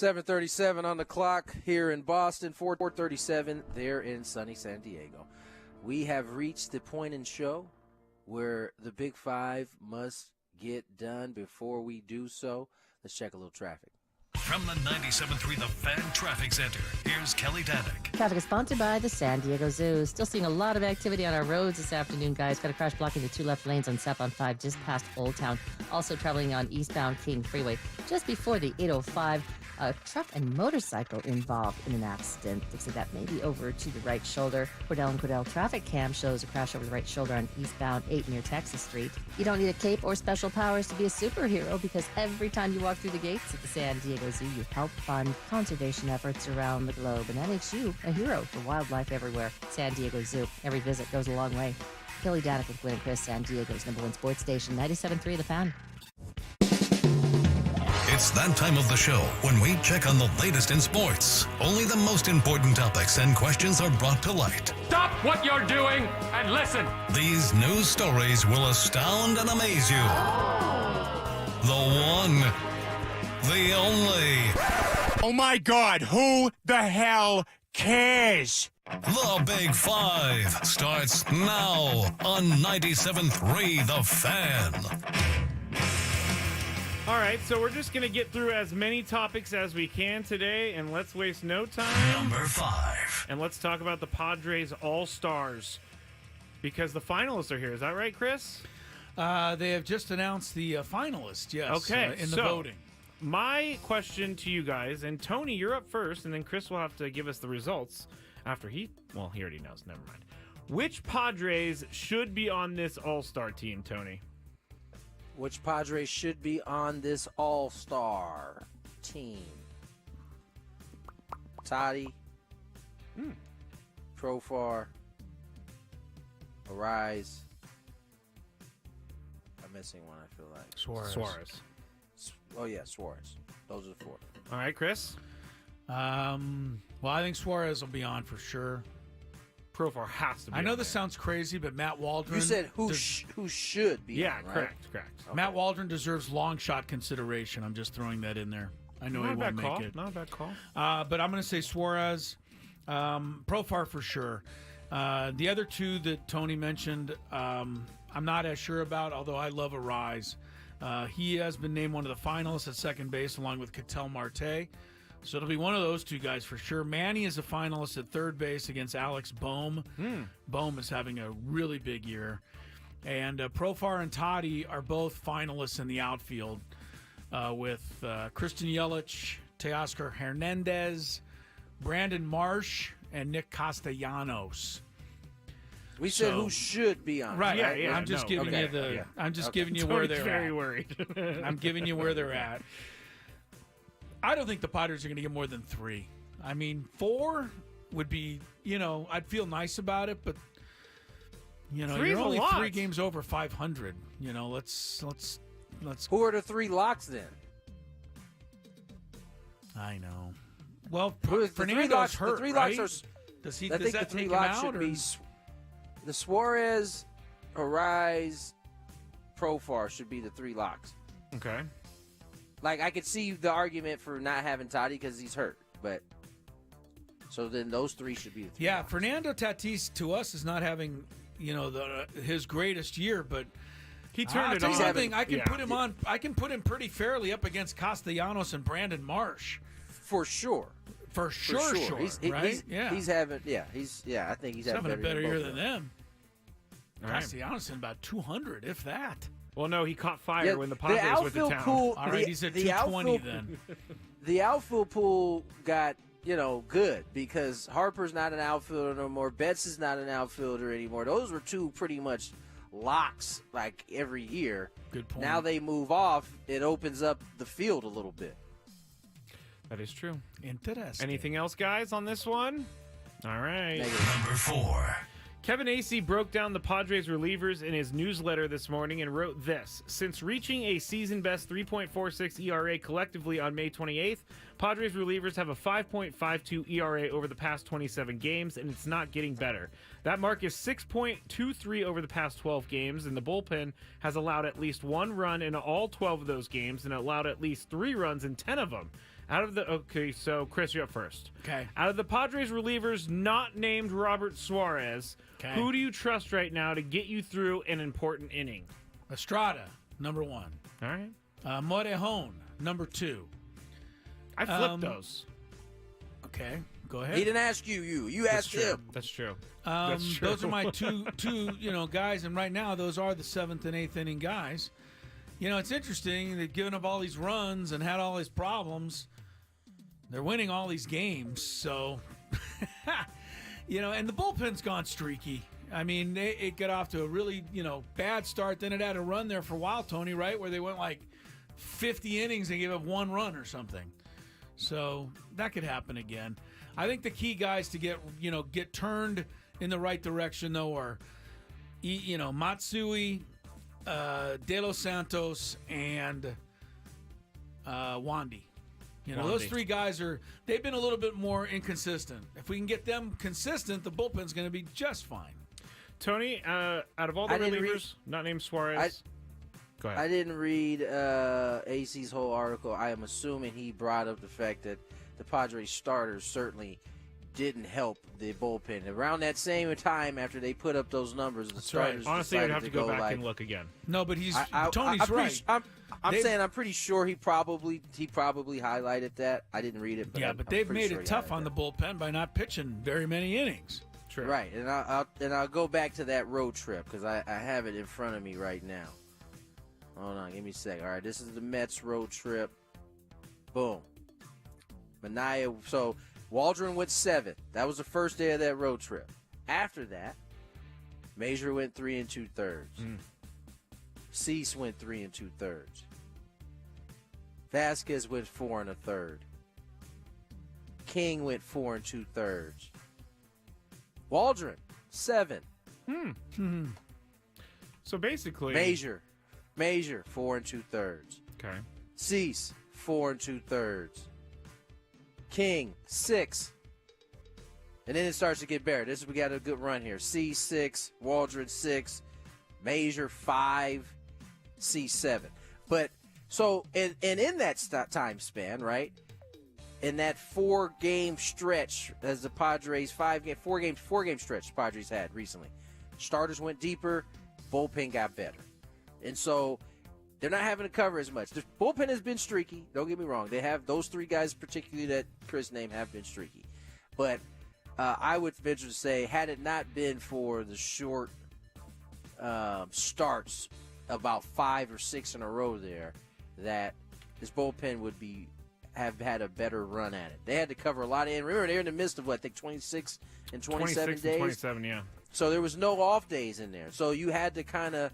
7:37 on the clock here in Boston, 4:37 there in sunny San Diego. We have reached the point in show where the Big Five must get done. Before we do so, let's check a little traffic. From the 97.3 The Fan Traffic Center, here's Kelly Danick. Traffic is sponsored by the San Diego Zoo. Still seeing a lot of activity on our roads this afternoon, guys. Got a crash blocking the 2 left lanes on southbound 5 just past Old Town. Also traveling on eastbound King Freeway just before the 805. A truck and motorcycle involved in an accident. Looks like that may be over to the right shoulder. Cordell and Cordell traffic cam shows a crash over the right shoulder on eastbound 8 near Texas Street. You don't need a cape or special powers to be a superhero, because every time you walk through the gates at the San Diego Zoo, you help fund conservation efforts around the globe. And that makes you a hero for wildlife everywhere. San Diego Zoo. Every visit goes a long way. Kelly Danick with Gwynn Chris, San Diego's #1 sports station, 97.3 The Fan. It's that time of the show when we check on the latest in sports. Only the most important topics and questions are brought to light. Stop what you're doing and listen. These news stories will astound and amaze you. The one, the only. Oh my God, who the hell cares? The Big Five starts now on 97.3 The Fan. All right, so we're just going to get through as many topics as we can today, and let's waste no time. Number 5. And let's talk about the Padres All-Stars, because the finalists are here. Is that right, Chris? They have just announced the finalists, yes, Okay, in the so voting. My question to you guys, and Tony, you're up first, and then Chris will have to give us the results after he already knows. Never mind. Which Padres should be on this All-Star team, Tony? Which Padres should be on this All-Star team? Toddy, Profar, Arise. I'm missing one, I feel like. Suarez. Oh, yeah, Suarez. Those are the 4. All right, Chris? Well, I think Suarez will be on for sure. Profar has to be I know on this there. sounds crazy, but Matt Waldron... You said who should be on, right? correct. Okay. Matt Waldron deserves long shot consideration. I'm just throwing that in there. I know he won't make it. Not a bad call. But I'm going to say Suarez. Profar for sure. The other two that Tony mentioned, I'm not as sure about, although I love Arise. He has been named one of the finalists at second base along with Ketel Marte. So it'll be one of those two guys for sure. Manny is a finalist at third base against Alex Bohm. Bohm is having a really big year. And Profar and Toddy are both finalists in the outfield with Christian Yelich, Teoscar Hernandez, Brandon Marsh, and Nick Castellanos. We said who should be on. Right. Yeah, I'm just giving you the. Yeah. I'm just giving you where they're very at. worried. I'm giving you where they're at. I don't think the Padres are going to get more than 3. I mean, 4 would be, I'd feel nice about it, but Three's you're only a lot. 3 games over 500. Let's. Who are the 3 locks then? I know. Well, Fernando's hurt. The 3 right? locks are. Does he? I Does think that the 3 take him locks out, should or? be the Suarez, Arise, Profar should be the 3 locks. Okay. Like, I could see the argument for not having Toddy because he's hurt, but so then those 3 should be the 3 Yeah, locks. Fernando Tatis to us is not having his greatest year, but he turned it on. on. I can put him on. I can put him pretty fairly up against Castellanos and Brandon Marsh for sure. For sure. Right? He's having. I think he's having a better year both than of them. All right. Castellanos in about 200, if that. Well, no, he caught fire when the Padres went to town. Pool, All right, he's at 220 then. The outfield pool got, good because Harper's not an outfielder no more. Betts is not an outfielder anymore. Those were 2 pretty much locks like every year. Good point. Now they move off. It opens up the field a little bit. That is true. Interesting. Anything else, guys, on this one? All right. Number 4. Kevin Acee broke down the Padres relievers in his newsletter this morning and wrote this. Since reaching a season-best 3.46 ERA collectively on May 28th, Padres relievers have a 5.52 ERA over the past 27 games, and it's not getting better. That mark is 6.23 over the past 12 games, and the bullpen has allowed at least 1 run in all 12 of those games and allowed at least 3 runs in 10 of them. So Chris, you're up first. Okay. Out of the Padres relievers not named Robert Suarez, who do you trust right now to get you through an important inning? Estrada, number 1. All right. Morejon, number 2. I flipped those. Okay, go ahead. He didn't ask you. You asked him. That's true. Those are my two guys, and right now those are the 7th and 8th inning guys. It's interesting. They've given up all these runs and had all these problems. They're winning all these games, so and the bullpen's gone streaky. I mean, it got off to a really bad start. Then it had a run there for a while, Tony, right, where they went like 50 innings and gave up 1 run or something. So that could happen again. I think the key guys to get turned in the right direction though are Matsui, De Los Santos, and Wandy. Those 3 guys they've been a little bit more inconsistent. If we can get them consistent, the bullpen's going to be just fine. Tony, out of all the relievers not named Suarez, go ahead. I didn't read AC's whole article. I am assuming he brought up the fact that the Padres starters certainly didn't help the bullpen. Around that same time, after they put up those numbers, the starters Honestly, decided I'd have to go back and look again. No, but Tony's right. I'm pretty sure he probably highlighted that. I didn't read it. But they've made it tough on the bullpen by not pitching very many innings. True. Right, and I'll go back to that road trip because I have it in front of me right now. Hold on, give me a sec. All right, this is the Mets road trip. Boom. Manaea. So Waldron went 7. That was the first day of that road trip. After that, Major went 3 2/3. Cease went 3 2/3. Vasquez went 4 1/3. King went 4 2/3. Waldron 7. So basically, Major 4 2/3. Okay. Cease 4 2/3. King 6. And then it starts to get better. We got a good run here. Cease 6, Waldron 6, Major 5, Cease 7. But so and in that time span, right? In that 4-game stretch, as the Padres 4-game stretch the Padres had recently, starters went deeper, bullpen got better, and so they're not having to cover as much. The bullpen has been streaky. Don't get me wrong; they have those 3 guys, particularly that Chris named, have been streaky. But I would venture to say, had it not been for the short starts, about 5 or 6 in a row there, that this bullpen would have had a better run at it. They had to cover a lot of. Remember, they're in the midst of 26 and 27 days. 27, yeah. So there was no off days in there. So you had to kind of,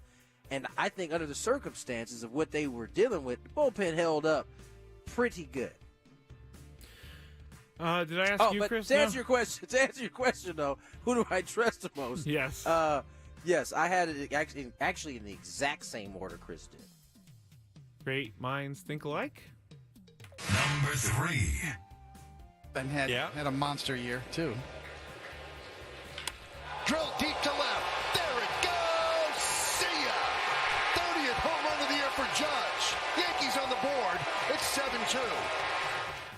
and I think under the circumstances of what they were dealing with, the bullpen held up pretty good. Did I ask you, but Chris? To answer your question, though, who do I trust the most? Yes. Yes, I had it actually in the exact same order Chris did. Great minds think alike. Number 3. Ben had a monster year, too. Drill deep to left. There it goes. See ya. 30th home run of the year for Judge. Yankees on the board. It's 7-2.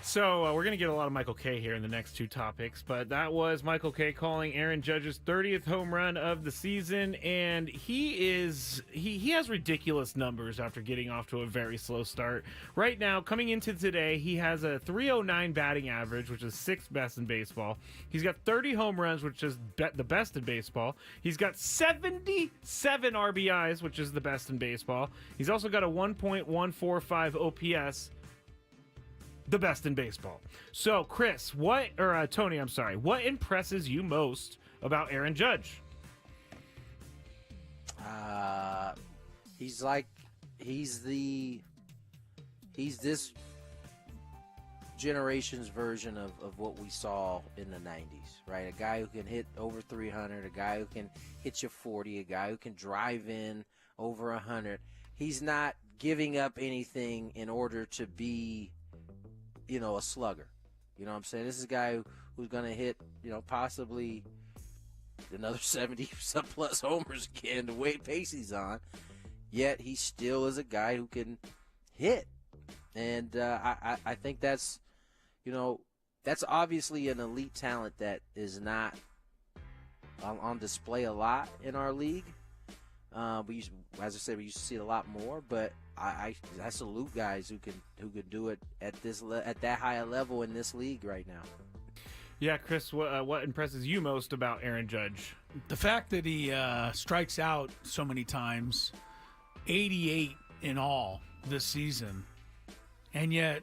So we're going to get a lot of Michael Kay here in the next 2 topics, but that was Michael Kay calling Aaron Judge's 30th home run of the season, and he has ridiculous numbers after getting off to a very slow start. Right now, coming into today, he has a .309 batting average, which is 6th best in baseball. He's got 30 home runs, which is the best in baseball. He's got 77 RBIs, which is the best in baseball. He's also got a 1.145 OPS, the best in baseball. So, Chris, Tony, I'm sorry, what impresses you most about Aaron Judge? He's this generation's version of what we saw in the 90s, right? A guy who can hit over 300, a guy who can hit you 40, a guy who can drive in over 100. He's not giving up anything in order to be a slugger. You know what I'm saying? This is a guy who's going to hit, possibly another 70-some plus homers again, the way pace he's on. Yet he still is a guy who can hit. And I think that's that's obviously an elite talent that is not on display a lot in our league. As I said, we used to see it a lot more, but I salute guys who can do it at that high a level in this league right now. Yeah, Chris, what impresses you most about Aaron Judge? The fact that he strikes out so many times, 88 in all this season, and yet,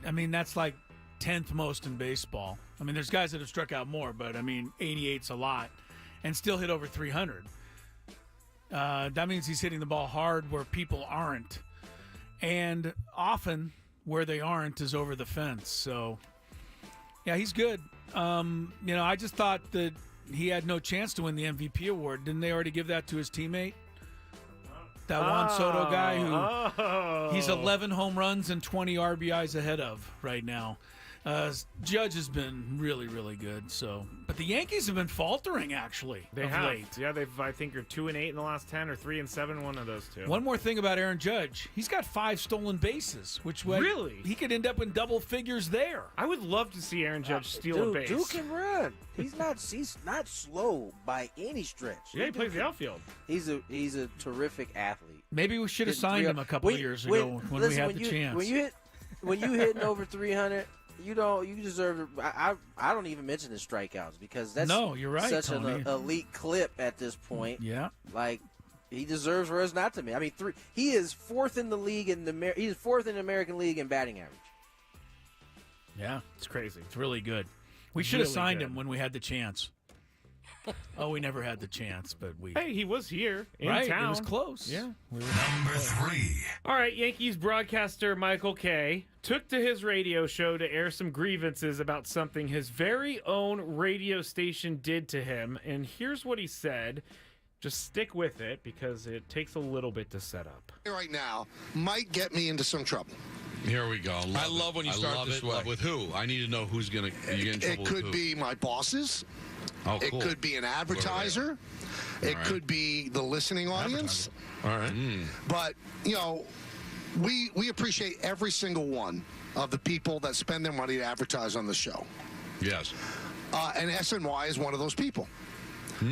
I mean, that's like 10th most in baseball. I mean, there's guys that have struck out more, but I mean, 88's a lot, and still hit over 300. That means he's hitting the ball hard where people aren't, and often where they aren't is over the fence. So, yeah, he's good. I just thought that he had no chance to win the MVP award. Didn't they already give that to his teammate? That Juan Soto guy who he's 11 home runs and 20 RBIs ahead of right now. Judge has been really, really good. So, but the Yankees have been faltering actually. They of have. late. Yeah, I think are 2-8 in the last 10 or 3-7, one of those two. One more thing about Aaron Judge, he's got 5 stolen bases, which really he could end up in double figures there. I would love to see Aaron Judge steal a base. Dude can run. He's not slow by any stretch. Yeah, he plays the outfield. He's a terrific athlete. Maybe we should have signed him a couple of years ago when we had the chance. When you hitting over 300. You deserve it. I don't even mention his strikeouts because that's you're right, such Tony. an elite clip at this point. Yeah, like he deserves for us not to. I mean, he is fourth in the league he's fourth in the American League in batting average. Yeah, it's crazy. It's really good. We should have signed him when we had the chance. We never had the chance, but Hey, he was here in town. It was close. Yeah. Number 3. All right, Yankees broadcaster Michael Kay took to his radio show to air some grievances about something his very own radio station did to him, and here's what he said. Just stick with it because it takes a little bit to set up. Right now might get me into some trouble. Here we go. I love when you start this way. With who? I need to know who's going to get in trouble. It could be my bosses. Oh, cool. It could be an advertiser. It could be the listening audience. All right. But, we appreciate every single one of the people that spend their money to advertise on the show. Yes. And SNY is one of those people.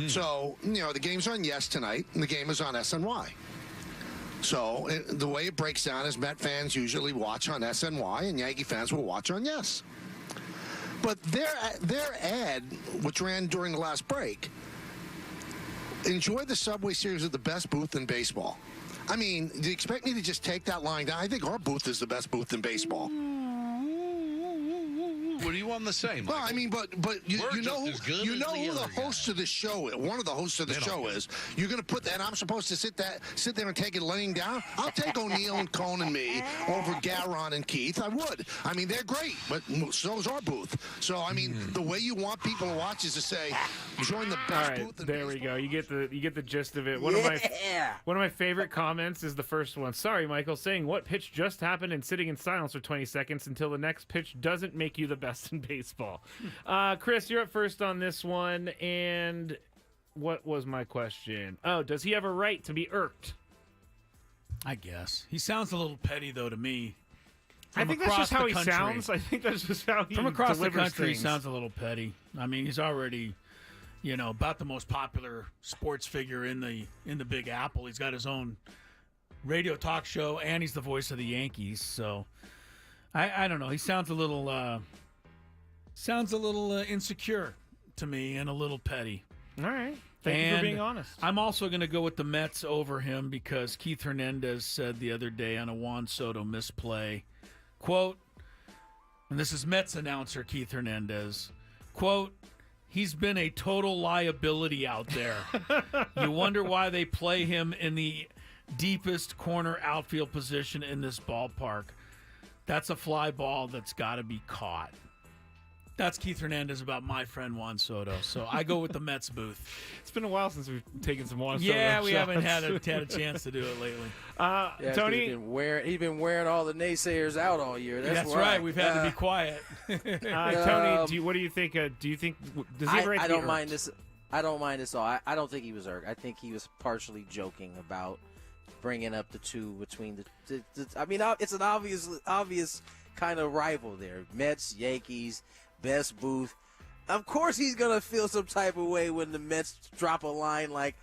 So, the game's on Yes tonight, and the game is on SNY. So the way it breaks down is Met fans usually watch on SNY, and Yankee fans will watch on Yes. But their ad, which ran during the last break, enjoy the Subway Series at the best booth in baseball. I mean, do you expect me to just take that line down? I think our booth is the best booth in baseball. What do you want to say, Michael? Well, I mean, but you know who the host of the show is. One of the hosts of the show is. You're going to put that, and I'm supposed to sit there and take it laying down? I'll take O'Neill and Cone and me over Garon and Keith. I would. I mean, they're great, but so's our booth. So, I mean, the way you want people to watch is to say, join the best booth in there baseball. We go. You get the gist of it. One of my favorite comments is the first one. Sorry, Michael, saying what pitch just happened and sitting in silence for 20 seconds until the next pitch doesn't make you the best in baseball. Chris, you're up first on this one. And what was my question? Oh, does he have a right to be irked? I guess. He sounds a little petty, though, to me. I think that's just how he sounds. I think that's just how he From across the country, things. He sounds a little petty. I mean, he's already, about the most popular sports figure in the Big Apple. He's got his own radio talk show, and he's the voice of the Yankees. So, I don't know. He sounds a little insecure to me and a little petty. All right. Thank you for being honest. I'm also going to go with the Mets over him because Keith Hernandez said the other day on a Juan Soto misplay, quote, and this is Mets announcer Keith Hernandez, quote, he's been a total liability out there. You wonder why they play him in the deepest corner outfield position in this ballpark. That's a fly ball that's got to be caught. That's Keith Hernandez about my friend Juan Soto. So I go with the Mets booth. It's been a while since we've taken some Juan Soto Yeah, we shots. haven't had a chance to do it lately. Tony, he's been wearing all the naysayers out all year. That's right. We've had to be quiet. Tony, what do you think? Do you think does he have a right to be don't irked? mind this. I don't mind this all. I don't think he was irked. I think he was partially joking about bringing up the two between the I mean, it's an obvious kind of rival there. Mets, Yankees, best booth. Of course he's going to feel some type of way when the Mets drop a line like,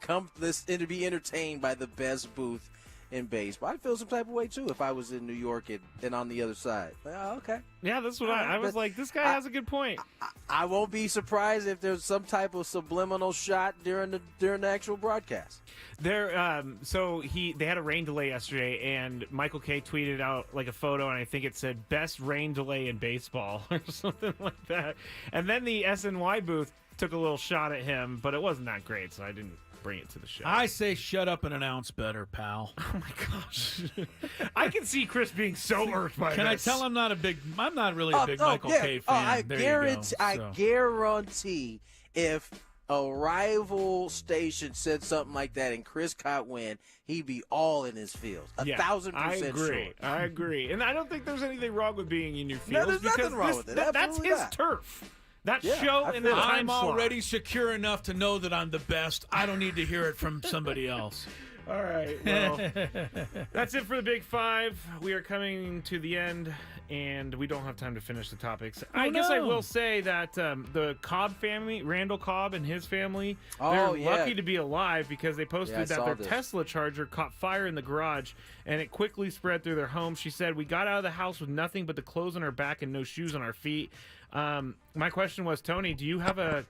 come to be entertained by the best booth in baseball. I'd feel some type of way, too, if I was in New York and on the other side. Oh, okay. Yeah, that's what I was like, this guy has a good point. I won't be surprised if there's some type of subliminal shot during the actual broadcast. They had a rain delay yesterday, and Michael Kay tweeted out like a photo, and I think it said best rain delay in baseball or something like that. And then the SNY booth took a little shot at him, but it wasn't that great, so I didn't bring it to the show. I say shut up and announce better, pal. Oh my gosh. I can see Chris being so irked by Can this. I tell I'm not really a big Michael Kay fan? I guarantee if a rival station said something like that and Chris caught wind, he'd be all in his feels. 1,000% sure. I agree. And I don't think there's anything wrong with being in your No, fields there's because nothing wrong with it. that's his turf. That show in the time I'm slot. already secure enough to know that I'm the best. I don't need to hear it from somebody else. All right, well, that's it for the Big Five. We are coming to the end, and we don't have time to finish the topics. I guess I will say that the Cobb family, Randall Cobb and his family, they're lucky to be alive because they posted that their Tesla charger caught fire in the garage, and it quickly spread through their home. She said, we got out of the house with nothing but the clothes on our back and no shoes on our feet. My question was, Tony, do you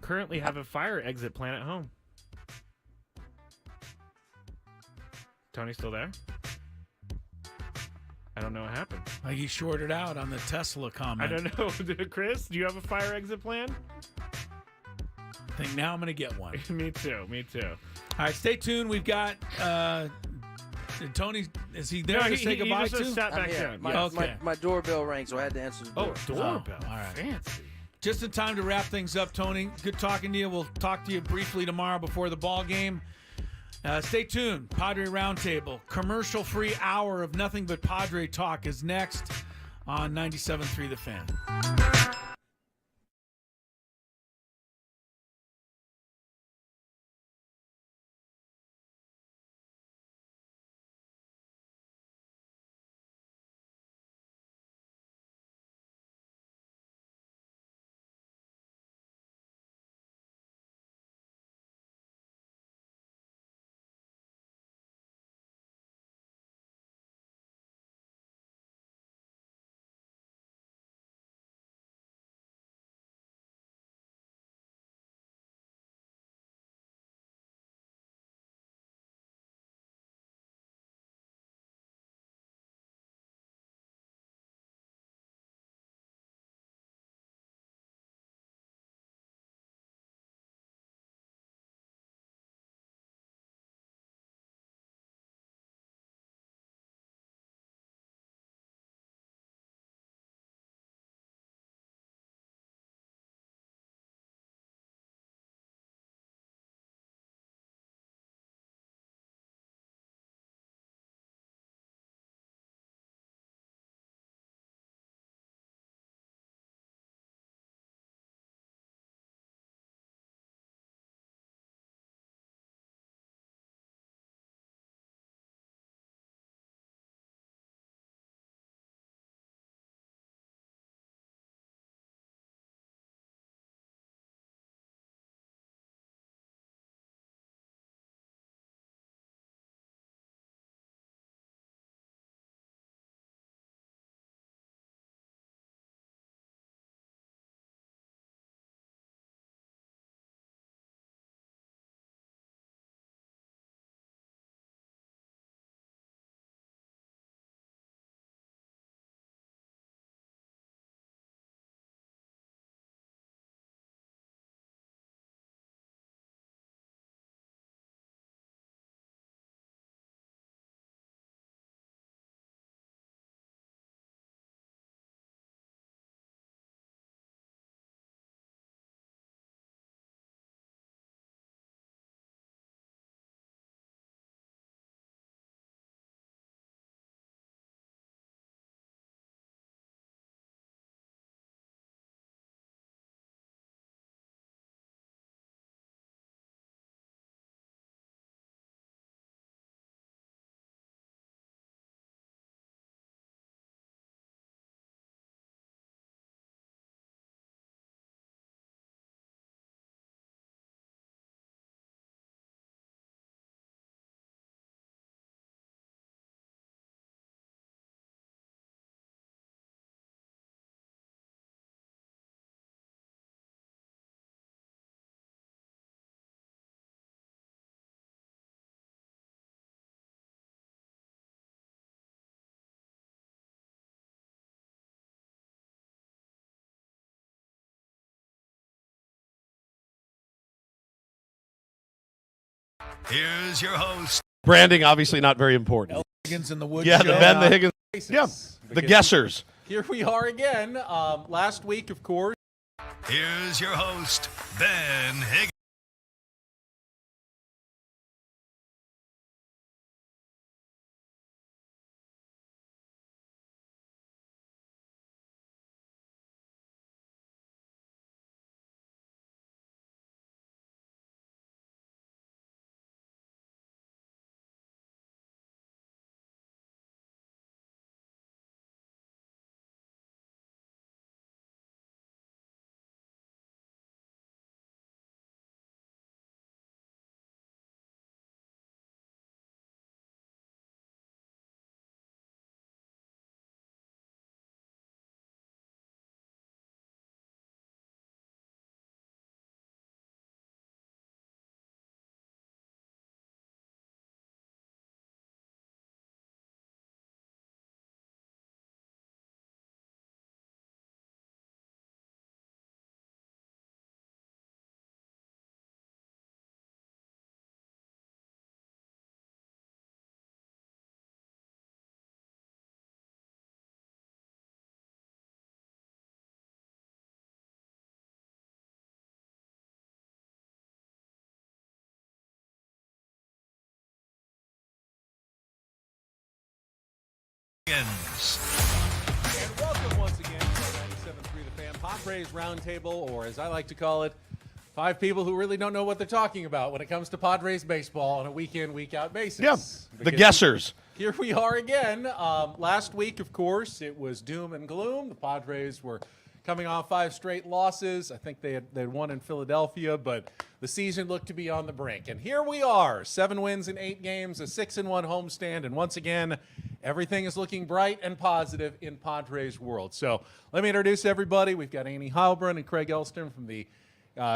currently have a fire exit plan at home? Tony still there? I don't know what happened. Like he shorted out on the Tesla comment. I don't know. Chris, do you have a fire exit plan? I think now I'm going to get one. Me too. All right, stay tuned. We've got Tony. Is he there to say goodbye to? Sat back down. My doorbell rang, so I had to answer the door. Doorbell. All right. Fancy. Just in time to wrap things up, Tony. Good talking to you. We'll talk to you briefly tomorrow before the ball game. Stay tuned. Padre Roundtable. Commercial-free hour of nothing but Padre talk is next on 97.3 The Fan. Here's your host. Branding, obviously not very important. Higgins in the Woods Yeah, show. the Ben, the Higgins. Yeah, the guessers. Here we are again. Last week, of course. Here's your host, Ben Higgins. And welcome once again to 97.3 The Fan Padres Roundtable, or as I like to call it, 5 people who really don't know what they're talking about when it comes to Padres baseball on a week-in, week-out basis. Yeah, the Because guessers. Here we are again. Last week, of course, it was doom and gloom. The Padres were coming off 5 straight losses. I think they had won in Philadelphia, but the season looked to be on the brink. And here we are, 7 wins in 8 games, a 6-1 homestand, and once again, everything is looking bright and positive in Padres world. So let me introduce everybody. We've got Annie Heilbrunn and Craig Elston from the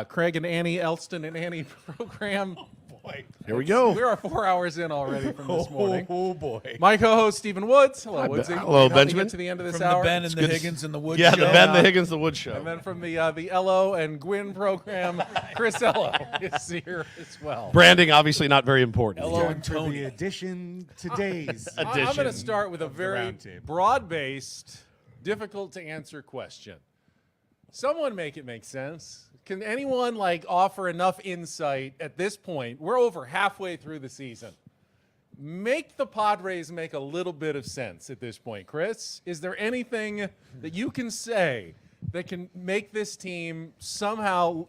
Craig and Annie Elston and Annie program. Boy, here we go. We are 4 hours in already from this morning. Oh boy! My co-host Stephen Woods. Hello, Woodsy. Hello, Benjamin. Get to the end of this From hour. the Ben and the Higgins and the Woods Yeah, show. the Ben, the Higgins, the Woods show. And then from the Ello and Gwynn program, Chris Ello is here as well. Branding, obviously not very important. Ello and For Tony. the edition today's I'm going to start with a very broad-based, difficult-to-answer question. Someone make it make sense. Can anyone offer enough insight at this point? We're over halfway through the season. Make the Padres make a little bit of sense at this point. Chris, is there anything that you can say that can make this team somehow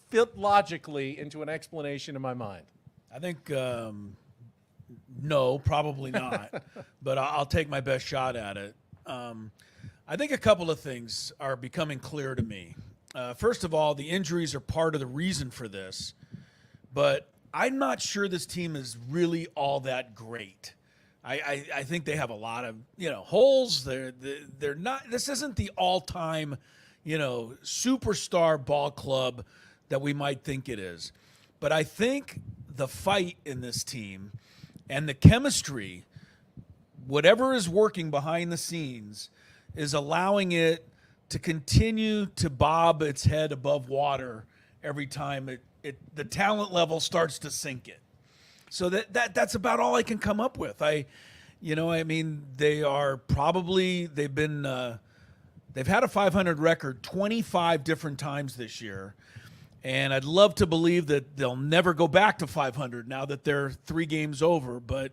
fit logically into an explanation in my mind? I think no, probably not. But I'll take my best shot at it. I think a couple of things are becoming clear to me. First of all, the injuries are part of the reason for this, but I'm not sure this team is really all that great. I think they have a lot of holes. They're not. This isn't the all-time superstar ball club that we might think it is. But I think the fight in this team and the chemistry, whatever is working behind the scenes, is allowing it to continue to bob its head above water every time the talent level starts to sink it. So that's about all I can come up with. They are probably they've had a 500 record 25 different times this year, and I'd love to believe that they'll never go back to 500 now that they're 3 games over. But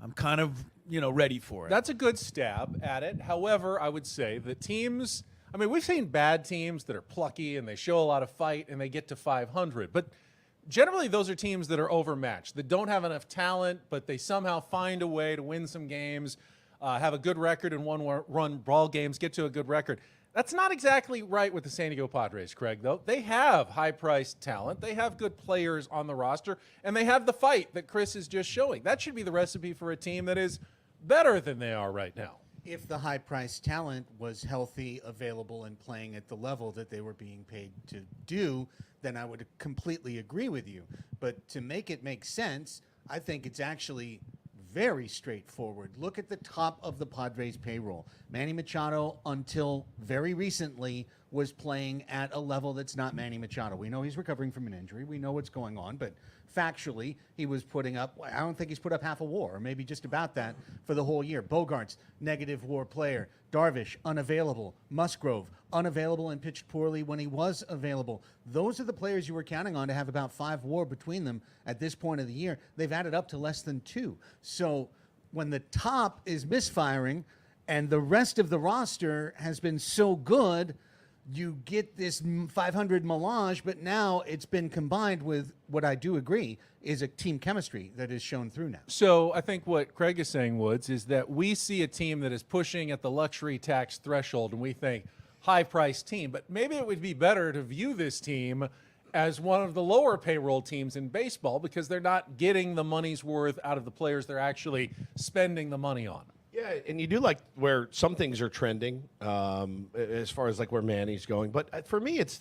I'm kind of ready for it. That's a good stab at it. However, I would say that teams, we've seen bad teams that are plucky and they show a lot of fight and they get to 500. But generally, those are teams that are overmatched, that don't have enough talent, but they somehow find a way to win some games, have a good record in one-run ball games, get to a good record. That's not exactly right with the San Diego Padres, Craig, though. They have high-priced talent. They have good players on the roster, and they have the fight that Chris is just showing. That should be the recipe for a team that is better than they are right now. If the high-priced talent was healthy, available, and playing at the level that they were being paid to do, then I would completely agree with you. But to make it make sense, I think it's actually very straightforward. Look at the top of the Padres payroll. Manny Machado, until very recently, was playing at a level that's not Manny Machado. We know he's recovering from an injury. We know what's going on, but factually, he was putting up, I don't think he's put up half a WAR, or maybe just about that for the whole year. Bogarts, negative WAR player. Darvish, unavailable. Musgrove, unavailable and pitched poorly when he was available. Those are the players you were counting on to have about 5 WAR between them at this point of the year. They've added up to less than 2. So when the top is misfiring and the rest of the roster has been so good, you get this 500 melange, but now it's been combined with what I do agree is a team chemistry that is shown through now. So I think what Craig is saying, Woods, is that we see a team that is pushing at the luxury tax threshold, and we think high-priced team. But maybe it would be better to view this team as one of the lower payroll teams in baseball because they're not getting the money's worth out of the players they're actually spending the money on. Yeah, and you do like where some things are trending as far as like where Manny's going. But for me, it's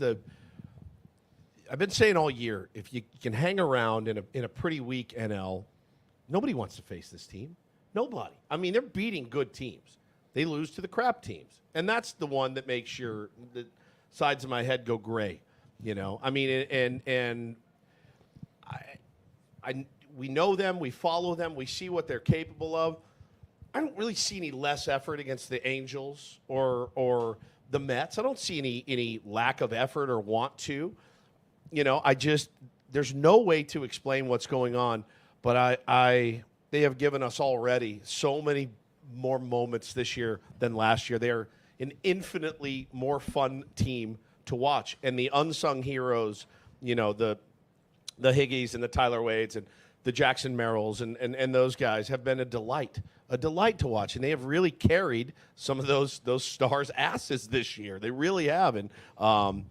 I've been saying all year, if you can hang around in a pretty weak NL, nobody wants to face this team. Nobody. I mean, they're beating good teams. They lose to the crap teams. And that's the one that makes the sides of my head go gray. You know, I mean, and we know them, we follow them, we see what they're capable of. I don't really see any less effort against the Angels or the Mets. I don't see any lack of effort or want to. You know, there's no way to explain what's going on, but they have given us already so many more moments this year than last year. They're an infinitely more fun team to watch. And the unsung heroes, you know, the Higgies and the Tyler Wades and the Jackson Merrills and those guys have been a delight to watch. And they have really carried some of those stars' asses this year. They really have. And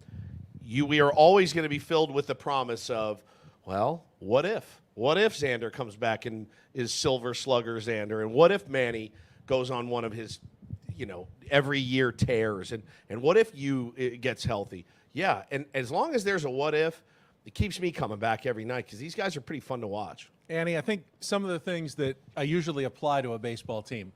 we are always going to be filled with the promise of, well, what if? What if Xander comes back and is Silver Slugger Xander? And what if Manny goes on one of his, you know, every year tears? And what if it gets healthy? Yeah, and as long as there's a what if, it keeps me coming back every night because these guys are pretty fun to watch. Annie, I think some of the things that I usually apply to a baseball team,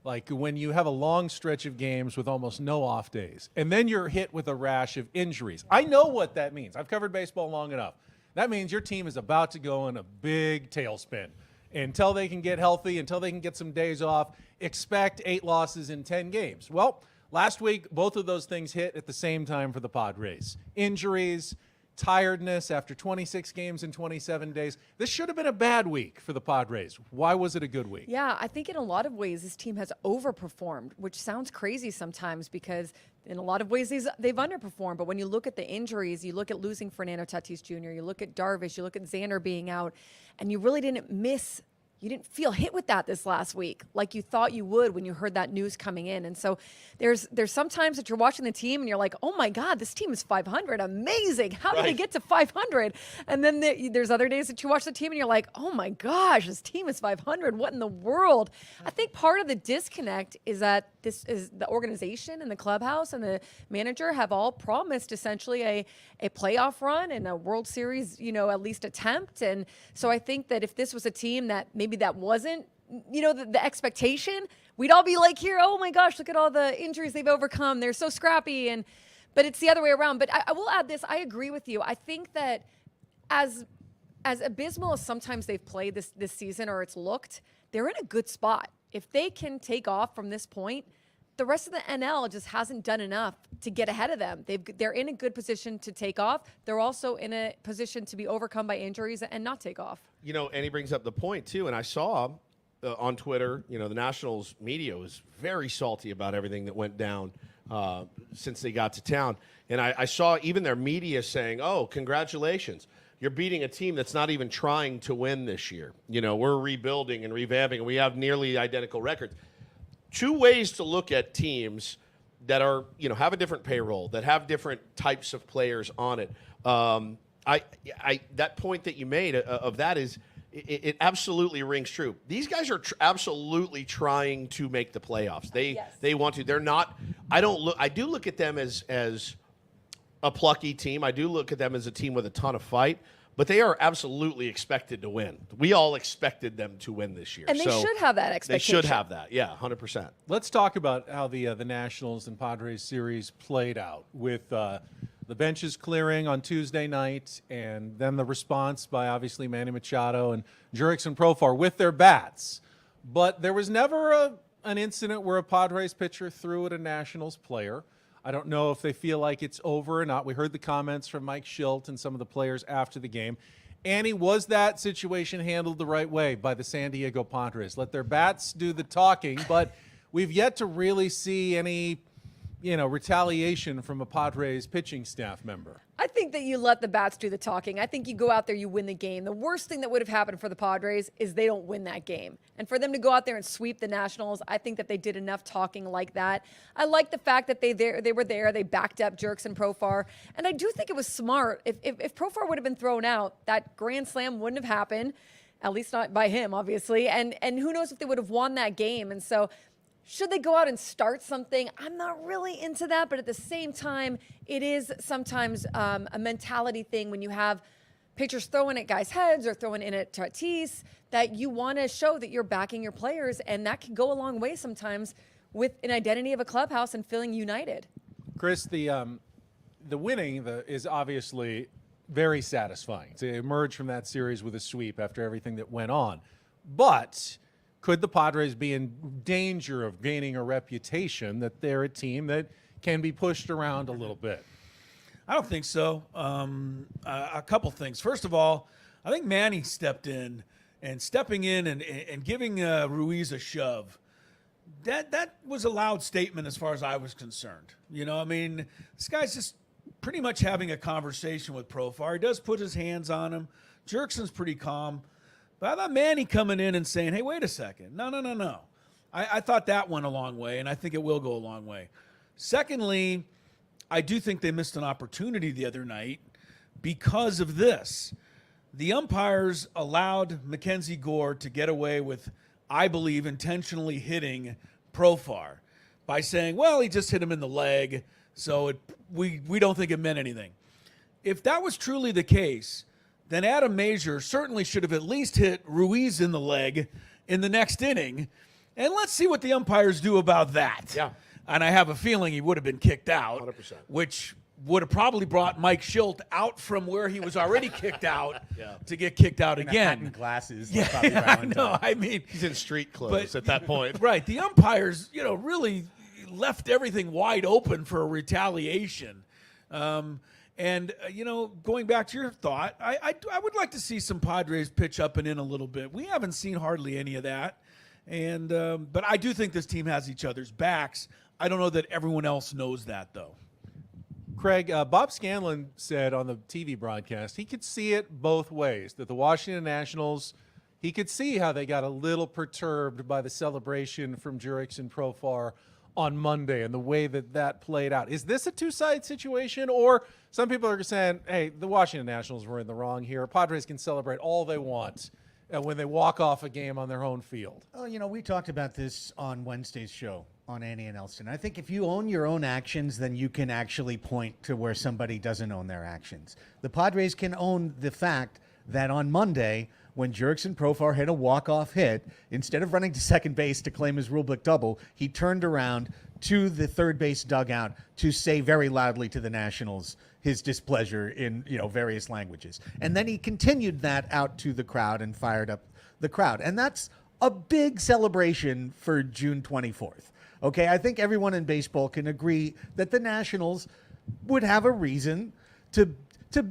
like when you have a long stretch of games with almost no off days, and then you're hit with a rash of injuries. I know what that means. I've covered baseball long enough. That means your team is about to go in a big tailspin. Until they can get healthy, until they can get some days off, expect 8 losses in 10 games. Well, last week, both of those things hit at the same time for the Padres. Injuries, tiredness after 26 games in 27 days. This should have been a bad week for the Padres. Why was it a good week? Yeah, I think in a lot of ways this team has overperformed, which sounds crazy sometimes because in a lot of ways they've underperformed. But when you look at the injuries, you look at losing Fernando Tatis Jr., you look at Darvish, you look at Xander being out, and you really didn't feel hit with that this last week like you thought you would when you heard that news coming in. And so there's some times that you're watching the team and you're like, oh my God, this team is 500. Amazing. How did they get to 500? And then there's other days that you watch the team and you're like, oh my gosh, this team is 500. What in the world? I think part of the disconnect is that this is the organization and the clubhouse and the manager have all promised essentially a playoff run and a World Series, you know, at least attempt. And so I think that if this was a team that maybe that wasn't, you know, the expectation, we'd all be like here, oh my gosh, look at all the injuries they've overcome. They're so scrappy. But it's the other way around. But I will add this. I agree with you. I think that as abysmal as sometimes they've played this season or it's looked, they're in a good spot. If they can take off from this point, the rest of the NL just hasn't done enough to get ahead of them. They're in a good position to take off. They're also in a position to be overcome by injuries and not take off. You know, and he brings up the point, too, and I saw on Twitter, you know, the Nationals media was very salty about everything that went down since they got to town. And I saw even their media saying, oh, congratulations. You're beating a team that's not even trying to win this year. You know, we're rebuilding and revamping, and we have nearly identical records. 2 ways to look at teams that are, you know, have a different payroll, that have different types of players on it. That point that you made of that is, it absolutely rings true. These guys are absolutely trying to make the playoffs. They want to. They're not. I do look at them as a plucky team. I do look at them as a team with a ton of fight. But they are absolutely expected to win. We all expected them to win this year. And they should have that expectation. They should have that. Yeah, 100%. Let's talk about how the Nationals and Padres series played out with the benches clearing on Tuesday night, and then the response by obviously Manny Machado and Jurickson Profar with their bats. But there was never an incident where a Padres pitcher threw at a Nationals player. I don't know if they feel like it's over or not. We heard the comments from Mike Schilt and some of the players after the game. Annie, was that situation handled the right way by the San Diego Padres? Let their bats do the talking, but we've yet to really see any, retaliation from a Padres pitching staff member. I think that you let the bats do the talking. I think you go out there, you win the game. The worst thing that would have happened for the Padres is they don't win that game. And for them to go out there and sweep the Nationals, I think that they did enough talking like that. I like the fact that they were there. They backed up Jurickson Profar. And I do think it was smart. If Profar would have been thrown out, that grand slam wouldn't have happened, at least not by him, obviously. And who knows if they would have won that game. And so should they go out and start something? I'm not really into that, but at the same time, it is sometimes a mentality thing when you have pitchers throwing at guys' heads or throwing in at Tatis, that you want to show that you're backing your players, and that can go a long way sometimes with an identity of a clubhouse and feeling united. Chris, the winning is obviously very satisfying to emerge from that series with a sweep after everything that went on, but could the Padres be in danger of gaining a reputation that they're a team that can be pushed around a little bit? I don't think so. A couple things. First of all, I think Manny stepped in, and stepping in and giving Ruiz a shove. That was a loud statement as far as I was concerned. This guy's just pretty much having a conversation with Profar. He does put his hands on him. Jurickson's pretty calm. But I thought Manny coming in and saying, hey, wait a second. No. I thought that went a long way, and I think it will go a long way. Secondly, I do think they missed an opportunity the other night because of this. The umpires allowed Mackenzie Gore to get away with, I believe, intentionally hitting Profar by saying, well, he just hit him in the leg, so we don't think it meant anything. If that was truly the case, then Adam Mazur certainly should have at least hit Ruiz in the leg in the next inning. And let's see what the umpires do about that. Yeah. And I have a feeling he would have been kicked out, 100%. which would have probably brought Mike Schilt out from where he was already kicked out to get kicked out again. And glasses. Yeah, I know. I mean, he's in street clothes at that point. Right. The umpires, really left everything wide open for a retaliation. Going back to your thought, I would like to see some Padres pitch up and in a little bit. We haven't seen hardly any of that. But I do think this team has each other's backs. I don't know that everyone else knows that, though. Craig, Bob Scanlon said on the TV broadcast he could see it both ways, that the Washington Nationals, he could see how they got a little perturbed by the celebration from Jurickson Profar on Monday and the way that played out. Is this a two-sided situation, or some people are saying, hey, the Washington Nationals were in the wrong here. Padres can celebrate all they want when they walk off a game on their own field? Oh, we talked about this on Wednesday's show on Annie and Elston. I think if you own your own actions, then you can actually point to where somebody doesn't own their actions. The Padres can own the fact that on Monday, when Jurickson Profar hit a walk-off hit, instead of running to second base to claim his rulebook double, he turned around to the third base dugout to say very loudly to the Nationals his displeasure in various languages. And then he continued that out to the crowd and fired up the crowd. And that's a big celebration for June 24th. Okay, I think everyone in baseball can agree that the Nationals would have a reason to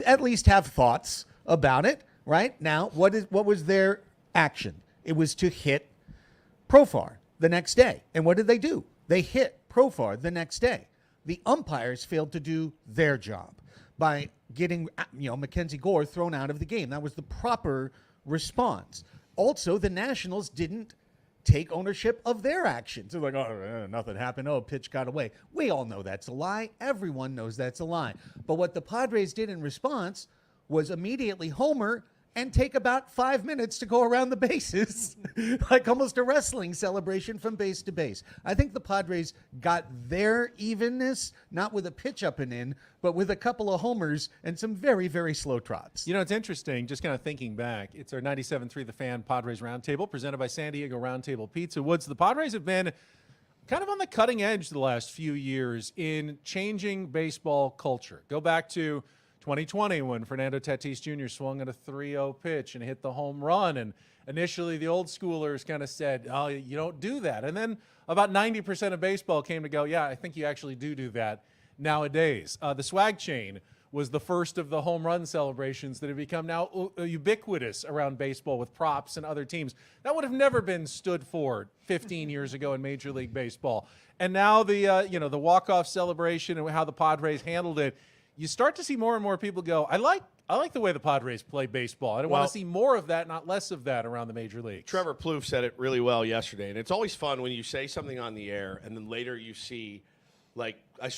at least have thoughts about it. Right now, what was their action? It was to hit Profar the next day. And what did they do? They hit Profar the next day. The umpires failed to do their job by getting Mackenzie Gore thrown out of the game. That was the proper response. Also, the Nationals didn't take ownership of their actions. They're like, oh, nothing happened. Oh, pitch got away. We all know that's a lie. Everyone knows that's a lie. But what the Padres did in response was immediately homer and take about 5 minutes to go around the bases, like almost a wrestling celebration from base to base. I think the Padres got their evenness, not with a pitch up and in, but with a couple of homers and some very, very slow trots. You know, it's interesting, just kind of thinking back. It's our 97.3 The Fan Padres Roundtable, presented by San Diego Roundtable Pizza. Woods, the Padres have been kind of on the cutting edge the last few years in changing baseball culture. Go back to 2020 when Fernando Tatis Jr. swung at a 3-0 pitch and hit the home run. And initially the old schoolers kind of said, oh, you don't do that. And then about 90% of baseball came to go, yeah, I think you actually do that nowadays. The swag chain was the first of the home run celebrations that have become now ubiquitous around baseball with props and other teams. That would have never been stood for 15 years ago in Major League Baseball. And now the walk-off celebration and how the Padres handled it, you start to see more and more people go, I like the way the Padres play baseball. I want to see more of that, not less of that around the major leagues. Trevor Plouffe said it really well yesterday, and it's always fun when you say something on the air and then later you see, like, I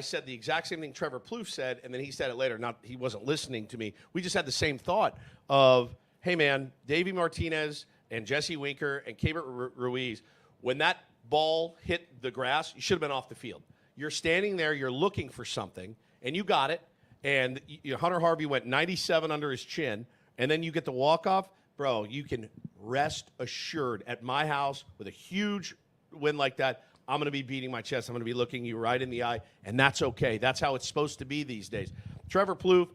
said the exact same thing Trevor Plouffe said, and then he said it later. He wasn't listening to me. We just had the same thought of, hey, man, Davey Martinez and Jesse Winker and Keibert Ruiz, when that ball hit the grass, you should have been off the field. You're standing there, you're looking for something, and you got it. And Hunter Harvey went 97 under his chin, and then you get the walk-off. Bro, you can rest assured at my house with a huge win like that, I'm going to be beating my chest. I'm going to be looking you right in the eye, and that's okay. That's how it's supposed to be these days. Trevor Plouffe,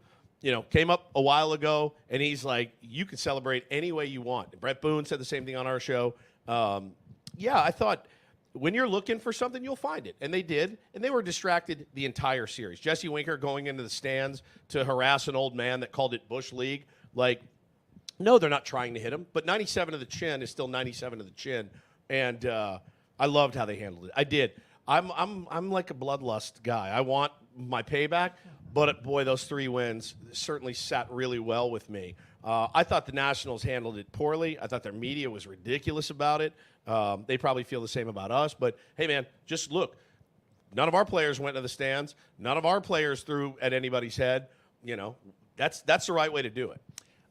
came up a while ago, and he's like, you can celebrate any way you want. Brett Boone said the same thing on our show. I thought when you're looking for something, you'll find it. And they did, and they were distracted the entire series. Jesse Winker going into the stands to harass an old man that called it Bush League. Like, no, they're not trying to hit him, but 97 to the chin is still 97 to the chin. And I loved how they handled it. I did. I'm like a bloodlust guy. I want my payback, but boy, those 3 wins certainly sat really well with me. I thought the Nationals handled it poorly. I thought their media was ridiculous about it. They probably feel the same about us. But, hey, man, just look. None of our players went to the stands. None of our players threw at anybody's head. That's the right way to do it.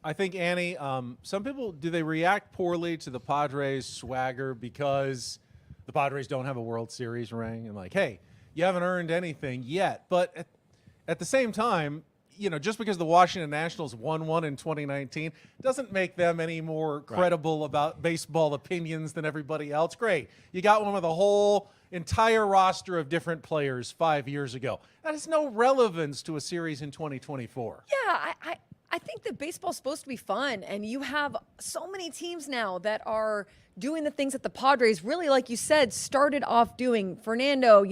I think, Annie, some people, do they react poorly to the Padres swagger because the Padres don't have a World Series ring? And like, hey, you haven't earned anything yet. But at the same time, just because the Washington Nationals won one in 2019 doesn't make them any more credible about baseball opinions than everybody else. Great. You got one with a whole entire roster of different players 5 years ago. That has no relevance to a series in 2024. Yeah, I think that baseball's supposed to be fun, and you have so many teams now that are doing the things that the Padres really, like you said, started off doing. Fernando,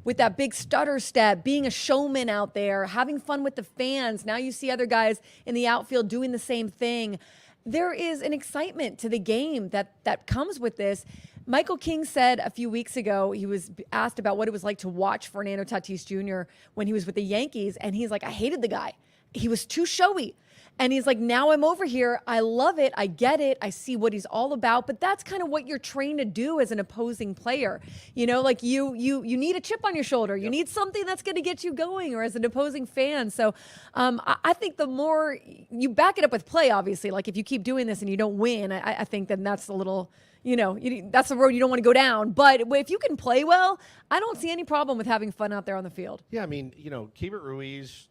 with that big stutter step, being a showman out there, having fun with the fans. Now you see other guys in the outfield doing the same thing. There is an excitement to the game that comes with this. Michael King said a few weeks ago, he was asked about what it was like to watch Fernando Tatis Jr. when he was with the Yankees, and he's like, I hated the guy. He was too showy. And he's like, now I'm over here. I love it. I get it. I see what he's all about. But that's kind of what you're trained to do as an opposing player. Like you need a chip on your shoulder. You need something that's going to get you going, or as an opposing fan. So I think the more you back it up with play, obviously, like if you keep doing this and you don't win, I think then that's a little, that's the road you don't want to go down. But if you can play well, I don't see any problem with having fun out there on the field. Yeah, I mean, Keibert Ruiz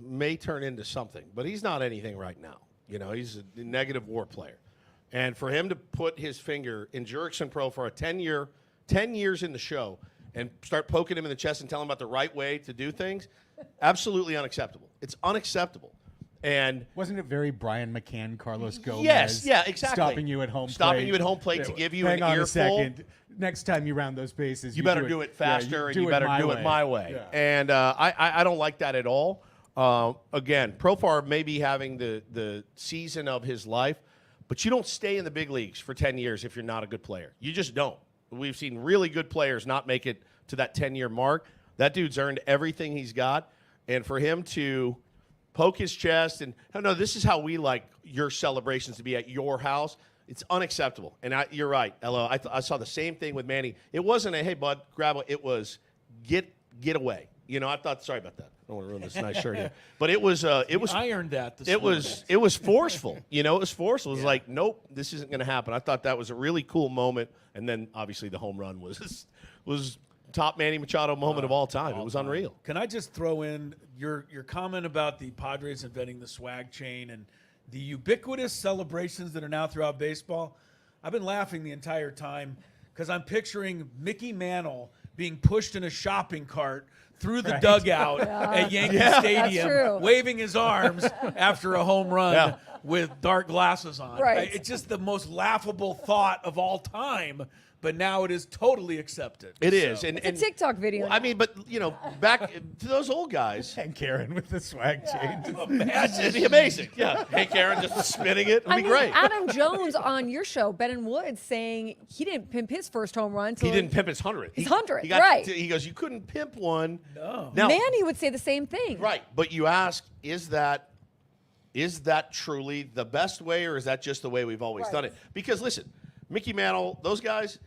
may turn into something, but he's not anything right now. He's a negative WAR player. And for him to put his finger in Jurickson Pro for a 10 years in the show and start poking him in the chest and telling him about the right way to do things, absolutely unacceptable. It's unacceptable. And wasn't it very Brian McCann, Carlos Gomez? Yes, yeah, exactly. Stopping you at home plate to give you Hang an on earful. A second. Next time you round those bases, you better do it faster, and you better do it my way. Yeah. And I don't like that at all. Again, Profar may be having the season of his life, but you don't stay in the big leagues for 10 years if you're not a good player. You just don't. We've seen really good players not make it to that 10-year mark. That dude's earned everything he's got. And for him to poke his chest and, no, this is how we like your celebrations to be at your house, it's unacceptable. And you're right, Elo. I saw the same thing with Manny. It wasn't a, hey, bud, grab it. It was get away. I thought, sorry about that. don't want to ruin this nice shirt here. But it was ironed that. It was forceful. It was forceful. It was like, nope, this isn't going to happen. I thought that was a really cool moment. And then obviously the home run was top Manny Machado moment of all time. It was unreal. Can I just throw in your comment about the Padres inventing the swag chain and the ubiquitous celebrations that are now throughout baseball? I've been laughing the entire time because I'm picturing Mickey Mantle being pushed in a shopping cart through the dugout at Yankee Stadium, waving his arms after a home run with dark glasses on. Right. It's just the most laughable thought of all time, but now it is totally accepted. It is. It's a TikTok video. I mean, but, back to those old guys. And Karen with the swag chain. It'd be amazing. Yeah. Hey, Karen, just spinning it. It'd be great. Adam Jones on your show, Ben and Woods, saying he didn't pimp his first home run. He didn't pimp his 100th. His 100th, he got, right. He goes, you couldn't pimp one. No. Now, Manny would say the same thing. Right. But you ask, is that truly the best way, or is that just the way we've always done it? Because, listen, Mickey Mantle, those guys,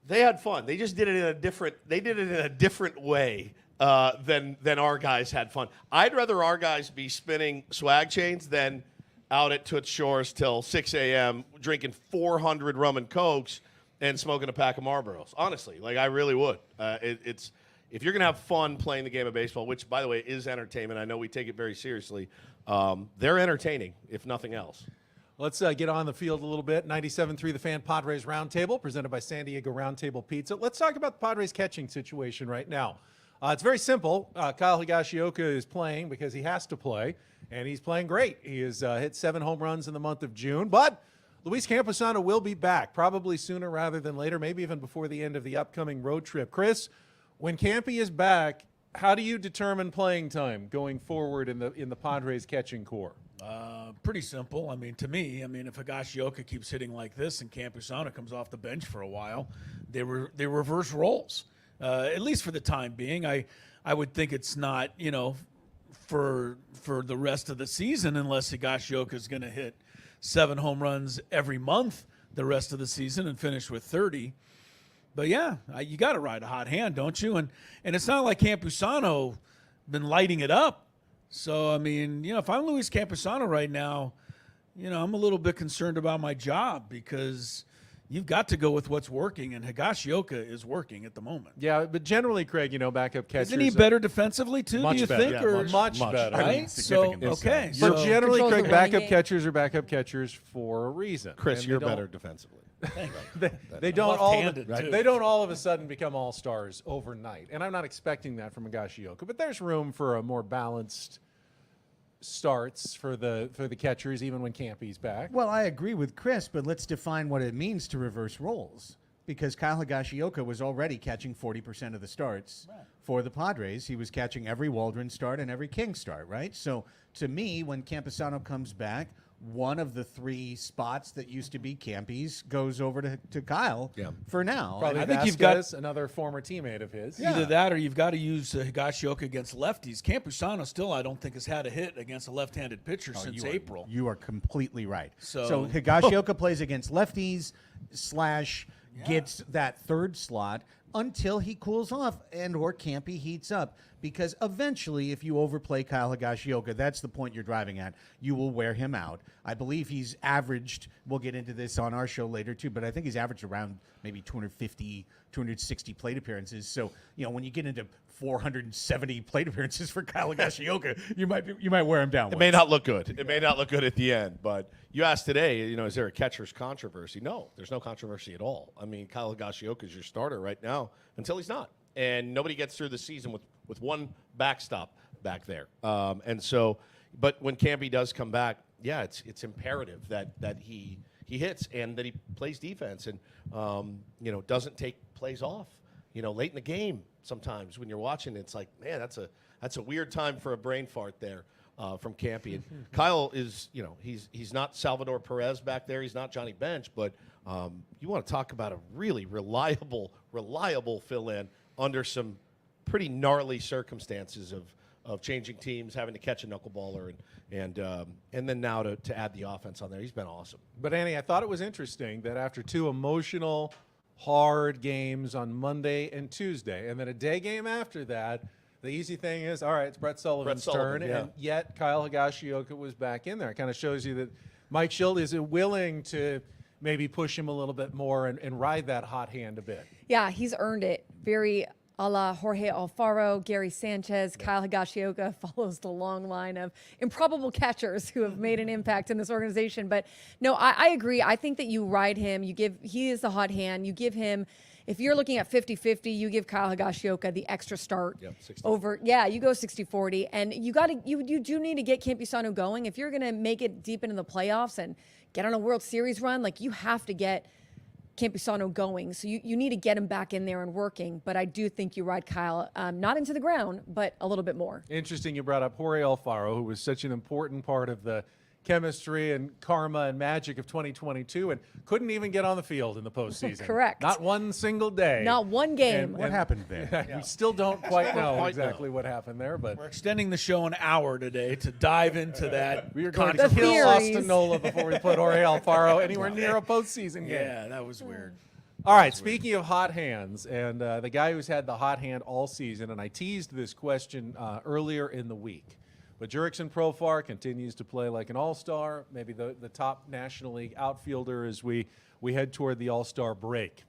they had fun. They just did it in a different way than our guys had fun. I'd rather our guys be spinning swag chains than out at Toots Shores till 6 a.m. drinking 400 rum and cokes and smoking a pack of Marlboros. Honestly, I really would. It's if you're gonna have fun playing the game of baseball, which by the way is entertainment. I know we take it very seriously. They're entertaining, if nothing else. Let's get on the field a little bit. 97.3 The Fan Padres Roundtable, presented by San Diego Roundtable Pizza. Let's talk about the Padres catching situation right now. It's very simple. Kyle Higashioka is playing because he has to play, and he's playing great. He has hit 7 home runs in the month of June, but Luis Camposano will be back, probably sooner rather than later, maybe even before the end of the upcoming road trip. Chris, when Campy is back, how do you determine playing time going forward in the Padres catching core? Pretty simple. To me, if Higashioka keeps hitting like this and Campusano comes off the bench for a while, they reverse roles, at least for the time being. I would think it's not, for the rest of the season unless Higashioka is going to hit 7 home runs every month the rest of the season and finish with 30. But, yeah, you got to ride a hot hand, don't you? And it's not like Campusano been lighting it up. So, if I'm Luis Camposano right now, I'm a little bit concerned about my job because you've got to go with what's working, and Higashioka is working at the moment. Yeah, but generally, Craig, backup catchers. Isn't he better defensively, too, much do you better. think? Yeah, or much better. Right? So, okay. But So generally, Controls Craig, the backup running catchers are backup catchers for a reason. Chris, And you're better defensively. They don't all. Left-handed, too. They don't all of a sudden become all stars overnight, and I'm not expecting that from Higashioka. But there's room for a more balanced starts for the catchers, even when Campy's back. Well, I agree with Chris, but let's define what it means to reverse roles. Because Kyle Higashioka was already catching 40% of the starts for the Padres. He was catching every Waldron start and every King start, right? So to me, when Camposano comes back, one of the 3 spots that used to be Campy's goes over to Kyle for now. Probably I think Vasquez, you've got another former teammate of his. Either that or you've got to use Higashioka against lefties. Campusano still, I don't think, has had a hit against a left-handed pitcher since April. You are completely right. So Higashioka plays against lefties / gets that 3rd slot until he cools off and or Campy heats up. Because eventually, if you overplay Kyle Higashioka, that's the point you're driving at, you will wear him out. I believe he's averaged, we'll get into this on our show later too, but I think he's averaged around maybe 250, 260 plate appearances. So, when you get into 470 plate appearances for Kyle Higashioka, you might wear him down. It may not look good. It may not look good at the end, but you asked today, is there a catcher's controversy? No, there's no controversy at all. Kyle Higashioka is your starter right now until he's not. And nobody gets through the season with one backstop back there. But when Campy does come back, it's imperative that he hits and that he plays defense and doesn't take plays off. Late in the game sometimes when you're watching, it's like, man, that's a weird time for a brain fart there from Campy. And Kyle is, he's not Salvador Perez back there. He's not Johnny Bench, but you want to talk about a really reliable fill-in under some pretty gnarly circumstances of changing teams, having to catch a knuckleballer, and then now to add the offense on there. He's been awesome. But, Annie, I thought it was interesting that after 2 emotional, hard games on Monday and Tuesday, and then a day game after that, The easy thing is, all right, it's Brett Sullivan's turn, and yet Kyle Higashioka was back in there. It kind of shows you that Mike Schilt is willing to maybe push him a little bit more and ride that hot hand a bit. Yeah, he's earned it. Very a la Jorge Alfaro, Gary Sanchez, Kyle Higashioka follows the long line of improbable catchers who have made an impact in this organization. But no, I agree. I think that you ride him. He is the hot hand. You give him, if you're looking at 50-50, you give Kyle Higashioka the extra start over. Yeah, you go 60-40, and you do need to get Campusano going if you're going to make it deep into the playoffs and get on a World Series run. Like, you have to get Campusano going. So you need to get him back in there and working. But I do think you ride Kyle, not into the ground, but a little bit more. Interesting you brought up Jorge Alfaro, who was such an important part of the chemistry and karma and magic of 2022 and couldn't even get on the field in the postseason. Correct. Not one single day. Not one game. What happened there? We still don't quite know exactly what happened there, but we're extending the show an hour today to dive into that. We are going to kill Austin Nola before we put Jorge Alfaro anywhere near a postseason game. Yeah, that was weird. All right, speaking of hot hands, and the guy who's had the hot hand all season, and I teased this question earlier in the week, but Jurickson Profar continues to play like an all-star, maybe the top National League outfielder as we head toward the all-star break.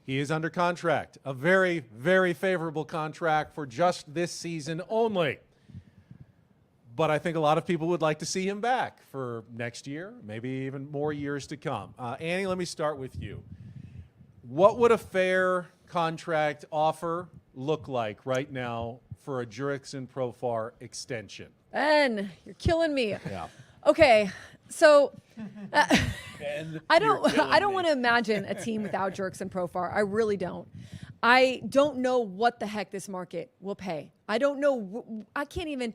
He is under contract, a very, very favorable contract for just this season only. But I think a lot of people would like to see him back for next year, maybe even more years to come. Annie, let me start with you. What would a fair contract offer look like right now for a Jurickson Profar extension? Ben, you're killing me. Yeah. Okay, so I don't want to imagine a team without Jurickson Profar. I really don't. I don't know what the heck this market will pay. I don't know. I can't even.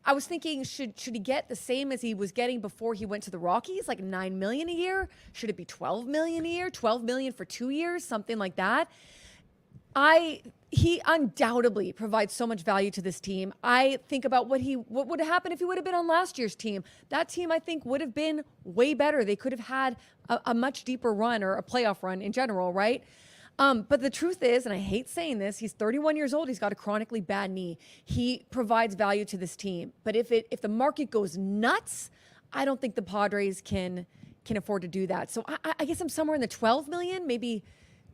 I was thinking, should he get the same as he was getting before he went to the Rockies, like $9 million a year? Should it be $12 million a year? $12 million for 2 years, something like that. He undoubtedly provides so much value to this team. I think about what would have happened if he would have been on last year's team. That team, I think, would have been way better. They could have had a much deeper run or a playoff run in general, right? But the truth is, and I hate saying this, he's 31 years old. He's got a chronically bad knee. He provides value to this team. But if the market goes nuts, I don't think the Padres can afford to do that. So I guess I'm somewhere in the 12 million, maybe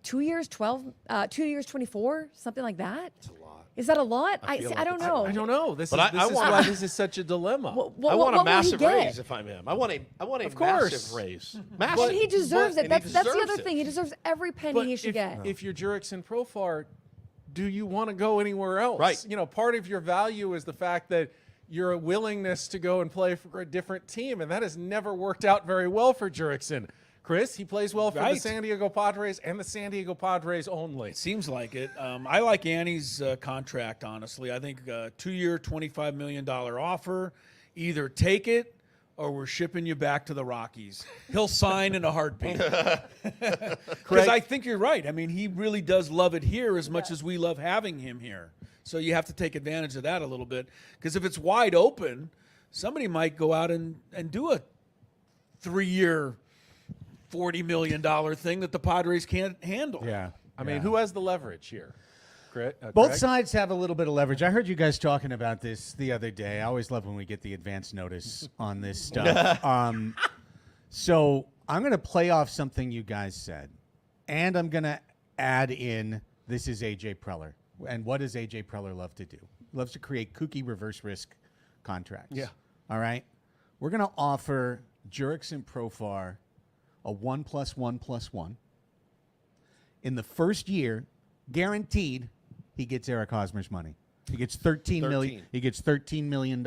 2 years, 24, something like that. That's a lot. Is that a lot? I don't know. I don't know. This is why this is such a dilemma. I want a massive raise if I'm him. I want a massive raise. Massive. And he deserves it. That's the other thing. He deserves every penny he should get. If you're Jurickson Profar, do you want to go anywhere else? Right. You know, part of your value is the fact that your willingness to go and play for a different team, and that has never worked out very well for Jurickson. Chris, he plays well for the San Diego Padres and the San Diego Padres only. It seems like it. I like Annie's contract, honestly. I think a 2-year, $25 million offer. Either take it or we're shipping you back to the Rockies. He'll sign in a heartbeat. Because I think you're right. I mean, he really does love it here as much as we love having him here. So you have to take advantage of that a little bit. Because if it's wide open, somebody might go out and do a 3-year, $40 million thing that the Padres can't handle. Yeah. I mean, who has the leverage here? Both sides have a little bit of leverage. I heard you guys talking about this the other day. I always love when we get the advance notice on this stuff. So I'm going to play off something you guys said, and I'm going to add in, this is A.J. Preller. And what does A.J. Preller love to do? He loves to create kooky reverse risk contracts. Yeah. All right? We're going to offer Jurickson Profar a 1+1+1. In the first year, guaranteed, he gets Eric Hosmer's money. He gets $13 million. He gets $13 million.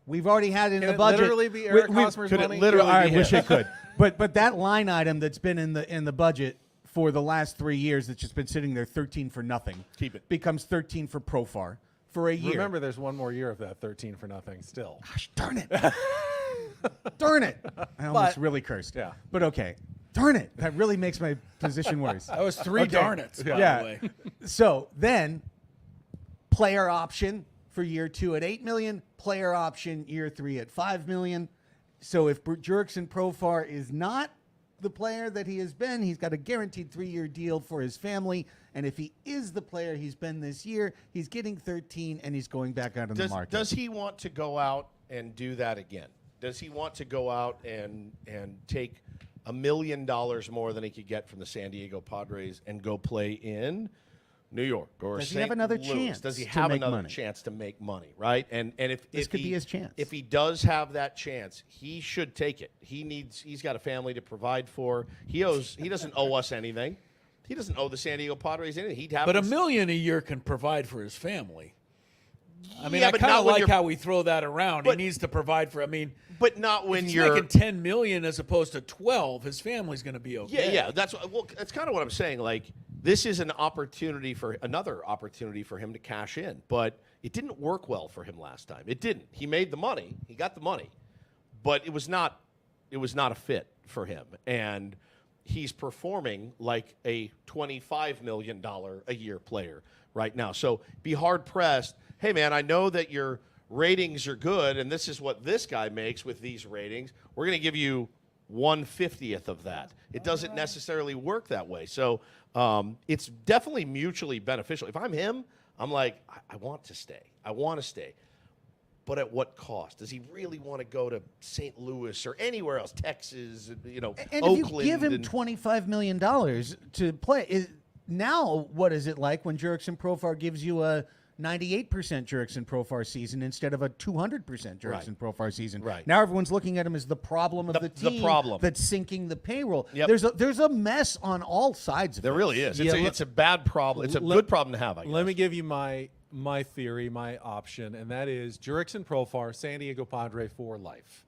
We've already had it in the budget. Could it literally be Eric Hosmer's money? I wish it could. But that line item that's been in the budget for the last 3 years that's just been sitting there 13 for nothing. Keep it. Becomes 13 for Profar for a year. Remember, there's one more year of that 13 for nothing still. Gosh, darn it. Darn it. I almost really cursed. Yeah. But okay. Darn it. That really makes my position worse. That was 3 darn it's, by the way. So then, player option for year 2 at $8 million, player option year 3 at $5 million. So if Jurickson Profar is not the player that he has been, he's got a guaranteed 3-year deal for his family. And if he is the player he's been this year, he's getting 13 and he's going back out on the market. Does he want to go out and do that again? Does he want to go out and take $1 million more than he could get from the San Diego Padres and go play in New York or Does he St. have another Louis? chance Does he to have make another money? chance to make money, right? And if This if could he, be his chance. If he does have that chance, he should take it. He's got a family to provide for. He doesn't owe us anything. He doesn't owe the San Diego Padres anything. He'd have But us- $1 million a year can provide for his family. I mean, Yeah, I but kind not of when like you're- how we throw that around. He needs to provide for. I mean, but not when if he's you're making $10 million as opposed to 12. His family's going to be okay. Yeah. That's kind of what I'm saying. Like, this is another opportunity for him to cash in. But it didn't work well for him last time. It didn't. He made the money. He got the money, but it was not a fit for him. And he's performing like a $25 million a year player right now. So be hard pressed. Hey, man, I know that your ratings are good, and this is what this guy makes with these ratings. We're going to give you 1/50th of that. It doesn't necessarily work that way. So it's definitely mutually beneficial. If I'm him, I'm like, I want to stay. I want to stay. But at what cost? Does he really want to go to St. Louis or anywhere else, Texas, And Oakland? if you give him $25 million to play, now what is it like when Jurickson Profar gives you a 98% Jurickson Profar season instead of a 200% Jurickson Profar season? Right. Now everyone's looking at him as the problem of the team problem. that's sinking the payroll. Yep. There's a mess on all sides of it. There really is. It's a bad problem. It's a good problem to have, I guess. Let me give you my theory, my option, and that is Jurickson Profar, San Diego Padre for life.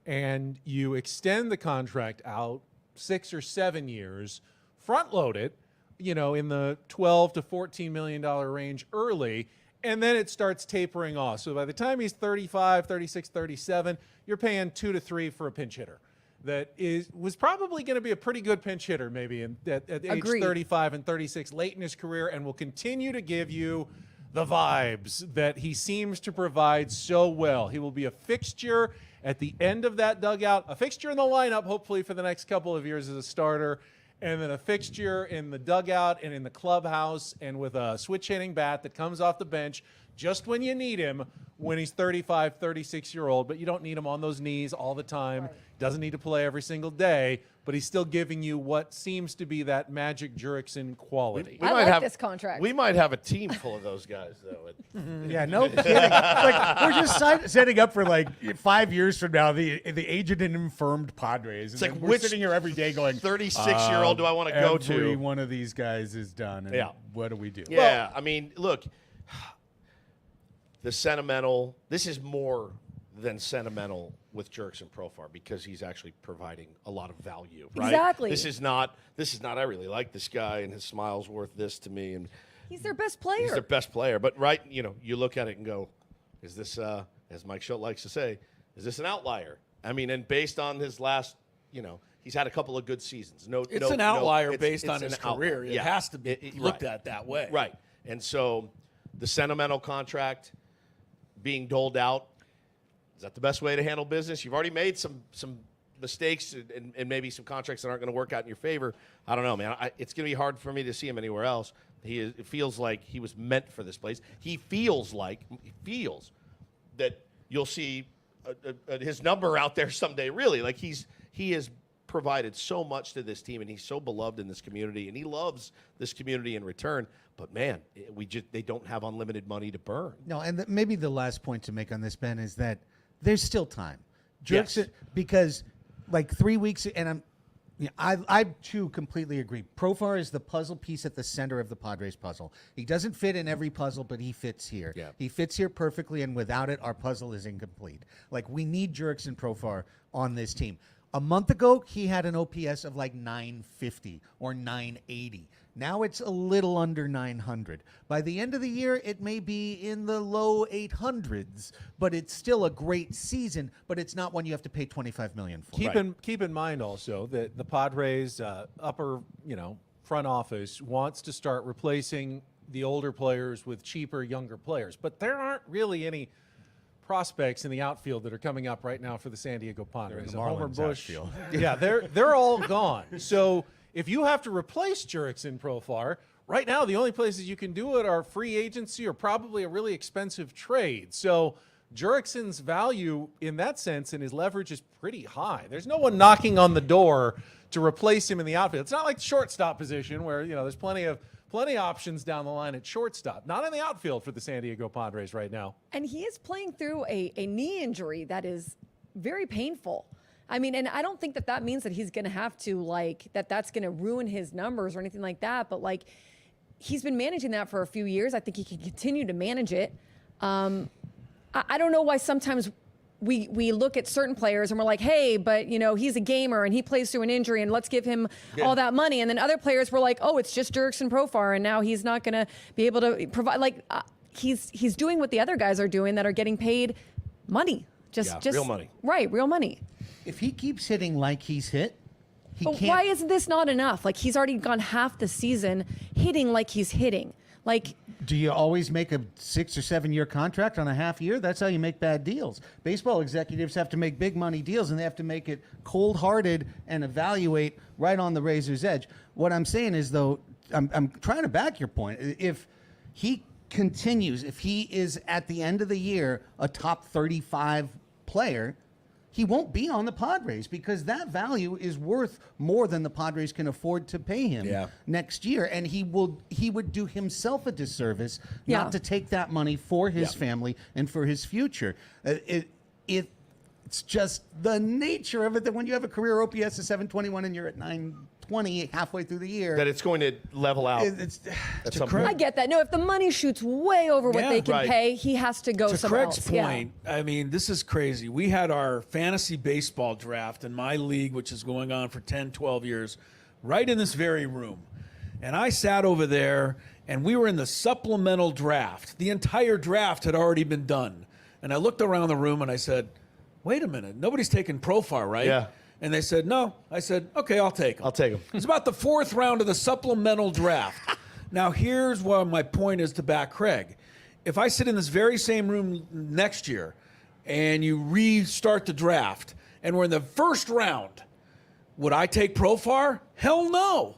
And you extend the contract out 6 or 7 years, front load it, in the $12 to $14 million range early, and then it starts tapering off. So by the time he's 35, 36, 37, you're paying 2 to 3 for a pinch hitter. That was probably going to be a pretty good pinch hitter maybe at age Agreed. 35 and 36 late in his career, and will continue to give you the vibes that he seems to provide so well. He will be a fixture at the end of that dugout, a fixture in the lineup hopefully for the next couple of years as a starter, and then a fixture in the dugout and in the clubhouse, and with a switch-hitting bat that comes off the bench just when you need him when he's 35, 36-year-old, but you don't need him on those knees all the time. Right. Doesn't need to play every single day, but he's still giving you what seems to be that magic Jurickson quality. I like this contract. We might have a team full of those guys, though. Yeah, no kidding. Like, we're just setting up for like 5 years from now, the aged and infirmed Padres. It's And like, we're which sitting here every day going, 36-year-old do I want to go to? Every one of these guys is done. And Yeah. what do we do? Yeah, I mean, look, the sentimental. This is more than sentimental with Jurickson Profar because he's actually providing a lot of value. Right? Exactly. This is not. I really like this guy, and his smile's worth this to me, and He's their best player. he's their best player. But you look at it and go, is this, as Mike Schultz likes to say, is this an outlier? I mean, and based on his last, he's had a couple of good seasons. It's an outlier based it's on his an outlier. career. It Yeah. has to be looked right. at that way. Right. And so the sentimental contract being doled out, is that the best way to handle business? You've already made some mistakes and maybe some contracts that aren't going to work out in your favor. I don't know, man. It's going to be hard for me to see him anywhere else. It feels like he was meant for this place. He feels that you'll see his number out there someday, really. Like he has provided so much to this team, and he's so beloved in this community, and he loves this community in return. But man, they don't have unlimited money to burn. No, and maybe the last point to make on this, Ben, is that there's still time. Yes. Because like 3 weeks, and I too completely agree. Profar is the puzzle piece at the center of the Padres puzzle. He doesn't fit in every puzzle, but he fits here. Yeah. He fits here perfectly, and without it, our puzzle is incomplete. Like, we need Jurickson Profar on this team. A month ago, he had an OPS of like 950 or 980. Now it's a little under 900. By the end of the year, it may be in the low 800s, but it's still a great season, but it's not one you have to pay $25 million for. Keep in mind also that the Padres upper front office wants to start replacing the older players with cheaper younger players, but there aren't really any prospects in the outfield that are coming up right now for the San Diego Padres. the Homer Marlins Bush. outfield. Yeah, they're all gone. So if you have to replace Jurickson Profar, right now the only places you can do it are free agency or probably a really expensive trade. So Jurickson's value in that sense and his leverage is pretty high. There's no one knocking on the door to replace him in the outfield. It's not like the shortstop position where, there's plenty of options down the line at shortstop. Not in the outfield for the San Diego Padres right now. And he is playing through a knee injury that is very painful. I mean, and I don't think that means that he's going to have to, that's going to ruin his numbers or anything like that. But, he's been managing that for a few years. I think he can continue to manage it. I don't know why sometimes we look at certain players and we're like, hey, but, he's a gamer and he plays through an injury and let's give him all that money. And then other players were like, oh, it's just Jurickson Profar and now he's not going to be able to provide. He's doing what the other guys are doing that are getting paid money. Just real money. Right, real money. If he keeps hitting like he's hit, But why is this not enough? He's already gone half the season hitting like he's hitting. Do you always make a 6 or 7 year contract on a half year? That's how you make bad deals. Baseball executives have to make big money deals, and they have to make it cold-hearted and evaluate right on the razor's edge. What I'm saying is, though, I'm trying to back your point. If he continues, if he is at the end of the year a top 35 player, he won't be on the Padres because that value is worth more than the Padres can afford to pay him next year. And he would do himself a disservice not to take that money for his family and for his future. It's just the nature of it that when you have a career OPS of 721 and you're at 920 halfway through the year, that it's going to level out. I get that. No, if the money shoots way over what they can pay, he has to go somewhere else. To Craig's point, I mean, this is crazy. We had our fantasy baseball draft in my league, which is going on for 10, 12 years, right in this very room. And I sat over there, and we were in the supplemental draft. The entire draft had already been done. And I looked around the room, and I said, wait a minute, nobody's taking Profar, right? Yeah. And they said, no. I said, okay, I'll take him. It's about the 4th round of the supplemental draft. Now, here's what my point is to back Craig. If I sit in this very same room next year and you restart the draft and we're in the 1st round, would I take Profar? Hell no.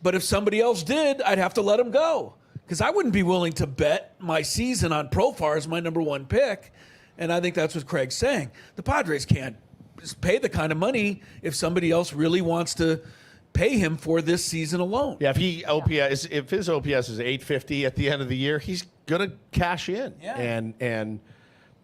But if somebody else did, I'd have to let him go because I wouldn't be willing to bet my season on Profar as my number 1 pick. And I think that's what Craig's saying. The Padres can't pay the kind of money if somebody else really wants to pay him for this season alone. Yeah, if his OPS is 850 at the end of the year, he's gonna cash in. Yeah. And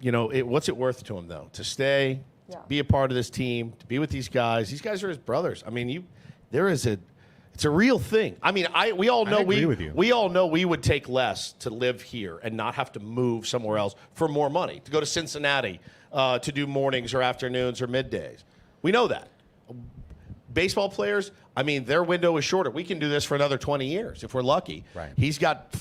what's it worth to him though to stay, to be a part of this team, to be with these guys? These guys are his brothers. I mean, it's a real thing. I mean, we all know we all know we would take less to live here and not have to move somewhere else for more money, to go to Cincinnati to do mornings or afternoons or middays. We know that. Baseball players, I mean, their window is shorter. We can do this for another 20 years if we're lucky. Right. He's got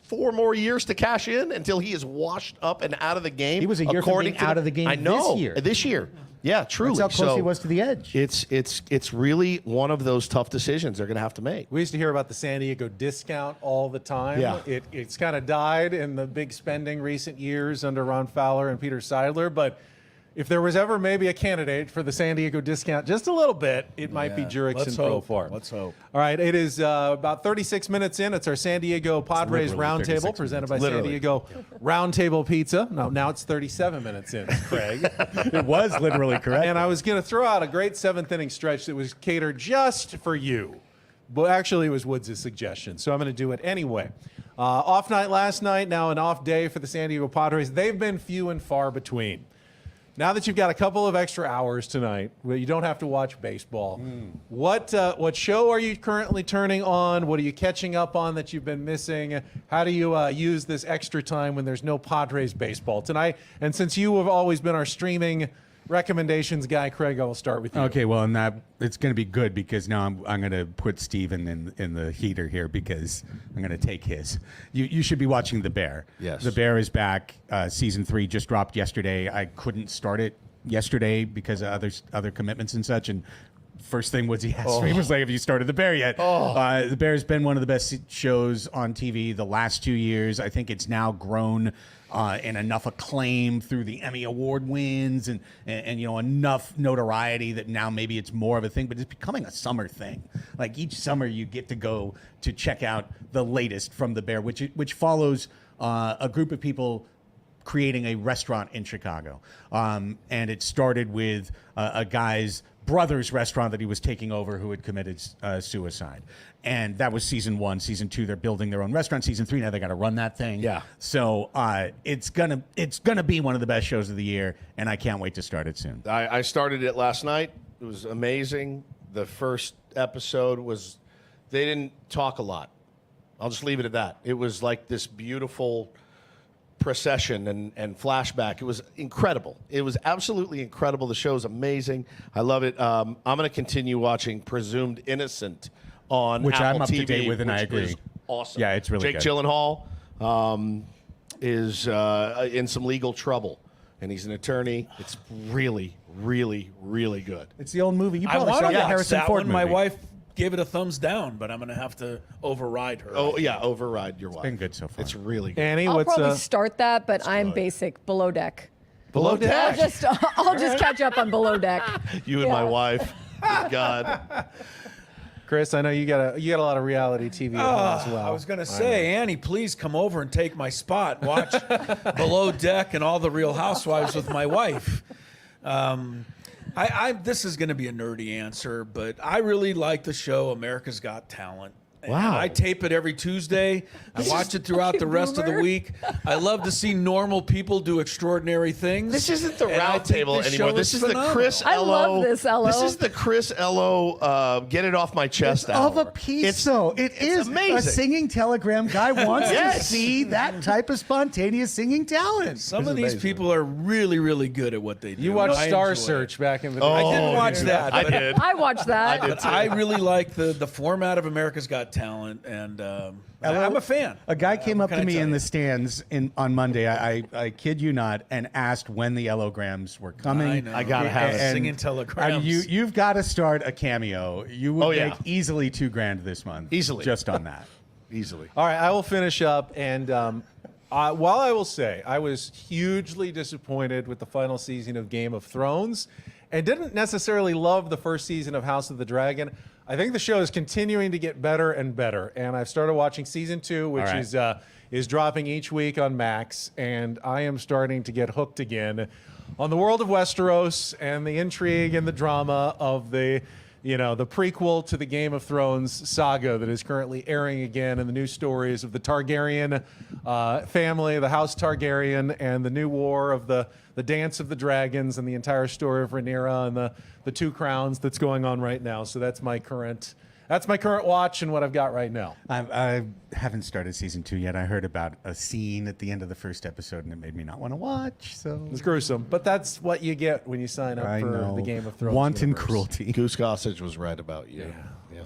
4 more years to cash in until he is washed up and out of the game. He was a year from being out of the game this year. Yeah, truly. That's how close he was to the edge. It's really one of those tough decisions they're going to have to make. We used to hear about the San Diego discount all the time. Yeah. It's kind of died in the big spending recent years under Ron Fowler and Peter Seidler. But if there was ever maybe a candidate for the San Diego discount just a little bit, it might be Jurickson Profar. Let's hope. All right, it is about 36 minutes in. It's our San Diego Padres Roundtable presented by San Diego Roundtable Pizza. Now it's 37 minutes in, Craig. It was literally correct. And I was going to throw out a great 7th inning stretch that was catered just for you. But actually, it was Woods' suggestion, so I'm going to do it anyway. Off night last night, now an off day for the San Diego Padres. They've been few and far between. Now that you've got a couple of extra hours tonight, where you don't have to watch baseball, what show are you currently turning on? What are you catching up on that you've been missing? How do you use this extra time when there's no Padres baseball tonight? And since you have always been our streaming recommendations guy, Craig, I will start with you. Okay, well, and it's going to be good because now I'm going to put Steven in the heater here because I'm going to take his. You should be watching The Bear. Yes. The Bear is back. Season 3 just dropped yesterday. I couldn't start it yesterday because of other commitments and such, and first thing Woodsy asked me was like, have you started The Bear yet? The Bear's been one of the best shows on TV the last 2 years. I think it's now grown in enough acclaim through the Emmy Award wins and enough notoriety that now maybe it's more of a thing, but it's becoming a summer thing. Like each summer you get to go to check out the latest from The Bear, which follows a group of people creating a restaurant in Chicago. And it started with a guy's brother's restaurant that he was taking over who had committed suicide. And that was season 1. Season 2, they're building their own restaurant. Season 3, now they got to run that thing. Yeah. So it's gonna be one of the best shows of the year, and I can't wait to start it soon. I started it last night. It was amazing. The first episode was, they didn't talk a lot. I'll just leave it at that. It was like this beautiful procession and flashback. It was incredible. It was absolutely incredible. The show's amazing. I love it. I'm going to continue watching Presumed Innocent on Which Apple I'm up TV, to date with, and I agree. Is awesome. Yeah, it's really Jake good. Gyllenhaal is in some legal trouble, and he's an attorney. It's really, really, really good. It's the old movie. You I probably want saw to the watch Harrison that Ford one. My movie. wife gave it a thumbs down, but I'm going to have to override her. Oh, yeah, override your wife. Been good so far. It's really good. Annie, I'll what's probably start that, but I'm basic. Below Deck. Below Deck? I'll just catch up on Below Deck. You and my wife. Good God. Chris, I know you got a lot of reality TV at home as well. I was going to say, Annie, please come over and take my spot. Watch Below Deck and all the Real Housewives with my wife. This is going to be a nerdy answer, but I really like the show America's Got Talent. And Wow. I tape it every Tuesday. I watch it throughout the rest of the week. I love to see normal people do extraordinary things. This isn't the And I round think table this anymore. show This is the phenomenal. Chris I Ello. love this, Ello. This is the Chris Ello get it off my chest hour. Of a piece, though. It is amazing. a singing telegram guy wants to Yes. see that type of spontaneous singing talent. Some of these people are really, really good at what they do. You watched I Star enjoy it. Search back in the day. Oh, I didn't watch dude. that. I but did. I watched that. I did But too. I really like the format of America's Got Talent, and I'm a fan. A guy came up can to I me tell in you? the stands on Monday. I kid you not, and asked when the Elograms were coming. I know. I gotta have it. Singing telegrams. You've got to start a cameo. You would Oh, yeah. make easily $2,000 this month. Easily. Just on that. Easily. All right, I will finish up. And while I will say I was hugely disappointed with the final season of Game of Thrones and didn't necessarily love the first season of House of the Dragon, I think the show is continuing to get better and better. And I've started watching season 2, which is dropping each week on Max. And I am starting to get hooked again on the world of Westeros and the intrigue and the drama of the prequel to the Game of Thrones saga that is currently airing again, and the new stories of the Targaryen family, the House Targaryen, and the new war of the Dance of the Dragons, and the entire story of Rhaenyra and the Two Crowns that's going on right now. So that's my current watch and what I've got right now. I haven't started season 2 yet. I heard about a scene at the end of the first episode, and it made me not want to watch. So It's gruesome, but that's what you get when you sign up I for know. the Game of Thrones. Wanton universe. cruelty. Goose Gossage was right about you. Yeah.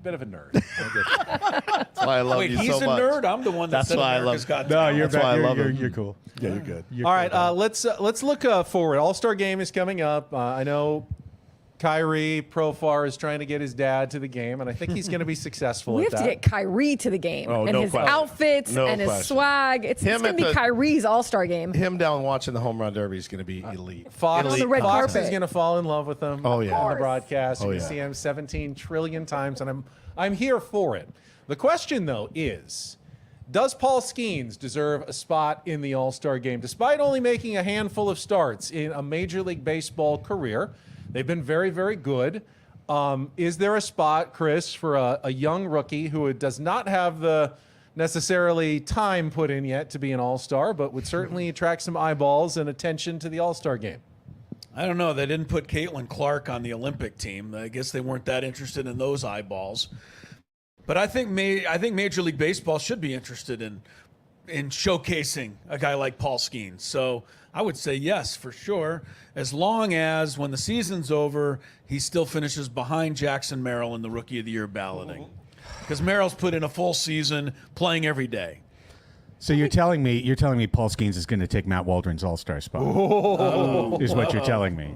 Bit of a nerd. I get That's why I love Wait, you he's so a much. nerd? I'm the one that That's said why I America's love. Got Talent. you're That's why I love him. You're cool. Yeah, you're good. All right, let's look forward. All-Star Game is coming up. I know Kyrie Profar is trying to get his dad to the game, and I think he's going to be successful We at have that. to get Kyrie to the game Oh, and no his question. outfits No and his question. swag. It's Him going to at be the- Kyrie's All-Star game. Him down watching the home run derby is going to be elite. Fox, On the red Fox carpet. is going to fall in love with him Oh, yeah. on the Of broadcast. Oh, You're going yeah. to see him 17 trillion times, and I'm here for it. The question, though, is, does Paul Skeens deserve a spot in the All-Star Game? Despite only making a handful of starts in a Major League Baseball career, they've been very, very good. Is there a spot, Chris, for a young rookie who does not have the necessarily time put in yet to be an All-Star, but would certainly attract some eyeballs and attention to the All-Star Game? I don't know. They didn't put Caitlin Clark on the Olympic team. I guess they weren't that interested in those eyeballs. But I think Major League Baseball should be interested in showcasing a guy like Paul Skeens. So I would say yes, for sure, as long as when the season's over, he still finishes behind Jackson Merrill in the Rookie of the Year balloting. Because Merrill's put in a full season playing every day. So you're telling me Paul Skeens is going to take Matt Waldron's All-Star spot? Is what you're telling me.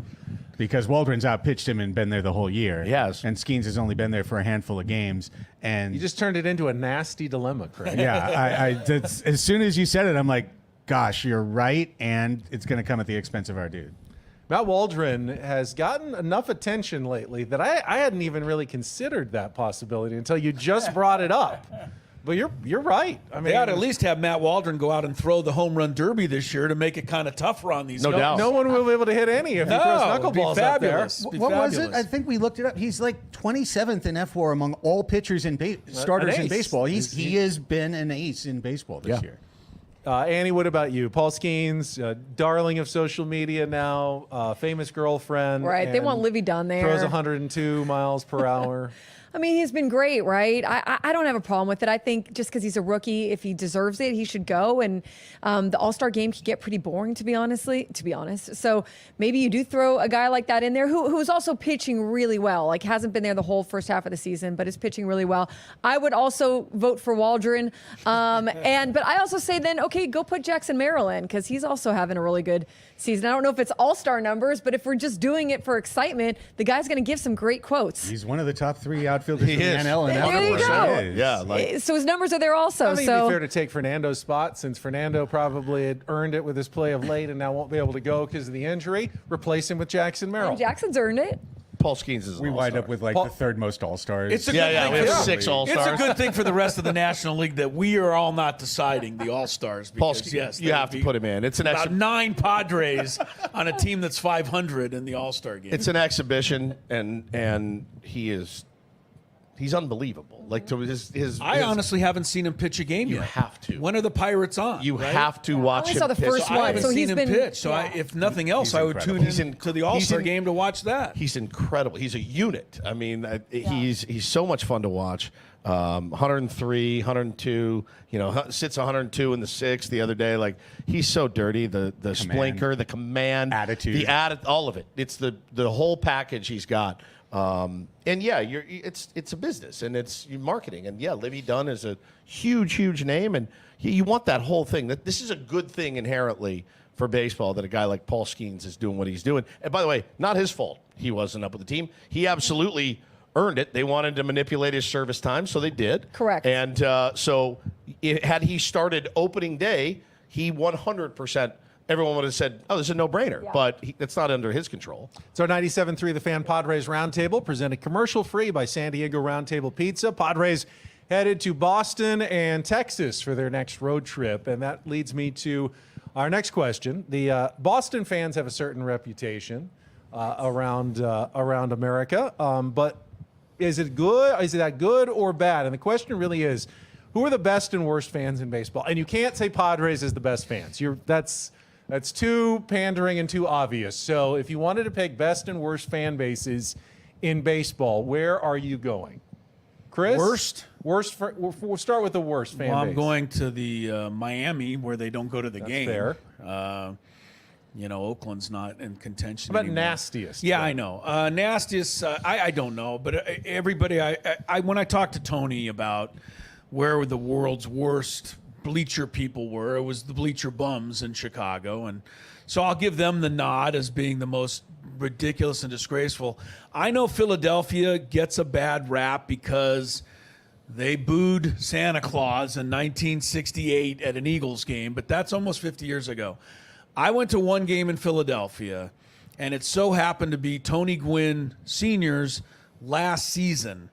because Waldron's outpitched him and been there the whole year. Yes. And Skeens has only been there for a handful of games. And You just turned it into a nasty dilemma, Craig. yeah, as soon as you said it, I'm like, gosh, you're right, and it's going to come at the expense of our dude. Matt Waldron has gotten enough attention lately that I hadn't even really considered that possibility until you just brought it up. But you're right. I mean, They ought to at least have Matt Waldron go out and throw the home run derby this year to make it kind of tougher on these guys. doubt. no one will be able to hit any if he throws knuckleballs up there. What was it? I think we looked it up. He's like 27th in F4 among all pitchers in starters in ace. baseball. He has been an ace in baseball this year. Annie, what about you? Paul Skeens, darling of social media now, famous girlfriend. Right. They and want Livy Dunn there. Throws 102 miles per hour. I mean, he's been great, right? I don't have a problem with it. I think just because he's a rookie, if he deserves it, he should go. And the All-Star game can get pretty boring, to be honest. So maybe you do throw a guy like that in there who's also pitching really well. Like hasn't been there the whole first half of the season, but is pitching really well. I would also vote for Waldron. But I also say then, okay, go put Jackson Merrill in because he's also having a really good season. I don't know if it's All-Star numbers, but if we're just doing it for excitement, the guy's going to give some great quotes. He's one of the top 3 outfielders in the NL. And There you go. Yeah. So his numbers are there also. I think it'd be fair to take Fernando's spot since Fernando probably had earned it with his play of late and now won't be able to go because of the injury. Replace him with Jackson Merrill. And Jackson's earned it. Paul Skeens is We wind up with like the third most All-Stars. It's a Yeah, good yeah, thing we have for- 6 All-Stars. It's a good thing for the rest of the National League that we are all not deciding the All-Stars. Paul Because, Skeens, yes, you there have would to put him in. It's an about 9 Padres on a team that's 500 in the All-Star game. It's an exhibition, and he's unbelievable. Like to his I honestly haven't seen him pitch a game You yet. have to. When are the Pirates on? You right? have to watch I him saw the pitch. first I one, haven't so seen he's him been pitch. So yeah. if nothing else, I would tune in to the All-Star game to watch that. He's incredible. He's a unit. I mean, he's so much fun to watch. 103, 102. Sits 102 in the 6th the other day. Like he's so dirty. The splinker, the command, attitude, all of it. It's the whole package he's got. And yeah, it's a business and it's marketing. And yeah, Livy Dunn is a huge name, and you want that whole thing. That this is a good thing inherently for baseball that a guy like Paul Skeens is doing what he's doing. And by the way, not his fault. He wasn't up with the team. He absolutely earned it. They wanted to manipulate his service time, so they did. Correct. And had he started opening day, he 100%. Everyone would have said, "Oh, this is a no-brainer," but that's not under his control. It's our 97.3 The Fan Padres Roundtable, presented commercial-free by San Diego Roundtable Pizza. Padres headed to Boston and Texas for their next road trip, and that leads me to our next question. The Boston fans have a certain reputation around America, but is it good? Is it that good or bad? And the question really is, who are the best and worst fans in baseball? And you can't say Padres is the best fans. That's too pandering and too obvious. So if you wanted to pick best and worst fan bases in baseball, where are you going? Chris? We'll start with the worst fan base. I'm going to the Miami where they don't go to the game. Fair. Oakland's not in contention How about anymore. nastiest? Yeah, I know. Nastiest, I don't know. But everybody, when I talked to Tony about where the world's worst bleacher people were, it was the bleacher bums in Chicago. And so I'll give them the nod as being the most ridiculous and disgraceful. I know Philadelphia gets a bad rap because they booed Santa Claus in 1968 at an Eagles game, but that's almost 50 years ago. I went to one game in Philadelphia, and it so happened to be Tony Gwynn Sr.'s last season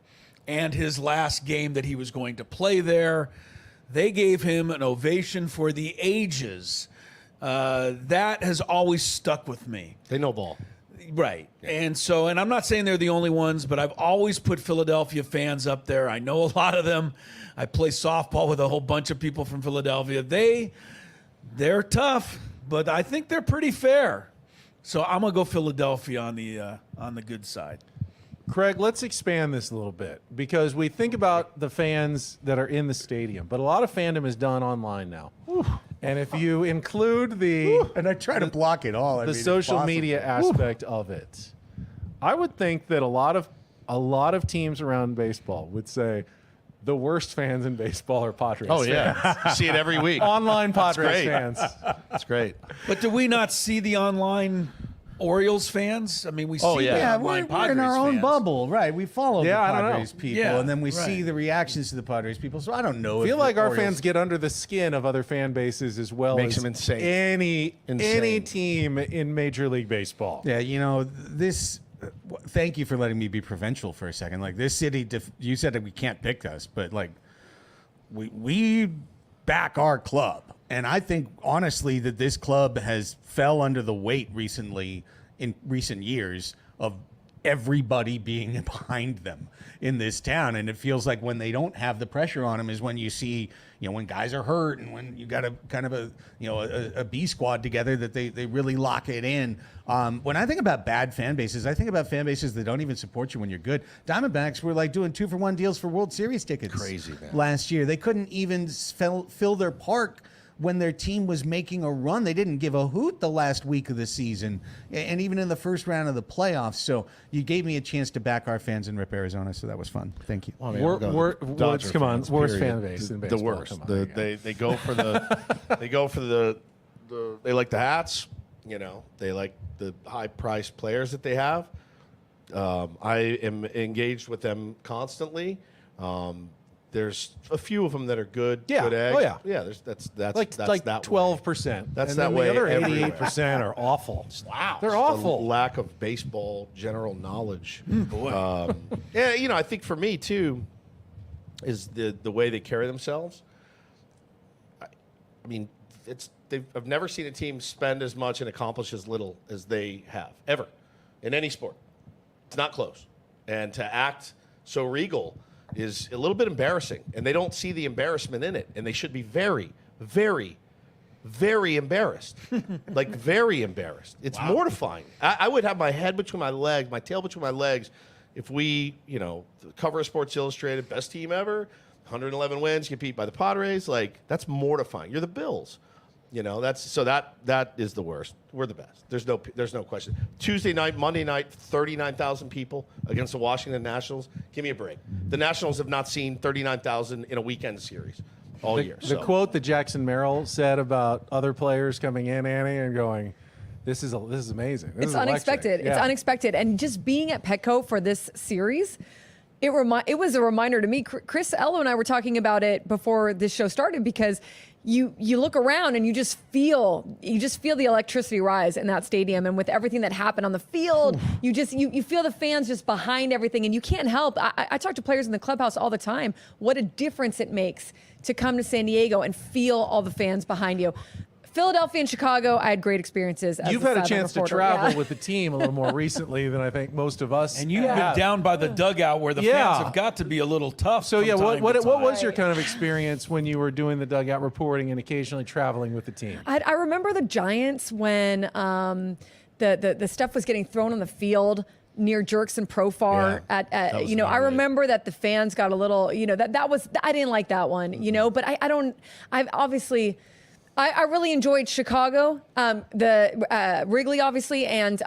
and his last game that he was going to play there. They gave him an ovation for the ages. That has always stuck with me. They know ball. Right. And I'm not saying they're the only ones, but I've always put Philadelphia fans up there. I know a lot of them. I play softball with a whole bunch of people from Philadelphia. They're tough, but I think they're pretty fair. So I'm going to go Philadelphia on the good side. Craig, let's expand this a little bit because we think about the fans that are in the stadium, but a lot of fandom is done online now. And if you include and I try to block it all, the social media aspect of it, I would think that a lot of teams around baseball would say the worst fans in baseball are Padres. Oh yeah, fans. see it every week. Online Padres fans. That's great. But do we not see the online Orioles fans. I mean, we see yeah, that we're online in Padres our own fans. bubble, right? We follow the I don't know. Padres people, Yeah, and then we right. see the reactions to the Padres people. So I don't know. I feel if like the our Orioles- fans get under the skin of other fan bases as well Makes as them insane. any team in Major League Baseball. Yeah, this. Thank you for letting me be provincial for a second. Like this city, you said that we can't pick us, but like we back our club, and I think honestly that this club has fell under the weight recently in recent years of everybody being behind them in this town, and it feels like when they don't have the pressure on them is when you see, when guys are hurt and when you got a kind of a B squad together that they really lock it in. When I think about bad fan bases, I think about fan bases that don't even support you when you're good. Diamondbacks were like doing 2-for-1 deals for World Series tickets Crazy, man. last year. They couldn't even fill their park when their team was making a run. They didn't give a hoot the last week of the season, and even in the first round of the playoffs. So you gave me a chance to back our fans in Rip, Arizona, so that was fun. Thank you. Worst fan base in baseball. The worst. Come on, They go for the they like the hats. They like the high priced players that they have. I am engaged with them constantly. There's a few of them that are good. Yeah. Good eggs. Oh, yeah. Yeah. That's like that 12%. That's and that then way. The other everywhere. 88% are awful. Wow, They're just awful. A lack of baseball general knowledge. Boy. Yeah, I think for me too is the way they carry themselves. I mean, I've never seen a team spend as much and accomplish as little as they have ever in any sport. It's not close, and to act so regal is a little bit embarrassing, and they don't see the embarrassment in it, and they should be very, very, very embarrassed. Like, very embarrassed. It's mortifying. I would have my head between my legs, my tail between my legs, if we, cover of Sports Illustrated, best team ever, 111 wins, get beat by the Padres. Like, that's mortifying. You're the Bills. That is the worst. We're the best. There's no question. Tuesday night, Monday night, 39,000 people against the Washington Nationals. Give me a break. The Nationals have not seen 39,000 in a weekend series all year. The quote that Jackson Merrill said about other players coming in, Annie, and going, "This is amazing. This It's is unexpected. electric." It's Yeah. unexpected, and just being at Petco for this series. It was a reminder to me. Chris Ello and I were talking about it before this show started because you look around and you just feel the electricity rise in that stadium, and with everything that happened on the field, you feel the fans just behind everything, and you can't help. I talk to players in the clubhouse all the time. What a difference it makes to come to San Diego and feel all the fans behind you. Philadelphia and Chicago, I had great experiences. You've had a chance to travel with the team a little more recently than I think most of us. And you've been down by the dugout where the fans have got to be a little tough. So what was your kind of experience when you were doing the dugout reporting and occasionally traveling with the team? I remember the Giants when the stuff was getting thrown on the field near Jerks and Profar I remember that the fans got a little, that was, I didn't like that one, but I really enjoyed Chicago, the Wrigley, obviously, and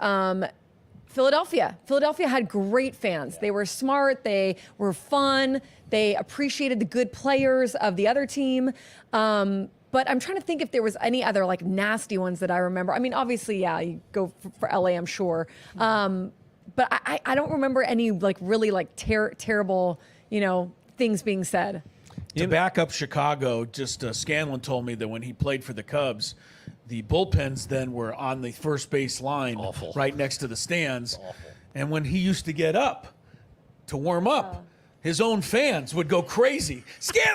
Philadelphia. Philadelphia had great fans. They were smart. They were fun. They appreciated the good players of the other team. But I'm trying to think if there was any other like nasty ones that I remember. I mean, obviously, you go for LA, I'm sure. But I don't remember any like really like terrible, things being said. To back up Chicago, just Scanlon told me that when he played for the Cubs, the bullpens then were on the first base line right next to the stands. And when he used to get up to warm up, his own fans would go crazy.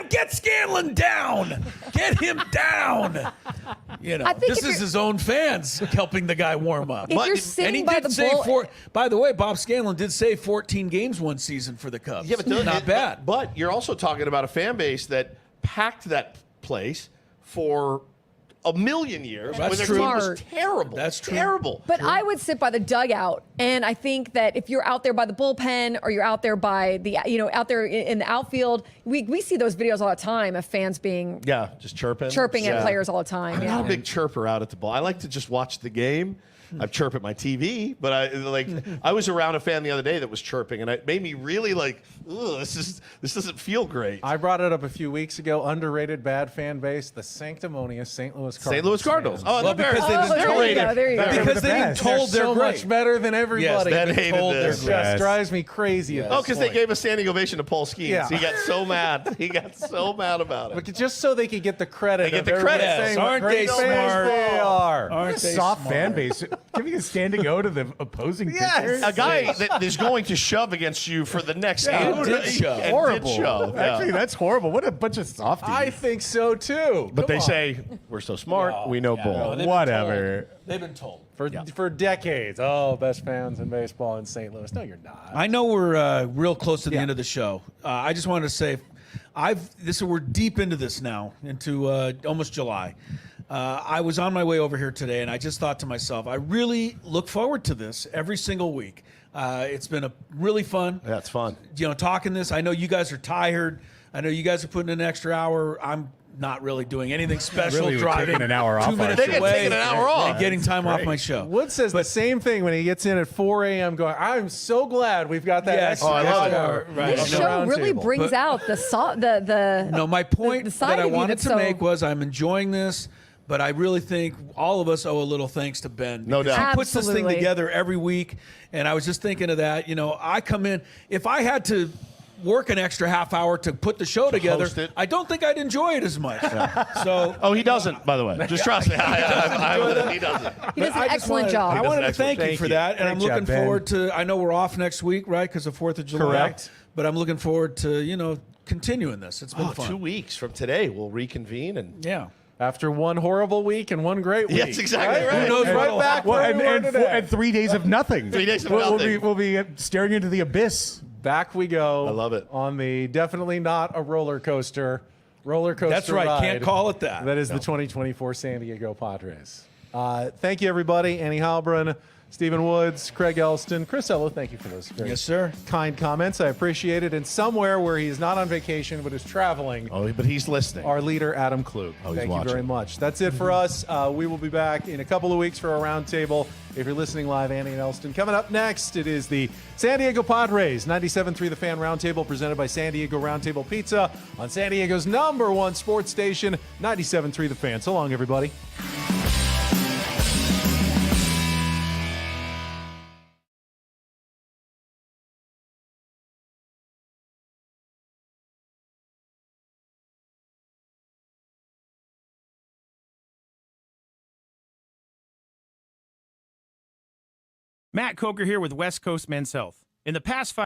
Get Scanlon down! Get him down! This is his own fans helping the guy warm up. If you're sitting by the bull, by the way, Bob Scanlon did save 14 games one season for the Cubs. Yeah, but not bad. But you're also talking about a fan base that packed that place for a million years. That's when their true. team was terrible. That's true. Terrible. But I would sit by the dugout, and I think that if you're out there by the bullpen or you're out there by the, out there in the outfield, we see those videos all the time of fans being just chirping at players all the time. I'm not a big chirper out at the ball. I like to just watch the game. chirp at my TV, but I was around a fan the other day that was chirping, and it made me really like, ugh, this doesn't feel great. I brought it up a few weeks ago. Underrated bad fan base, the sanctimonious St. Louis Cardinals. St. Louis Cardinals. Fans. Oh, because there you go. Because they've been told they're so much better than everybody. Yes, Ben hated this. It just drives me crazy. Oh, because they gave a standing ovation to Paul Skeens. Yeah. He got so mad. He got so mad about it. But just so they could get the credit. They get the credit. Saying Aren't they smart? They are. Aren't they soft fan base? Giving a standing O to the opposing pitcher. A guy that is going to shove against you for the next game. Horrible. Actually, that's horrible. What a bunch of softies. I think so too. But they say, we're so smart, we know bull. Whatever. They've been told. For decades. Oh, best fans in baseball in St. Louis. No, you're not. I know we're real close to the end of the show. I just wanted to say, we're deep into this now, into almost July. I was on my way over here today, and I just thought to myself, I really look forward to this every single week. It's been really fun. Yeah, it's fun. Talking this. I know you guys are tired. I know you guys are putting in an extra hour. I'm not really doing anything special. Really, driving taking an hour off. 2 minutes Taking away, an hour off. and getting time off my show. Wood says the same thing when he gets in at 4 a.m. going, I'm so glad we've got that extra I love hour. Right. This show really brings out the No, my point the side that I of you wanted that's to so- make was I'm enjoying this, but I really think all of us owe a little thanks to Ben. No because doubt. He puts this thing Absolutely. together every week, and I was just thinking of that. I come in, if I had to work an extra half hour to put the show together, host it. I don't think I'd enjoy it as much. So, Oh, he doesn't, by the way. Just trust me. He doesn't. He does But an I just excellent wanted- job. I wanted to excellent. thank you for that, and Great I'm job, looking Ben. forward to. I know we're off next week, right, because of 4th of July. Correct. But I'm looking forward to continuing this. It's been fun. 2 weeks from today, we'll reconvene and. Yeah. After one horrible week and one great week. That's exactly right. Who knows Right what'll back Well, where we were today. and 3 days of nothing. 3 days of We'll nothing. be staring into the abyss. Back we go. I love it. On the definitely not a roller coaster That's right. ride. Can't call it that. That is the 2024 San Diego Padres. Thank you, everybody. Annie Halbron, Stephen Woods, Craig Elston, Chris Ello, thank you for those very Yes, sir. kind comments. I appreciate it. And somewhere where he is not on vacation but is traveling, Oh, but he's listening. our leader, Adam Klug. Oh, he's Thank you watching. very much. That's it for us. We will be back in a couple of weeks for a roundtable. If you're listening live, Annie and Elston. Coming up next, it is the San Diego Padres 97.3 The Fan Roundtable presented by San Diego Roundtable Pizza on San Diego's #1 sports station, 97.3 The Fan. So long, everybody. Matt Coker here with West Coast Men's Health. In the past 5